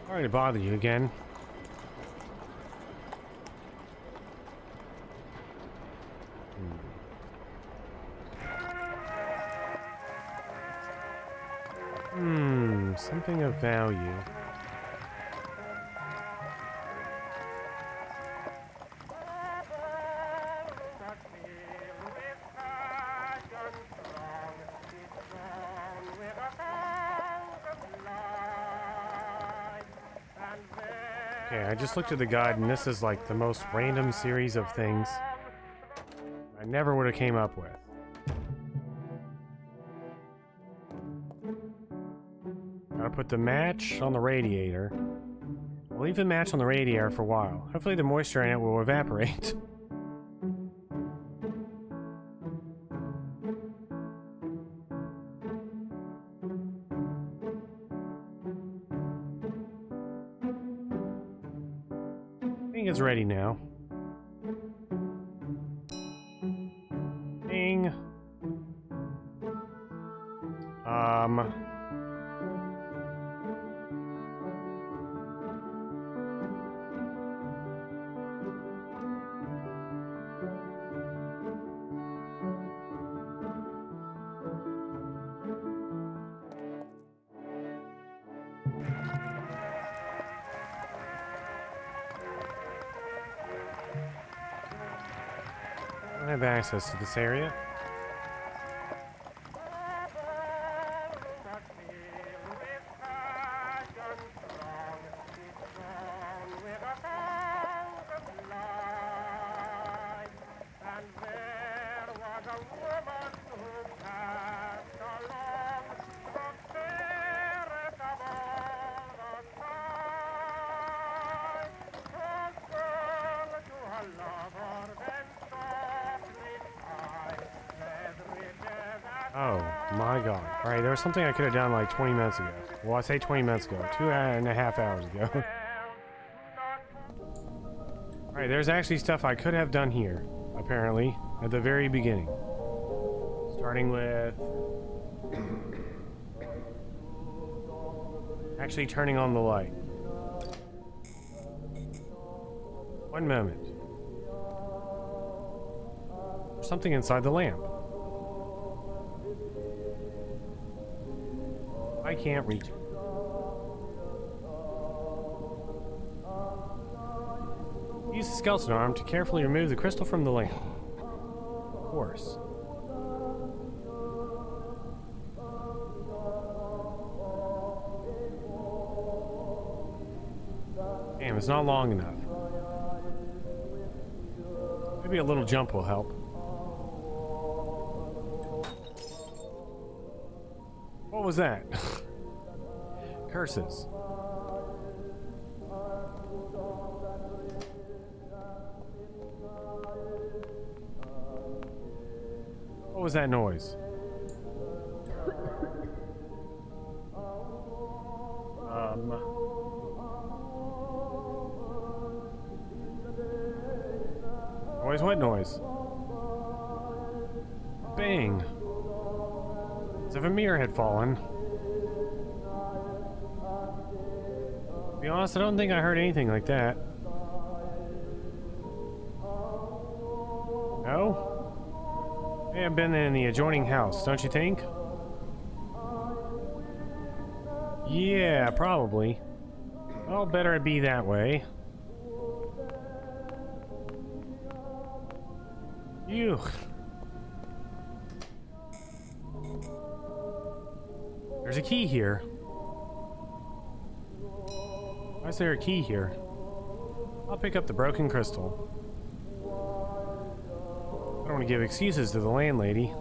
Sorry to bother you again. Something of value. Okay, I just looked at the guide and this is like the most random series of things I never would have came up with. Gotta put the match on the radiator. I'll leave the match on the radiator for a while. Hopefully the moisture in it will evaporate. I think it's ready now. Ding. I have access to this area. Oh my god. Alright, there was something I could have done like 20 minutes ago. Well, I say 20 minutes ago. 2.5 hours ago. Alright, there's actually stuff I could have done here, apparently, at the very beginning. Starting with... actually turning on the light. One moment. There's something inside the lamp. I can't reach it. Use the skeleton arm to carefully remove the crystal from the lamp. Of course. Damn, it's not long enough. Maybe a little jump will help. What was that? Curses. What was that noise? Noise? What noise? Bang! As if a mirror had fallen. To be honest, I don't think I heard anything like that. No? May have been in the adjoining house, don't you think? Yeah, probably. Well, better it be that way. Ew. There's a key here. Why is there a key here? I'll pick up the broken crystal. I don't want to give excuses to the landlady.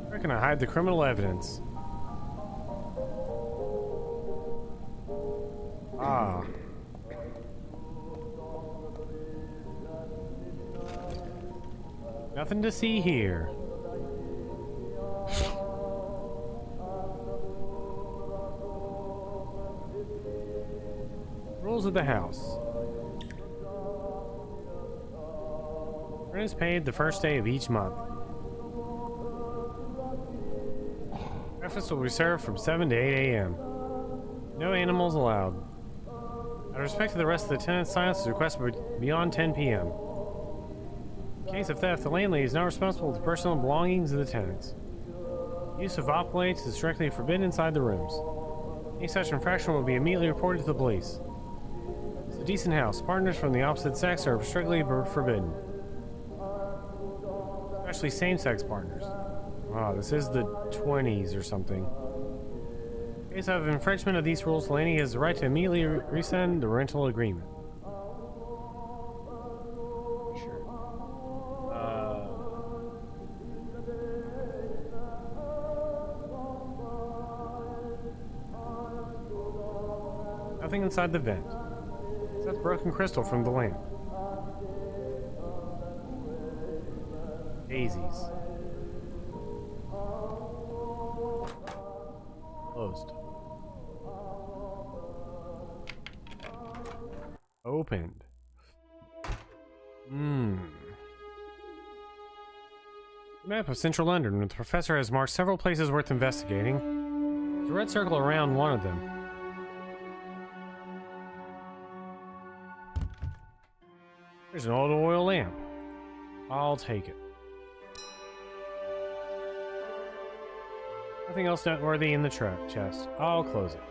Where can I hide the criminal evidence? Ah. Nothing to see here. Rules of the house. Rent is paid the first day of each month. Breakfast will be served from 7 to 8 a.m. No animals allowed. Out of respect to the rest of the tenants, silence is requested beyond 10 p.m. In case of theft, the landlady is not responsible for the personal belongings of the tenants. Use of opalates is strictly forbidden inside the rooms. Any such infraction will be immediately reported to the police. It's a decent house. Partners from the opposite sex are strictly forbidden. Especially same-sex partners. Wow, this is the 20s or something. In case of infringement of these rules, the landlady has the right to immediately rescind the rental agreement. Sure. Nothing inside the vent, except broken crystal from the lamp. Daisies. Closed. Opened. Map of central London. The professor has marked several places worth investigating. There's a red circle around one of them. There's an old oil lamp. I'll take it. Nothing else noteworthy in the chest. I'll close it.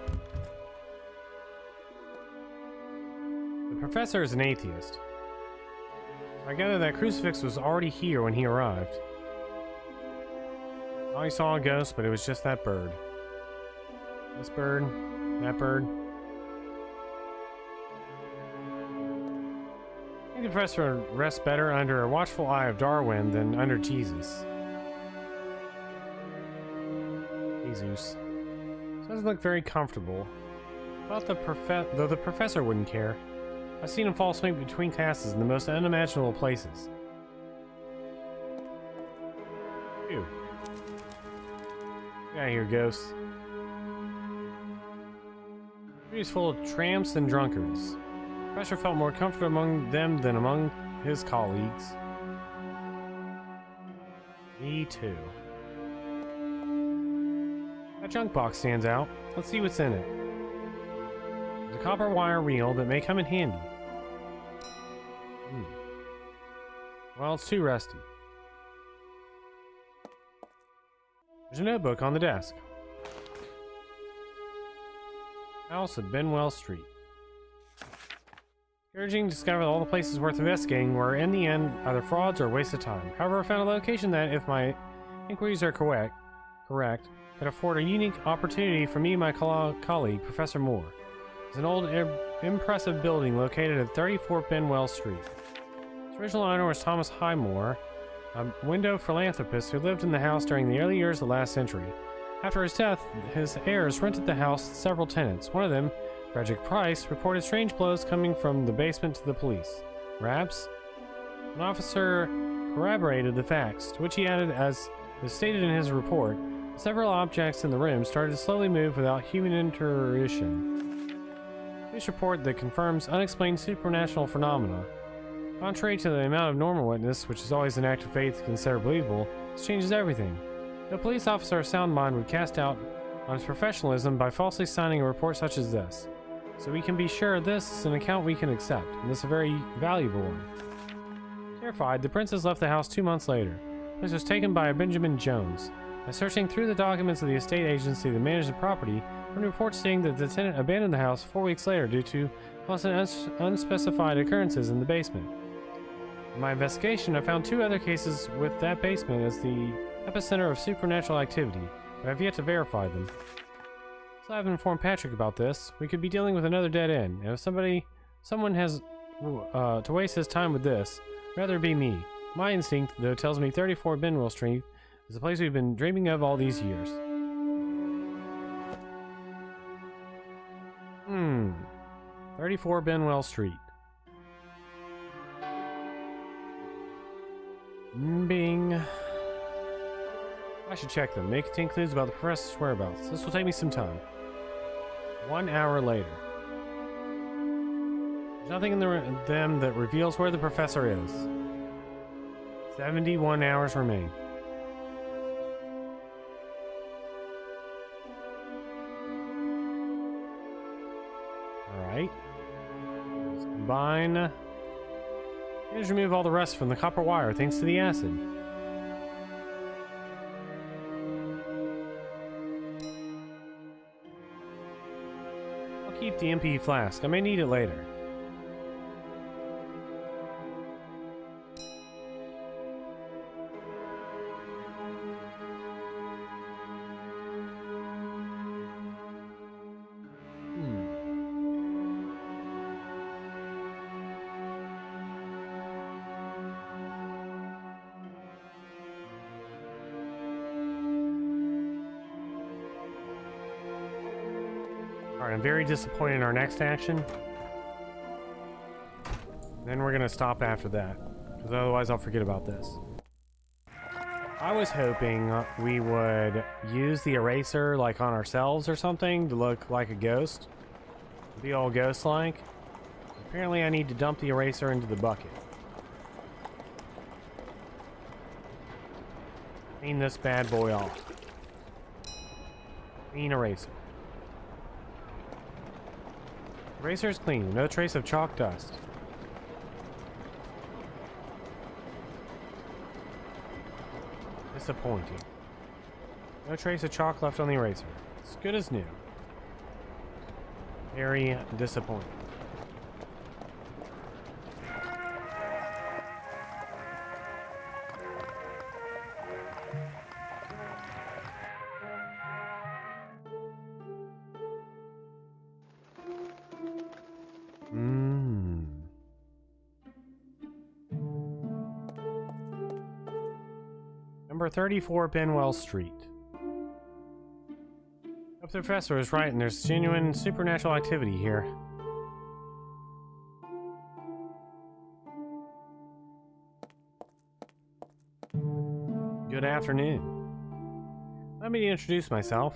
The professor is an atheist. I gather that crucifix was already here when he arrived. Oh, he saw a ghost, but it was just that bird. This bird, that bird. I think the professor rests better under a watchful eye of Darwin than under Jesus. Jesus. Doesn't look very comfortable. Though the professor wouldn't care. I've seen him fall asleep between classes in the most unimaginable places. Phew. Get out of here, ghosts. The street is full of tramps and drunkards. The professor felt more comfortable among them than among his colleagues. Me too. That junk box stands out. Let's see what's in it. There's a copper wire reel that may come in handy. Well, it's too rusty. There's a notebook on the desk. House at Benwell Street. Encouraging to discover all the places worth investigating were, in the end, either frauds or a waste of time. However, I found a location that, if my inquiries are correct, could afford a unique opportunity for me and my colleague, Professor Moore. It's an old, impressive building located at 34 Benwell Street. Its original owner was Thomas Highmore, a window philanthropist who lived in the house during the early years of the last century. After his death, his heirs rented the house to several tenants. One of them, Frederick Price, reported strange blows coming from the basement to the police. Raps? An officer corroborated the facts, to which he added, as was stated in his report, several objects in the room started to slowly move without human intervention. This report that confirms unexplained supernatural phenomena. Contrary to the amount of normal witness, which is always an act of faith considered believable, this changes everything. No police officer of sound mind would cast doubt on his professionalism by falsely signing a report such as this. So we can be sure this is an account we can accept, and this is a very valuable one. Terrified, the princess left the house 2 months later. This was taken by a Benjamin Jones. By searching through the documents of the estate agency that managed the property, from reports stating that the tenant abandoned the house 4 weeks later due to constant unspecified occurrences in the basement. In my investigation, I found 2 other cases with that basement as the epicenter of supernatural activity, but I've yet to verify them. So I've informed Patrick about this. We could be dealing with another dead end, and if someone has to waste his time with this, rather it be me. My instinct, though, tells me 34 Benwell Street is the place we've been dreaming of all these years. 34 Benwell Street. Bing. I should check them. May contain clues about the professor's whereabouts. This will take me some time. 1 hour later. There's nothing in them that reveals where the professor is. 71 hours remain. Combine. Manage to remove all the rust from the copper wire thanks to the acid. I'll keep the empty flask. I may need it later. Alright, I'm very disappointed in our next action. Then we're gonna stop after that, because otherwise I'll forget about this. I was hoping we would use the eraser like on ourselves or something to look like a ghost. Be all ghost-like. Apparently I need to dump the eraser into the bucket. Clean this bad boy off. Clean eraser. Eraser is clean, no trace of chalk dust. Disappointing. No trace of chalk left on the eraser. It's good as new. Very disappointing. Number 34 Benwell Street. Hope the professor is right and there's genuine supernatural activity here. Good afternoon. Let me introduce myself.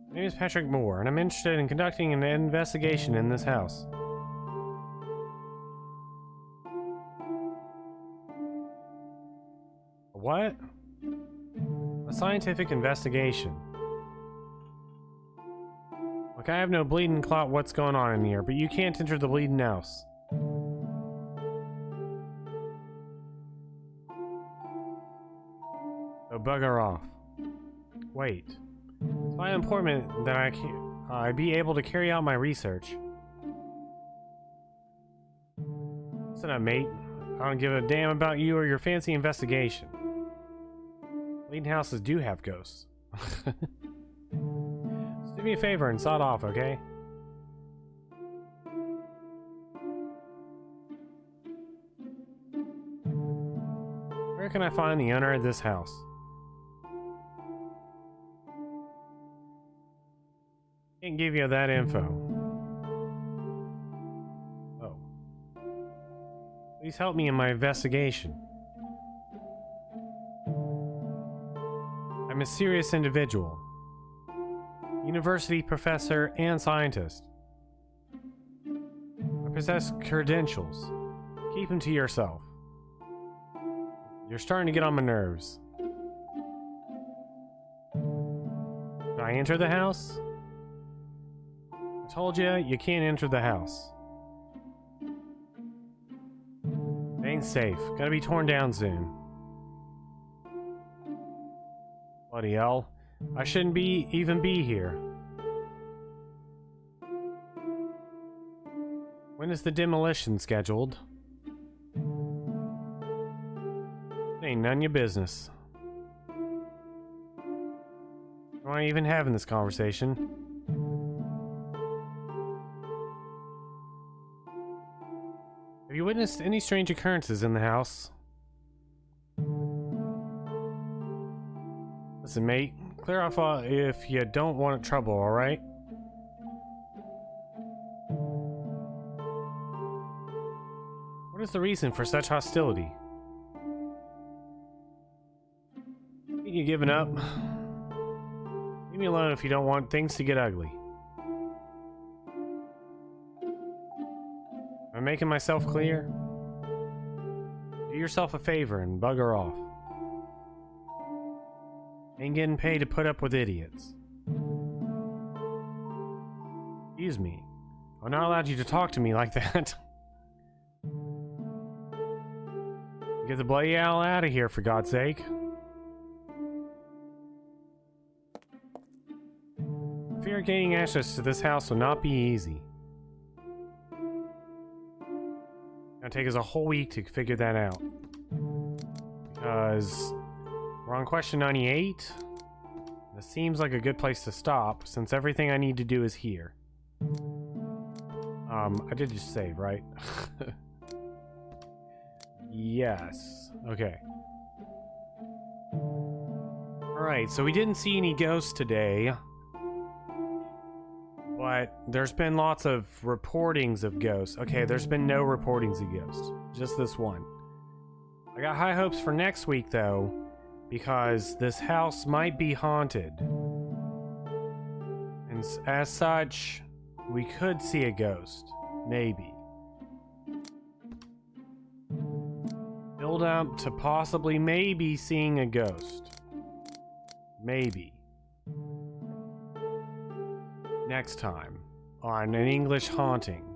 My name is Patrick Moore, and I'm interested in conducting an investigation in this house. What? A scientific investigation. Look, I have no bleeding clot what's going on in here, but you can't enter the bleeding house. So bugger off. Wait. It's why important that I be able to carry out my research. Listen up, mate. I don't give a damn about you or your fancy investigation. Bleeding houses do have ghosts. Just do me a favor and sod off, okay? Where can I find the owner of this house? Can't give you that info. Oh. Please help me in my investigation. I'm a serious individual. University professor and scientist. I possess credentials. Keep them to yourself. You're starting to get on my nerves. Can I enter the house? I told you, you can't enter the house. It ain't safe. Gotta be torn down soon. Bloody hell. I shouldn't even be here. When is the demolition scheduled? Ain't none of your business. Why are you even having this conversation? Have you witnessed any strange occurrences in the house? Listen, mate, clear off if you don't want trouble, alright? What is the reason for such hostility? You giving up? Leave me alone if you don't want things to get ugly. Am I making myself clear? Do yourself a favor and bugger off. Ain't getting paid to put up with idiots. Excuse me. I'm not allowed you to talk to me like that. Get the bloody hell out of here, for God's sake. I fear gaining access to this house will not be easy. It'll take us a whole week to figure that out. Because we're on question 98. This seems like a good place to stop, since everything I need to do is here. I did just save, right? Yes. Okay. Alright, so we didn't see any ghosts today. But there's been lots of reportings of ghosts. Okay, there's been no reportings of ghosts. Just this one. I got high hopes for next week, though, because this house might be haunted. And as such, we could see a ghost. Maybe. Build up to possibly maybe seeing a ghost. Maybe. Next time on An English Haunting.